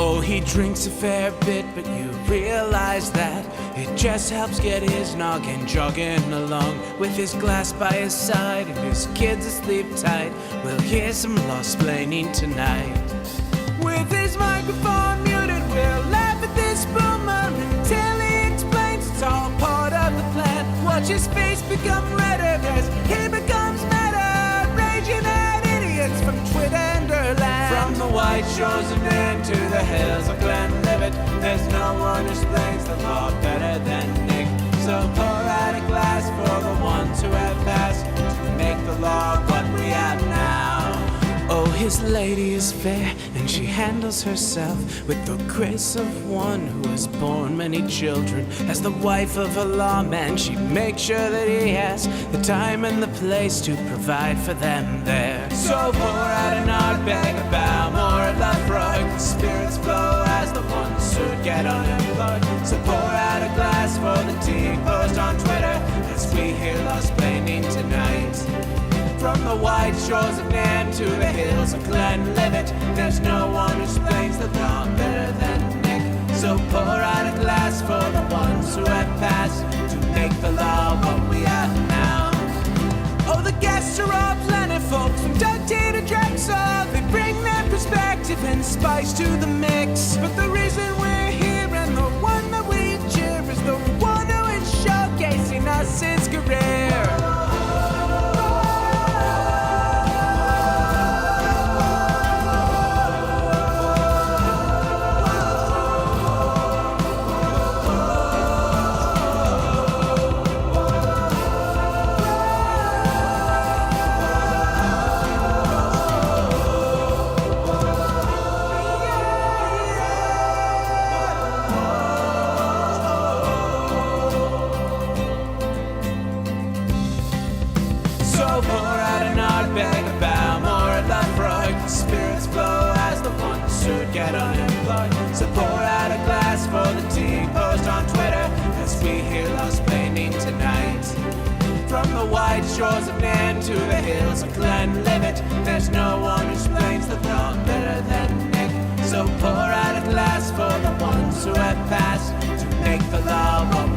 Oh, he drinks a fair bit, but you realize that it just helps get his noggin jogging along. With his glass by his side and his kids asleep tight, we'll hear some lost-plaining tonight. With his microphone muted, we'll laugh at this boomer until he explains it's all part of the plan. Watch his face become redder as he becomes meta, raging at idiots from Twitterland. From the white shores of Maine to the hills of Glenlivet, there's no one who explains the law better than Nick. So pour out a glass for the ones who have passed. This lady is fair, and she handles herself with the grace of one who has borne many children. As the wife of a lawman, she makes sure that he has the time and the place to provide for them there. So pour out an art bag, a bow, more a love rug. The spirits flow as the ones who get unemployed. So pour out a glass for the tea, post on Twitter as we hear Lost Planning tonight. From the white shores of Nam to the hills of Glenlivet, there's no one who explains the wrong better than Nick. So pour out a glass for the ones who have passed to make the law what we are now. Oh, the guests are all planet folks, from Doug T to Drexel. They bring their perspective and spice to the mix. But the reason we're here and the one that we cheer is the one who is showcasing us his career. Get unemployed. So pour out a glass for the tea, post on Twitter as we hear Lost Planning tonight. From the white shores of Nam to the hills of Glenlivet, there's no one who explains the wrong better than Nick. So pour out a glass for the ones who have passed to make the law what